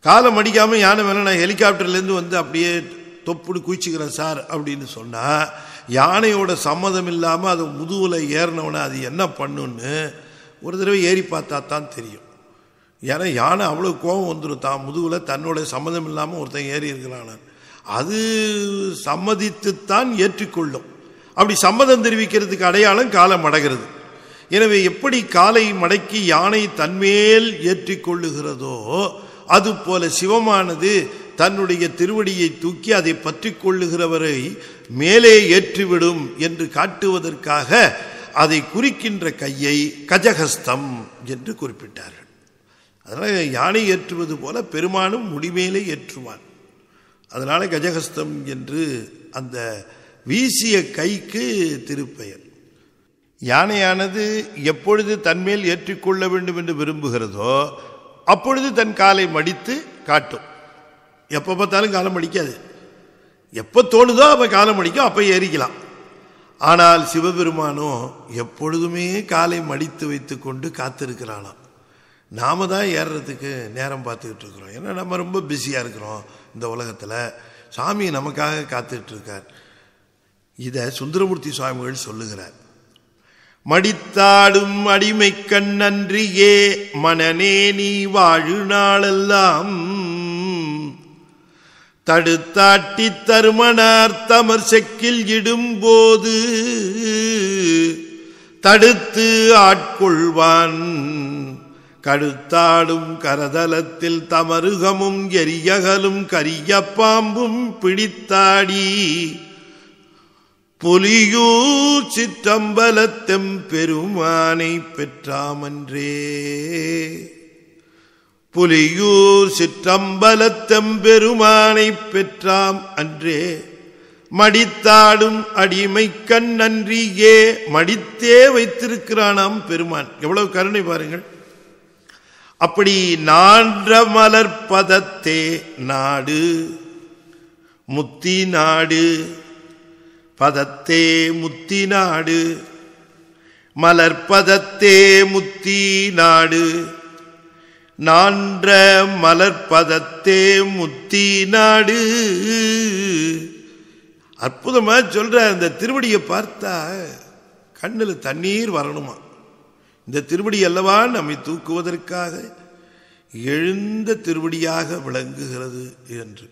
காலை மடிக்காம யானை மேலே நான் ஹெலிகாப்டர்லேருந்து அப்படியே தொப்புடு குயிச்சுக்கிறேன் சார் அப்படின்னு சொன்னா யானையோட சம்மதம் இல்லாமல் அது முதுகுல ஏறினவன அது என்ன பண்ணுன்னு ஒரு தடவை ஏறி பார்த்தா தான் தெரியும். ஏன்னா யானை அவ்வளோ கோபம் வந்துடும், தான் முதுகுல தன்னோட சம்மதம் இல்லாமல் ஒருத்தன் ஏறி இருக்கிறான். அது சம்மதித்துத்தான் ஏற்றுக்கொள்ளும். அப்படி சம்மதம் தெரிவிக்கிறதுக்கு அடையாளம் காலை மடகிறது. எனவே எப்படி காலை மடக்கி யானை தன்மேல் ஏற்றிக்கொள்ளுகிறதோ அதுபோல சிவமானது தன்னுடைய திருவடியை தூக்கி அதை பற்றி கொள்ளுகிறவரை மேலே ஏற்றிவிடும் என்று காட்டுவதற்காக அதை குறிக்கின்ற கையை கஜஹஸ்தம் என்று குறிப்பிட்டார்கள். அதனால யானை ஏற்றுவது போல பெருமானும் முடிமேலே ஏற்றுவான். அதனால கஜஹஸ்தம் என்று அந்த வீசிய கைக்கு திருப்பெயர். யானையானது எப்பொழுது தன்மேல் ஏற்றிக்கொள்ள வேண்டும் என்று விரும்புகிறதோ அப்பொழுது தன் காலை மடித்து காட்டும். எப்போ பார்த்தாலும் காலம் மடிக்காது, எப்போ தோணுதோ அப்போ காலம் மடிக்கும், அப்போ ஏறிக்கலாம். ஆனால் சிவபெருமானோ எப்பொழுதுமே காலை மடித்து வைத்து கொண்டு காத்திருக்கிறானாம். நாம தான் ஏறுறதுக்கு நேரம் பார்த்துக்கிட்டு இருக்கிறோம். ஏன்னா நம்ம ரொம்ப பிஸியாக இருக்கிறோம் இந்த உலகத்தில். சாமி நமக்காக காத்துட்டு இருக்கார். இதை சுந்தரமூர்த்தி சுவாமிகள் சொல்லுகிறார். மடித்தாடும் அடிமை கண்ணன்றியே மனநே நீ வாழு நாளெல்லாம் தடுத்தாட்டி தருமனார் தமர் செக்கில் இடும்போது தடுத்து ஆட்கொள்வான் கடுத்தாடும் கரதலத்தில் தமருகமும் எரியகலும் கரிய பாம்பும் பிடித்தாடி புலியூர் சிற்றம்பலத்தெம் பெருமானை பெற்றாமன்றே. புலியூர் சிற்றம்பலத்தெம் பெருமானை பெற்றாம் அன்றே. மடித்தாடும் அடிமை கண் நன்றியே. மடித்தே வைத்திருக்கிறானாம் பெருமான். எவ்வளவு கருணை பாருங்கள். அப்படி நான்ற மலர்பதத்தே நாடு முத்தி நாடு. பதத்தே முத்தி நாடு மலர்பதத்தே முத்தி நாடு. நான்ற மலர்பதத்தே முத்தி நாடு. அற்புதமா சொல்ற. அந்த திருவடியை பார்த்தா கண்ணுல தண்ணீர் வரணுமா. இந்த திருவடி அல்லவா நம்மை தூக்குவதற்காக எழுந்த திருவடியாக விளங்குகிறது என்று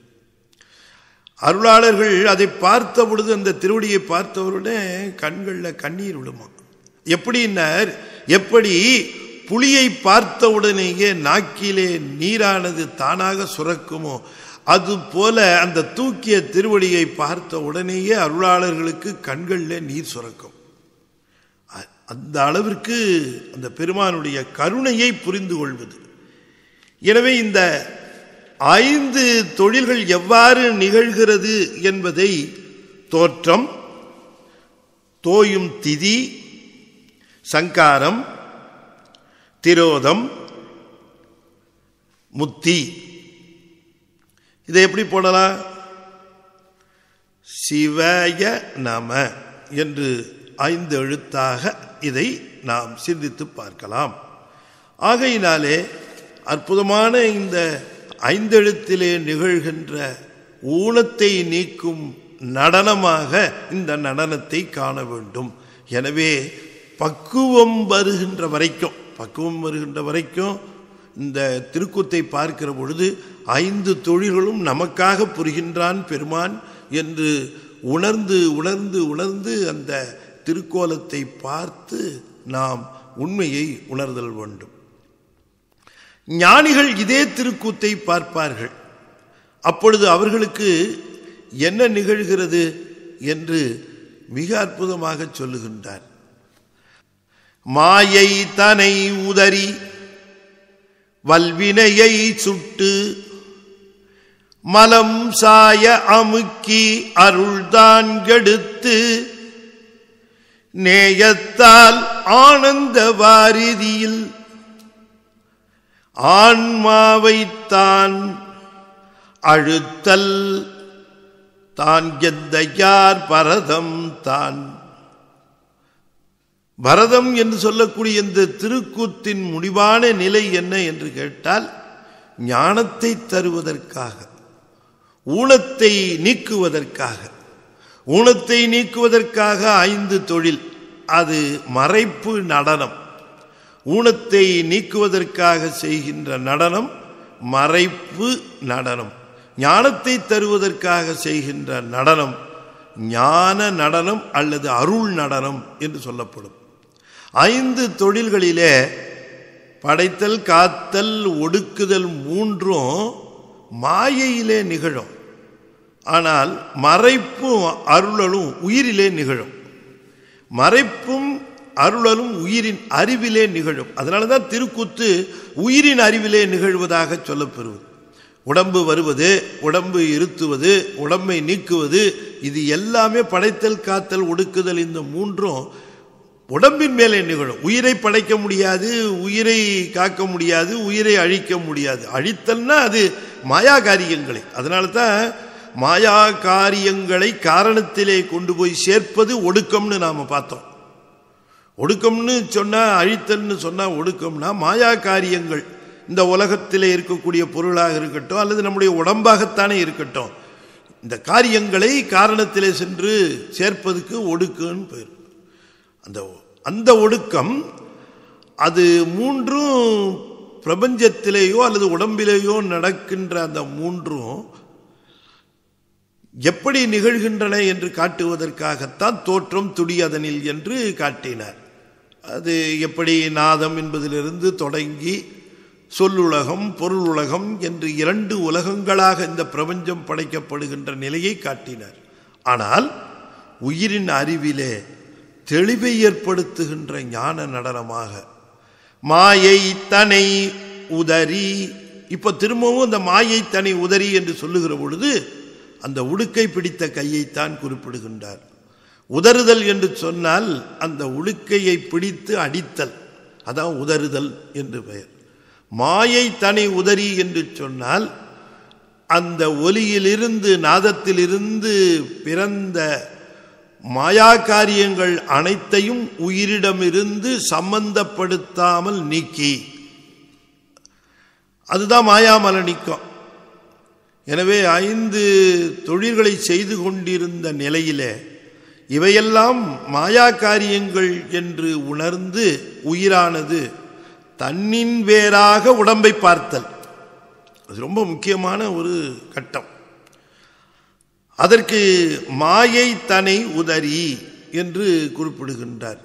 அருளாளர்கள் அதை பார்த்த பொழுது அந்த திருவடியை பார்த்தவருடைய கண்களில் கண்ணீர் விடுமா. எப்படின்னார், எப்படி புலியை பார்த்த உடனேயே நாக்கிலே நீரானது தானாக சுரக்குமோ அது போல அந்த தூக்கிய திருவடியை பார்த்த உடனேயே அருளாளர்களுக்கு கண்களில் நீர் சுரக்கும். அந்த அளவிற்கு அந்த பெருமானுடைய கருணையை புரிந்து கொள்வது. எனவே இந்த 5 தொழில்கள் எவ்வாறு நிகழ்கிறது என்பதை தோற்றம், தோயும் திதி, சங்காரம், திரோதம், முத்தி, இதை எப்படி போடலாம்? சிவய நம என்று 5 எழுத்தாக இதை நாம் சிந்தித்து பார்க்கலாம். ஆகையினாலே அற்புதமான இந்த 5 எழுத்திலே நிகழ்கின்ற ஊனத்தை நீக்கும் நடனமாக இந்த நடனத்தை காண வேண்டும். எனவே பக்குவம் வருகின்ற வரைக்கும் இந்த திருக்கூத்தை பார்க்கிற பொழுது 5 தொழில்களும் நமக்காக புரிகின்றான் பெருமான் என்று உணர்ந்து அந்த திருக்கோலத்தை பார்த்து நாம் உண்மையை உணர்தல் வேண்டும். ஞானிகள் இதே திருக்கூத்தை பார்ப்பார்கள். அப்பொழுது அவர்களுக்கு என்ன நிகழ்கிறது என்று மிக அற்புதமாக சொல்லுகின்றார். மாயை தனை உதறி வல்வினையை சுட்டு மலம் சாய அமுக்கி அருள்தான் கெடுத்து நேயத்தால் ஆனந்த வாரிதியில் ஆன்மாவைத்தான் அழுத்தல் தான் எந்தையார் பரதம் தான். பரதம் என்று சொல்லக்கூடிய இந்த திருக்கூத்தின் முடிவான நிலை என்ன என்று கேட்டால், ஞானத்தை தருவதற்காக, ஊனத்தை நீக்குவதற்காக 5 தொழில். அது மறைப்பு நடனம். ஊனத்தை நீக்குவதற்காக செய்கின்ற நடனம் மறைப்பு நடனம். ஞானத்தை தருவதற்காக செய்கின்ற நடனம் ஞான நடனம் அல்லது அருள் நடனம் என்று சொல்லப்படும். 5 தொழில்களிலே படைத்தல், காத்தல், ஒடுக்குதல் 3ம் மாயையிலே நிகழும். ஆனால் மறைப்பும் அருளலும் உயிரிலே நிகழும். மறைப்பும் அருளலும் உயிரின் அறிவிலே நிகழும். அதனாலதான் திருக்கூத்து உயிரின் அறிவிலே நிகழ்வதாக சொல்லப்பெறுவது. உடம்பு வருவது, உடம்பு இருத்துவது, உடம்பை நீக்குவது, இது எல்லாமே படைத்தல், காத்தல், ஒடுக்குதல், இந்த 3ம் உடம்பின் மேலே நிகழும். உயிரை படைக்க முடியாது, உயிரை காக்க முடியாது, உயிரை அழிக்க முடியாது. அழித்தல்னா அது மாயா காரியங்களை. அதனால தான் மாயா காரியங்களை காரணத்திலே கொண்டு போய் சேர்ப்பது ஒடுக்கம்னு நாம பார்த்தோம். ஒடுக்கம்னு சொன்னா, அழித்தல்னு சொன்னா ஒடுக்கம்னா மாயா காரியங்கள், இந்த உலகத்திலே இருக்கக்கூடிய பொருளாக இருக்கட்டும் அல்லது நம்முடைய உடம்பாகத்தானே இருக்கட்டும், இந்த காரியங்களை காரணத்திலே சென்று சேர்ப்பதுக்கு ஒடுக்குன்னு பேர். அந்த ஒடுக்கம் அது 3ம் பிரபஞ்சத்திலேயோ அல்லது உடம்பிலேயோ நடக்கின்ற அந்த 3ம் எப்படி நிகழ்கின்றன என்று காட்டுவதற்காகத்தான் தோற்றம் துடியதனில் என்று காட்டினார். அது எப்படி நாதம் என்பதிலிருந்து தொடங்கி சொல்லுலகம், பொருள் உலகம் என்று 2 உலகங்களாக இந்த பிரபஞ்சம் படைக்கப்படுகின்ற நிலையை காட்டினார். ஆனால் உயிரின் அறிவிலே தெளிவை ஏற்படுத்துகின்ற ஞான நடனமாக மாயை தனை உதறி. இப்ப திரும்பவும் அந்த மாயை தனை உதறி என்று சொல்லுகிற பொழுது அந்த உடுக்கை பிடித்த கையைத்தான் குறிப்பிடுகின்றார். உதறுதல் என்று சொன்னால் அந்த உடுக்கையை பிடித்து அடித்தல், அதான் உதறுதல் என்று பெயர். மாயை தனி உதறி என்று சொன்னால் அந்த ஒலியிலிருந்து, நாதத்திலிருந்து பிறந்த மாயா காரியங்கள் அனைத்தையும் உயிரிடமிருந்து சம்பந்தப்படுத்தாமல் நீக்கி, அதுதான் மாயாமல நீக்கம். எனவே 5 தொழில்களை செய்து கொண்டிருந்த நிலையிலே இவையெல்லாம் மாயா காரியங்கள் என்று உணர்ந்து உயிரானது தன்னின் வேறாக உடம்பை பார்த்தல், அது ரொம்ப முக்கியமான ஒரு கட்டம். அதற்கு மாயை தனை உதறி என்று குறிப்பிடுகின்றார்.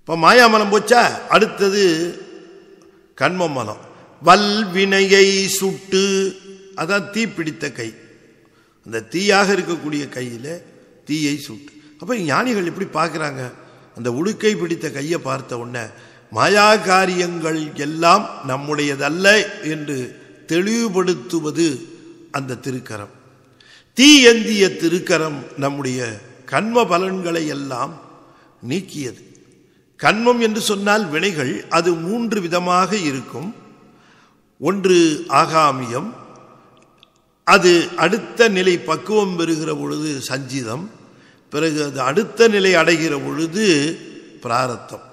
இப்ப மாயாமலம் போச்சா, அடுத்தது கண்ம மலம். வல்வினையை சுட்டு அதான் தீ பிடித்த கை. அந்த தீயாக இருக்கக்கூடிய கையில் தீயை சுட்டு. அப்போ ஞானிகள் எப்படி பார்க்குறாங்க? அந்த உடுக்கை பிடித்த கையை பார்த்த உடனே மாயா காரியங்கள் எல்லாம் நம்முடையதல்ல என்று தெளிவுபடுத்துவது அந்த திருக்கரம். தீ ஏந்திய திருக்கரம் நம்முடைய கண்ம பலன்களை எல்லாம் நீக்கியது. கண்மம் என்று சொன்னால் வினைகள், அது 3 விதமாக இருக்கும். ஒன்று ஆகாமியம், அது அடுத்த நிலை பக்குவம் பெறுகிற பொழுது சஞ்சிதம், பிறகு அது அடுத்த நிலை அடைகிற பொழுது பிராரத்தம்.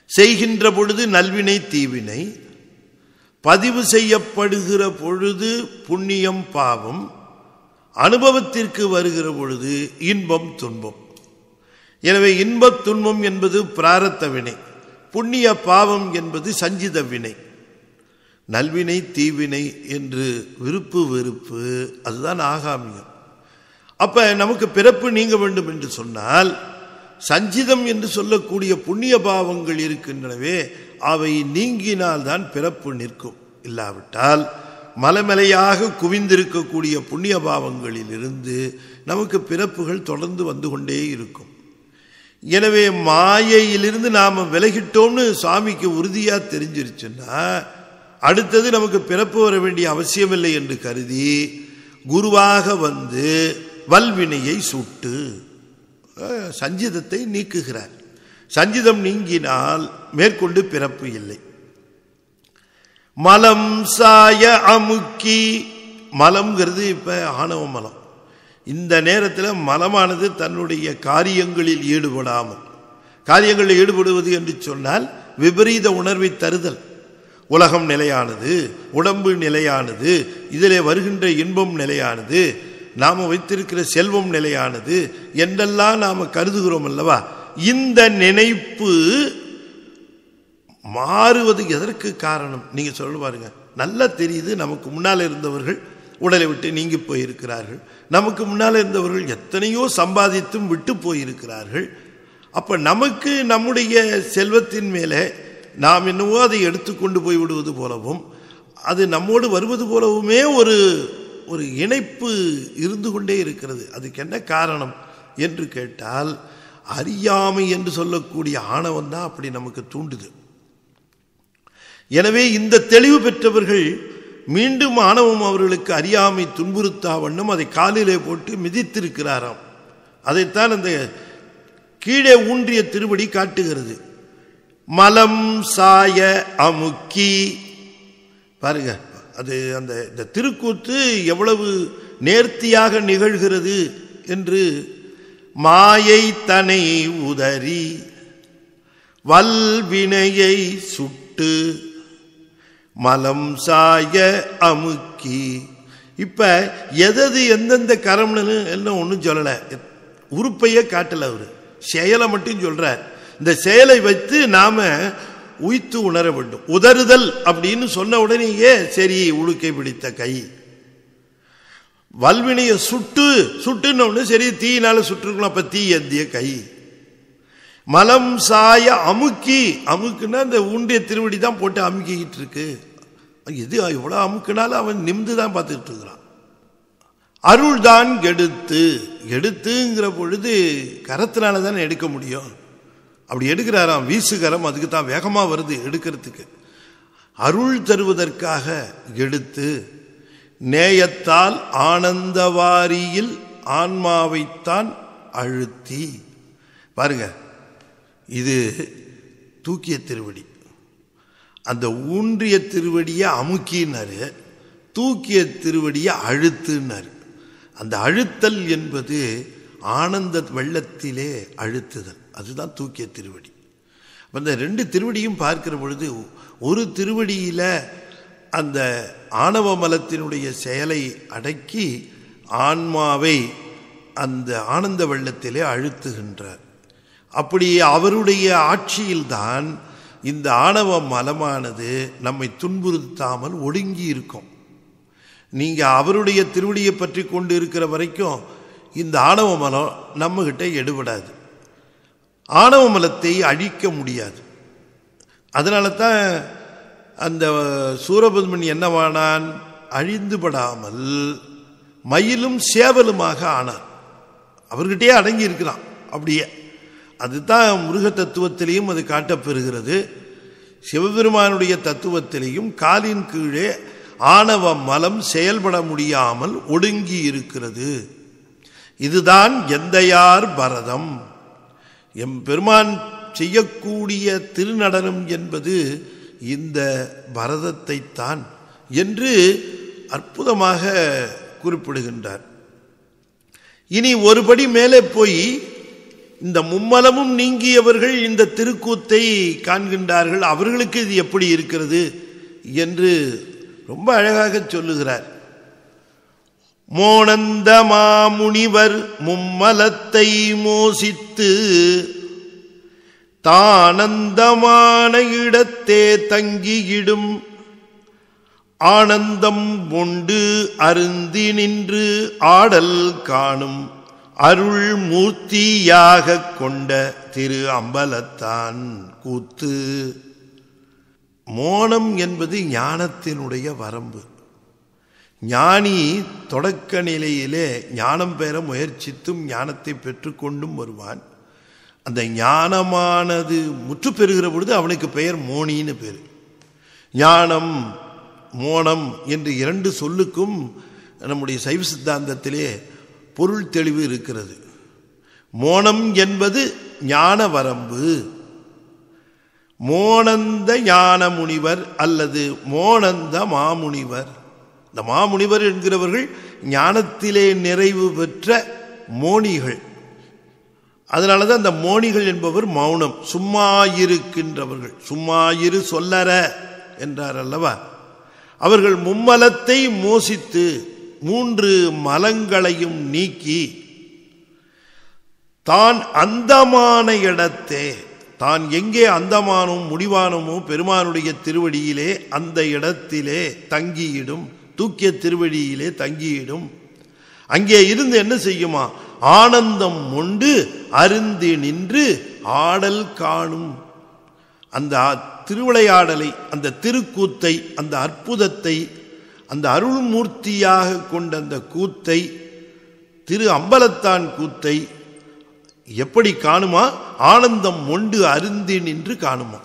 செய்கின்ற பொழுது நல்வினை தீவினை, பதிவு செய்யப்படுகிற பொழுது புண்ணியம் பாவம், அனுபவத்திற்கு வருகிற பொழுது இன்பம் துன்பம். எனவே இன்பத் துன்பம் என்பது பிராரத்த வினை, புண்ணிய பாவம் என்பது சஞ்சித வினை. நல்வினை தீவினை என்று விருப்பு வெறுப்பு, அதுதான் ஆகாமியம். அப்ப நமக்கு பிறப்பு நீங்க வேண்டும் என்று சொன்னால் சஞ்சிதம் என்று சொல்லக்கூடிய புண்ணிய பாவங்கள் இருக்கின்றனவே, அவை நீங்கினால்தான் பிறப்பு நிற்கும். இல்லாவிட்டால் மலைமலையாக குவிந்திருக்கக்கூடிய புண்ணிய பாவங்களில் இருந்து நமக்கு பிறப்புகள் தொடர்ந்து வந்து கொண்டே இருக்கும். எனவே மாயையிலிருந்து நாம விலகிட்டோம்னு சுவாமிக்கு உறுதியா தெரிஞ்சிருச்சுன்னா அடுத்தது நமக்கு பிறப்பு வர வேண்டிய அவசியமில்லை என்று கருதி குருவாக வந்து வல்வினையை சுட்டு சஞ்சிதத்தை நீக்குகிறார். சஞ்சிதம் நீங்கினால் மேற்கொண்டு பிறப்பு இல்லை. மலம் சாய அமுக்கி, மலம்ங்கிறது இப்ப ஆணவ மலம். இந்த நேரத்தில் மலமானது தன்னுடைய காரியங்களில் ஈடுபடாமல், காரியங்களில் ஈடுபடுவது என்று சொன்னால் விபரீத உணர்வை தருதல். உலகம் நிலையானது, உடம்பு நிலையானது, இதிலே வருகின்ற இன்பம் நிலையானது, நாம வைத்திருக்கிற செல்வம் நிலையானது என்றெல்லாம் நாம கருதுகிறோம் அல்லவா? இந்த நினைப்பு மாறுவது எதற்கு காரணம்? நீங்க சொல்ல பாருங்க. நல்லா தெரியுது, நமக்கு முன்னால் இருந்தவர்கள் உடலை விட்டு நீங்கி போயிருக்கிறார்கள். நமக்கு முன்னால் இருந்தவர்கள் எத்தனையோ சம்பாதித்தும் விட்டு போயிருக்கிறார்கள். அப்ப நமக்கு நம்முடைய செல்வத்தின் மேலே நாம் என்னவோ அதை எடுத்துக்கொண்டு போய் விடுவது போலவும், அது நம்மோடு வருவது போலவுமே ஒரு இணைப்பு இருந்து கொண்டே இருக்கிறது. அதுக்கு என்ன காரணம் என்று கேட்டால் அறியாமை என்று சொல்லக்கூடிய ஆணவம் தான் அப்படி நமக்கு தூண்டுது. எனவே இந்த தெளிவு பெற்றவர்கள் மீண்டும் ஆணவம் அவர்களுக்கு அறியாமை துன்புறுத்தா வண்ணம் அதை காலிலே போட்டு மிதித்திருக்கிறாராம். அதைத்தான் அந்த கீழே ஊன்றிய திருவடி காட்டுகிறது. மலம் சாய அமுக்கி, பாருங்க, அது அந்த திருக்கூத்து எவ்வளவு நேர்த்தியாக நிகழ்கிறது என்று. மாயை தனை உதறி வல்வினையை சுட்டு மலம் சாய அமுக்கி. இப்ப எதது எந்தெந்த கரம்னு எல்லாம் ஒன்றும் சொல்லல, உறுப்பையே காட்டல, அவரு செயலை மட்டும் சொல்றார். இந்த செயலை வைத்து நாம உய்த்து உணர வேண்டும். உதறுதல் அப்படின்னு சொன்ன உடனேயே சரி, உடுக்கை பிடித்த கை. வல்வினைய சுட்டுன்னு ஒண்ணு, சரி தீயினால சுட்டுருக்கலாம், அப்ப தீ ஏந்திய கை. மலம் சாய அமுக்கி, அமுக்குன்னா இந்த ஊன்றிய திருவடி தான் போட்டு அமுக்கிக்கிட்டு இருக்கு. இது எவ்வளவு அமுக்குனாலும் அவன் நிமிந்து தான் பார்த்துக்கிட்டு இருக்கிறான். அருள் தான் எடுத்துங்கிற பொழுது கரத்தினால தானே எடுக்க முடியும். அப்படி எடுக்கிறாராம், வீசுகரம், அதுக்கு தான் வேகமா வருது எடுக்கிறதுக்கு. அருள் தருவதற்காக எடுத்து நேயத்தால் ஆனந்தவாரியில் ஆன்மாவைத்தான் அழுத்தி. பாருங்க, இது தூக்கிய திருவடி. அந்த ஊன்றிய திருவடியை அமுக்கினாரு, தூக்கிய திருவடியை அழுத்துனாரு. அந்த அழுத்தல் என்பது ஆனந்த வெள்ளத்திலே அழுத்துதல், அதுதான் தூக்கிய திருவடி. அந்த 2 திருவடியும் பார்க்கிற பொழுது ஒரு திருவடியில அந்த ஆணவ மலத்தினுடைய செயலை அடக்கி ஆன்மாவை அந்த ஆனந்த வெள்ளத்திலே அழுத்துகின்றார். அப்படி அவருடைய ஆட்சியில்தான் இந்த ஆணவ மலமானது நம்மை துன்புறுத்தாமல் ஒடுங்கி இருக்கும். நீங்க அவருடைய திருவடியை பற்றி கொண்டு இருக்கிற வரைக்கும் இந்த ஆணவ மலம் நம்ம கிட்ட எடுபடாது. ஆணவ மலத்தை அழிக்க முடியாது. அதனால தான் அந்த சூரபத்மன் என்னவானான்? அழிந்துபடாமல் மயிலும் சேவலுமாக ஆனார். அவர்கிட்டயே அடங்கி இருக்கிறான். அப்படியே அதுதான் முருக தத்துவத்திலையும் அது காட்டப்பெறுகிறது. சிவபெருமானுடைய தத்துவத்திலையும் காலின் கீழே ஆணவ மலம் செயல்பட முடியாமல் ஒடுங்கி இருக்கிறது. இதுதான் எந்தையார் பரதம். எம்பெருமான் செய்யக்கூடிய திருநடனம் என்பது இந்த பரதத்தை தான் என்று அற்புதமாக குறிப்பிடுகின்றார். இனி ஒருபடி மேலே போய் இந்த மும்மலமும் நீங்கியவர்கள் இந்த திருக்கூத்தை காண்கின்றார்கள். அவர்களுக்கு இது எப்படி இருக்கிறது என்று ரொம்ப அழகாக சொல்லுகிறார். மோனந்த மாமுனிவர் மும்மலத்தை மோசித்து தானந்தமான இடத்தே தங்கியிடும் ஆனந்தம் உண்டு அருந்தி நின்று ஆடல் காணும் அருள் மூர்த்தியாக கொண்ட திரு அம்பலத்தான் கூத்து. மோனம் என்பது ஞானத்தினுடைய வரம்பு. ஞானி தொடக்க நிலையிலே ஞானம் பெற முயற்சித்தும் ஞானத்தை பெற்றுக்கொண்டும் வருவான். அந்த ஞானமானது முற்று பெறுகிற பொழுது அவனுக்கு பெயர் மோனின்னு பேர். ஞானம் மோனம் என்று இரண்டு சொல்லுக்கும் நம்முடைய சைவ சித்தாந்தத்திலே பொருள் தெளிவு இருக்கிறது. மோனம் என்பது ஞான வரம்பு. மோனந்த ஞான முனிவர் அல்லது மோனந்த மாமுனிவர். இந்த மாமுனிவர் என்கிறவர்கள் ஞானத்திலே நிறைவு பெற்ற மோனிகள். அதனாலதான் அந்த மோனிகள் என்பவர் மௌனம், சும்மா இருக்கின்றவர்கள். சும்மா இரு சொல்லற என்றார் அல்லவா. அவர்கள் மும்மலத்தை மோசித்து மூன்று மலங்களையும் நீக்கி தான் அந்தமான இடத்தே, தான் எங்கே அந்தமானும் முடிவானமோ பெருமானுடைய திருவடியிலே அந்த இடத்திலே தங்கியிடும், தூக்கிய திருவடியிலே தங்கியிடும். அங்கே இருந்து என்ன செய்யுமா? ஆனந்தம் உண்டு அருந்தி நின்று ஆடல் காணும். அந்த திருவிளையாடலை, அந்த திருக்கூத்தை, அந்த அற்புதத்தை, அந்த அருள்மூர்த்தியாக கொண்ட அந்த கூத்தை, திரு அம்பலத்தான் கூத்தை எப்படி காணுமா? ஆனந்தம் உண்டு அருந்தி நின்று காணுமா.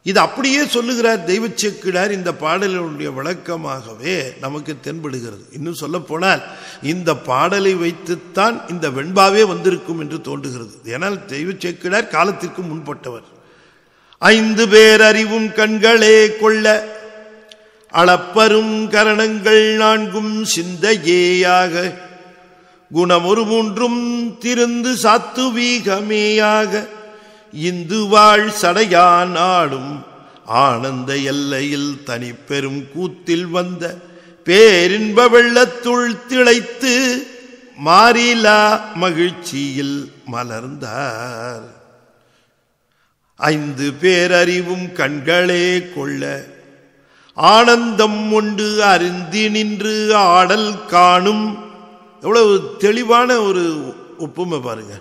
இது அப்படியே சொல்லுகிறார் தெய்வச்சேக்கிழார். இந்த பாடலுடைய விளக்கமாகவே நமக்கு தென்படுகிறது. இன்னும் சொல்ல போனால் இந்த பாடலை வைத்துத்தான் இந்த வெண்பாவே வந்திருக்கும் என்று தோன்றுகிறது. ஏனால் தெய்வச்சேக்கிழார் காலத்திற்கு முன்பட்டவர். 5 பேர் அறிவும் கண்களே கொள்ள அளப்பரும் கரணங்கள் 4 சிந்தையேயாக குணமொரு 3 திருந்து சாத்துவீகமேயாக இந்து வாழ் சடையான் ஆடும் ஆனந்த எல்லையில் தனி பெரும் கூத்தில் வந்த பேரின்ப வெள்ளத்துள் திளைத்து மாறிலா மகிழ்ச்சியில் மலர்ந்தார். 5 பேர் அறிவும் கண்களே கொள்ள ஆனந்தம் உண்டு அருந்தி நின்று ஆடல் காணும். எவ்வளவு தெளிவான ஒரு ஒப்புமை பாருங்க.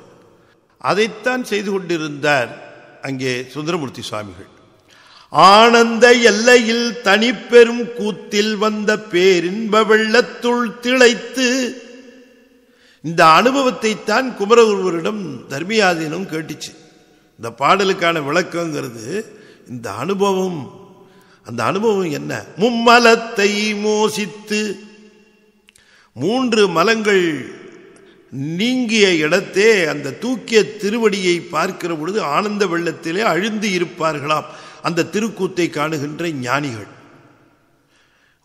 அதைத்தான் செய்து கொண்டிருந்தார் அங்கே சுந்தரமூர்த்தி சுவாமிகள். ஆனந்த எல்லையில் தனிப்பெரும் கூத்தில் வந்த பேரின்ப வெள்ளத்துள் திளைத்து. இந்த அனுபவத்தை தான் குமரகுருவரிடம் தர்மியாதீனம் கேட்டுச்சு. இந்த பாடலுக்கான விளக்கங்கிறது இந்த அனுபவம். அந்த அனுபவம் என்ன? மும்மலத்தை மோசித்து, 3 மலங்கள் நீங்கிய இடத்தே அந்த தூக்கிய திருவடியை பார்க்கிற பொழுது ஆனந்த வெள்ளத்திலே அழுந்து இருப்பார்களாம் அந்த திருக்கூத்தை காணுகின்ற ஞானிகள்.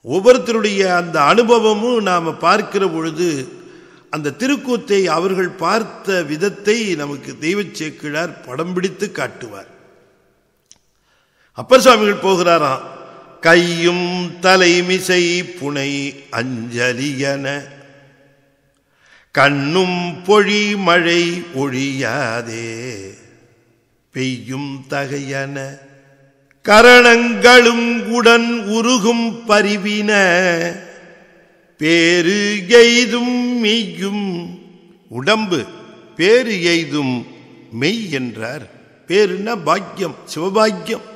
ஒவ்வொருத்தருடைய அந்த அனுபவமும் நாம பார்க்கிற பொழுது அந்த திருக்கூத்தை அவர்கள் பார்த்த விதத்தை நமக்கு தெய்வச்சேக்கிழார் படம் பிடித்து காட்டுவார். அப்பர் சுவாமிகள் போகிறாராம். கையும் தலைமிசை புனை அஞ்சலியன கண்ணும் பொழி மழை ஒழியாதே பெய்யும் தகையன கரணங்களும் உடன் உருகும் பரிவின பேரு எய்தும் மெய்யும். உடம்பு பேரு எய்தும் மெய் என்றார். பேருன்னா பாக்கியம், சிவபாக்கியம்.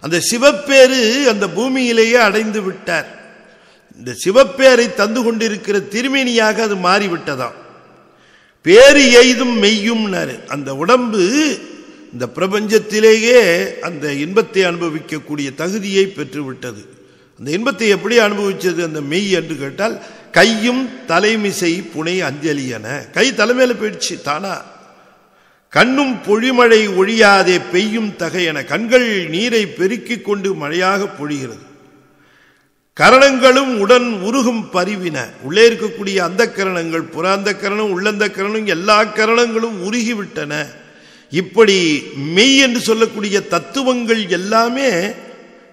அந்த சிவப்பேரு அந்த பூமியிலேயே அடைந்து விட்டார். இந்த சிவப்பேரை தந்து கொண்டிருக்கிற திருமேனியாக அது மாறிவிட்டதாம். பேரு எய்தும் மெய்யும். அந்த உடம்பு இந்த பிரபஞ்சத்திலேயே அந்த இன்பத்தை அனுபவிக்கக்கூடிய தகுதியை பெற்றுவிட்டது. அந்த இன்பத்தை எப்படி அனுபவிச்சது அந்த மெய் என்று கேட்டால், கையும் தலைமிசை புனை அஞ்சலி என கை தலைமையில போயிடுச்சு தானா. கண்ணும் பொழிமழை ஒழியாதே பெய்யும் தகையென கண்கள் நீரை பெருக்கிக் கொண்டு மழையாக பொழிகிறது. கரணங்களும் உடன் உருகும் பரிவின. உள்ளே இருக்கக்கூடிய அந்த கரணங்கள், புறாந்த கரணம், உள்ளந்த கரணம், எல்லா கரணங்களும் உருகிவிட்டன. இப்படி மெய் என்று சொல்லக்கூடிய தத்துவங்கள் எல்லாமே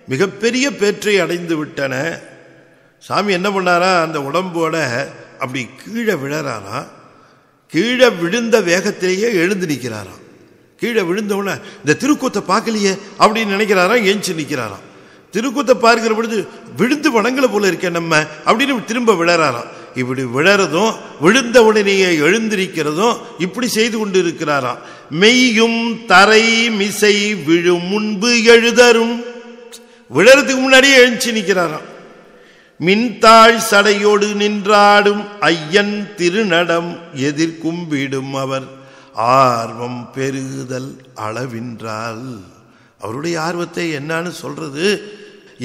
மிகப்பெரிய பேற்றை அடைந்து விட்டன. சாமி என்ன பண்ணாரா, அந்த உடம்போட அப்படி கீழே விழறாரா. கீழே விழுந்த வேகத்திலேயே எழுந்து நிற்கிறாராம். கீழே விழுந்தவன இந்த திருக்கூத்தை பார்க்கலையே அப்படின்னு நினைக்கிறாராம். ஏஞ்சி நிற்கிறாராம். திருக்கூத்தை பார்க்கிற பொழுது விழுந்து வணங்கல போல இருக்கேன் நம்ம அப்படின்னு திரும்ப விழறாராம். இப்படி விழறதும் விழுந்த உடனேயே எழுந்திருக்கிறதும் இப்படி செய்து கொண்டு இருக்கிறாராம். மெய்யும் தரை மிசை விழும் முன்பு எழுதரும். விழறதுக்கு முன்னாடியே எழுச்சி நிற்கிறாராம். மின்தாழ் சடையோடு நின்றாடும் ஐயன் திருநடம் எதிர்கும்பிடும் அவர் ஆர்வம் பெருகுதல் அளவின்றால். அவருடைய ஆர்வத்தை என்னன்னு சொல்றது,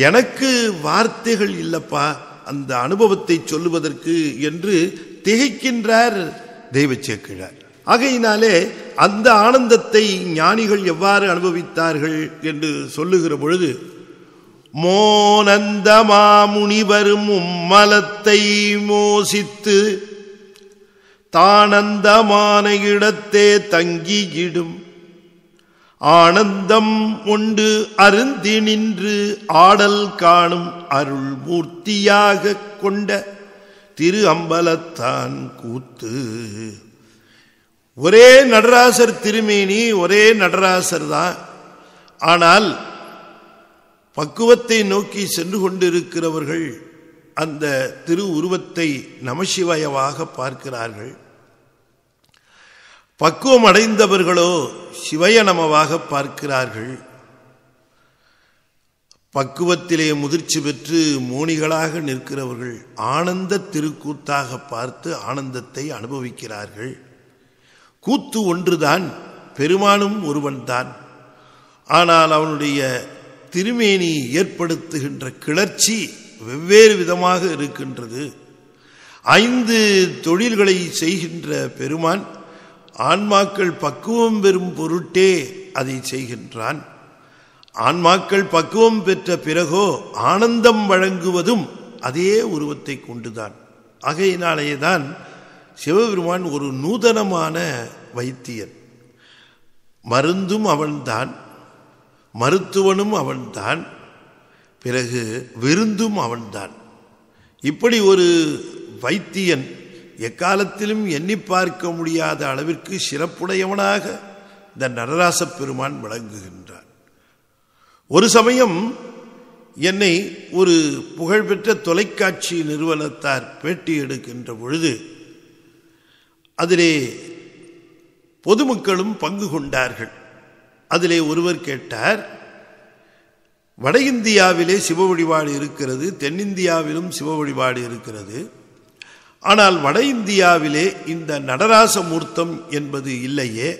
எனக்கு வார்த்தைகள் இல்லப்பா அந்த அனுபவத்தை சொல்லுவதற்கு என்று திகைக்கின்றார் தெய்வ சேக்கிழார். ஆகையினாலே அந்த ஆனந்தத்தை ஞானிகள் எவ்வாறு அனுபவித்தார்கள் என்று சொல்லுகிற பொழுது, மோனந்த மாமுனிவரும் உம்மலத்தை மோசித்து தானந்தமான இடத்தே தங்கியிடும் ஆனந்தம் உண்டு அருந்தி நின்று ஆடல் காணும் அருள் மூர்த்தியாக கொண்ட திரு அம்பலத்தான் கூத்து. ஒரே நடராசர் திருமேனி, ஒரே நடராசர் தான். ஆனால் பக்குவத்தை நோக்கி சென்று கொண்டிருக்கிறவர்கள் அந்த திரு உருவத்தை நமசிவாயவாக பார்க்கிறார்கள். பக்குவம் அடைந்தவர்களோ சிவய நமவாக பார்க்கிறார்கள். பக்குவத்திலே முதிர்ச்சி பெற்று மோனிகளாக நிற்கிறவர்கள் ஆனந்த திருக்கூத்தாக பார்த்து ஆனந்தத்தை அனுபவிக்கிறார்கள். கூத்து ஒன்றுதான், பெருமானும் ஒருவன்தான். ஆனால் அவனுடைய திருமேனி ஏற்படுத்துகின்ற கிளர்ச்சி வெவ்வேறு விதமாக இருக்கின்றது. 5 தொழில்களை செய்கின்ற பெருமான் ஆன்மாக்கள் பக்குவம் பெறும் பொருட்டே அதை செய்கின்றான். ஆன்மாக்கள் பக்குவம் பெற்ற பிறகோ ஆனந்தம் வழங்குவதும் அதே உருவத்தை கொண்டுதான். ஆகையினாலேதான் சிவபெருமான் ஒரு நூதனமான வைத்தியன். மருந்தும் அவன்தான், மருத்துவனும் அவன்தான், பிறகு விருந்தும் அவன்தான். இப்படி ஒரு வைத்தியன் எக்காலத்திலும் எண்ணி பார்க்க முடியாத அளவிற்கு சிறப்புடையவனாக இந்த நடராச பெருமான் விளங்குகின்றான். ஒரு சமயம் என்னை ஒரு புகழ்பெற்ற தொலைக்காட்சி நிறுவனத்தார் பேட்டி எடுக்கின்ற பொழுது அதிலே பொதுமக்களும் பங்கு கொண்டார்கள். அதிலே ஒருவர் கேட்டார், வட இந்தியாவிலே சிவ வழிபாடு இருக்கிறது, தென்னிந்தியாவிலும் சிவ வழிபாடு இருக்கிறது. ஆனால் வட இந்தியாவிலே இந்த நடராச மூர்த்தம் என்பது இல்லையே,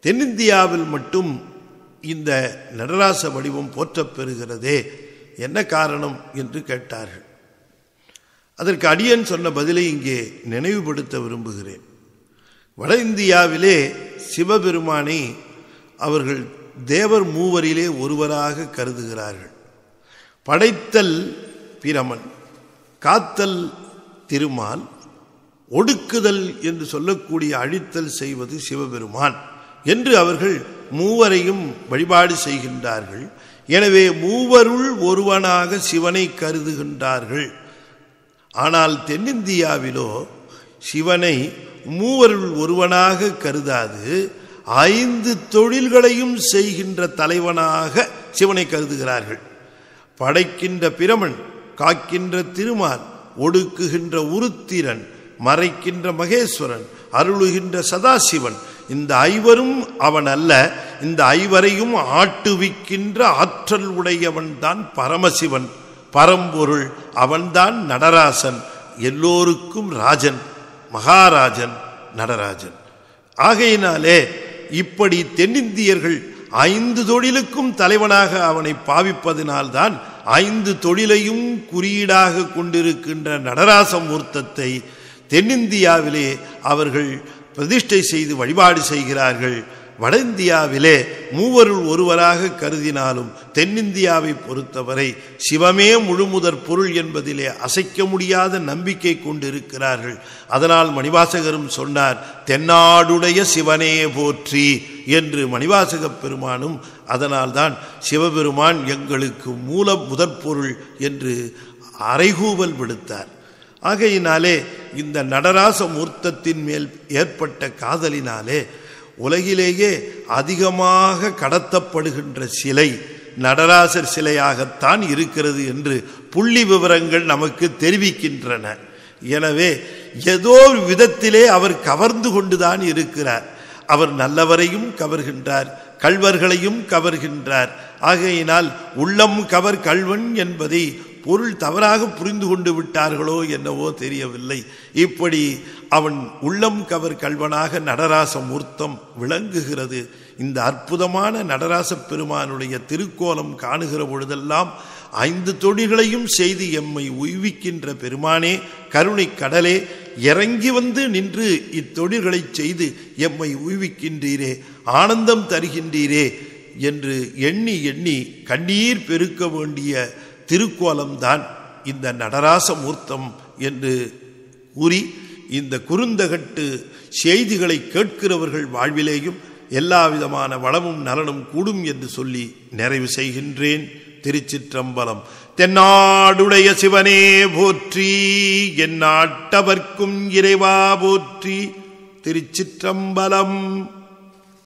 தென்னிந்தியாவில் மட்டும் இந்த நடராச வடிவம் போற்றப் பெறுகிறதே, என்ன காரணம் என்று கேட்டார்கள். அதற்கு அடியன் சொன்ன பதிலை இங்கே நினைவுபடுத்த விரும்புகிறேன். வட இந்தியாவிலே சிவபெருமானை அவர்கள் தேவர் மூவரிலே ஒருவராக கருதுகிறார்கள். படைத்தல் பிரமன், காத்தல் திருமால், ஒடுக்குதல் என்று சொல்லக்கூடிய அழித்தல் செய்வது சிவபெருமான் என்று அவர்கள் மூவரையும் வழிபாடு செய்கின்றார்கள். எனவே மூவருள் ஒருவனாக சிவனை கருதுகின்றார்கள். ஆனால் தென்னிந்தியாவிலோ சிவனை மூவருள் ஒருவனாக கருதாது 5 தொழில்களையும் செய்கின்ற தலைவனாக சிவனை கருதுகிறார்கள். படைக்கின்ற பிரமன், காக்கின்ற திருமால், ஒடுக்குகின்ற உருத்திரன், மறைக்கின்ற மகேஸ்வரன், அருளுகின்ற சதாசிவன், இந்த 5வரும் அவன் அல்ல, இந்த 5வரையும் ஆட்டுவிக்கின்ற ஆற்றல் உடையவன் தான் பரமசிவன். பரம்பொருள், அவன்தான் நடராசன், எல்லோருக்கும் ராஜன், மகாராஜன் நடராஜன். ஆகையினாலே இப்படி தென்னிந்தியர்கள் 5 தொழிலுக்கும் தலைவனாக அவனை பாவிப்பதினால்தான் 5 தொழிலையும் குறியீடாக கொண்டிருக்கின்ற நடராச மூர்த்தத்தை தென்னிந்தியாவிலே அவர்கள் பிரதிஷ்டை செய்து வழிபாடு செய்கிறார்கள். வட இந்தியாவிலே மூவருள் ஒருவராக கருதினாலும் தென்னிந்தியாவை பொறுத்தவரை சிவமே முழுமுதற் பொருள் என்பதிலே அசைக்க முடியாத நம்பிக்கை கொண்டிருக்கிறார்கள். அதனால் மணிவாசகரும் சொன்னார், தென்னாடுடைய சிவனே போற்றி என்று மணிவாசகப் பெருமானும் அதனால்தான் சிவபெருமான் எங்களுக்கு மூல முதற்பொருள் என்று அறைகூவல் விடுத்தார். ஆகையினாலே இந்த நடராச மூர்த்தத்தின் மேல் ஏற்பட்ட காதலினாலே உலகிலேயே அதிகமாக கடத்தப்படுகின்ற சிலை நடராசர் சிலையாகத்தான் இருக்கிறது என்று புள்ளி விவரங்கள் நமக்கு தெரிவிக்கின்றன. எனவே ஏதோ விதத்திலே அவர் கவர்ந்து கொண்டுதான் இருக்கிறார். அவர் நல்லவரையும் கவர்கின்றார், கள்வர்களையும் கவர்கின்றார். ஆகையினால் உள்ளம் கவர் கள்வன் என்பதை பொருள் தவறாக புரிந்து கொண்டு விட்டார்களோ என்னவோ தெரியவில்லை. இப்படி அவன் உள்ளம் கவர் கள்வனாக நடராச மூர்த்தம் விளங்குகிறது. இந்த அற்புதமான நடராச பெருமானுடைய திருக்கோலம் காணுகிற பொழுதெல்லாம் 5 தொழில்களையும் செய்து எம்மை உய்விக்கின்ற பெருமானே, கருணை கடலே, இறங்கி வந்து நின்று இத்தொழில்களை செய்து எம்மை உய்விக்கின்றீரே, ஆனந்தம் தருகின்றீரே என்று எண்ணி எண்ணி கண்ணீர் பெருக்க வேண்டிய திருக்கோலம்தான் இந்த நடராச மூர்த்தம் என்று கூறி, இந்த குறுந்தகட்டு செய்திகளை கேட்கிறவர்கள் வாழ்விலேயும் எல்லா விதமான வளமும் நலனும் கூடும் என்று சொல்லி நிறைவு செய்கின்றேன். திருச்சிற்றம்பலம். தென்னாடுடைய சிவனே போற்றி, என் நாட்டவர்க்கும் இறைவா போற்றி. திருச்சிற்றம்பலம்.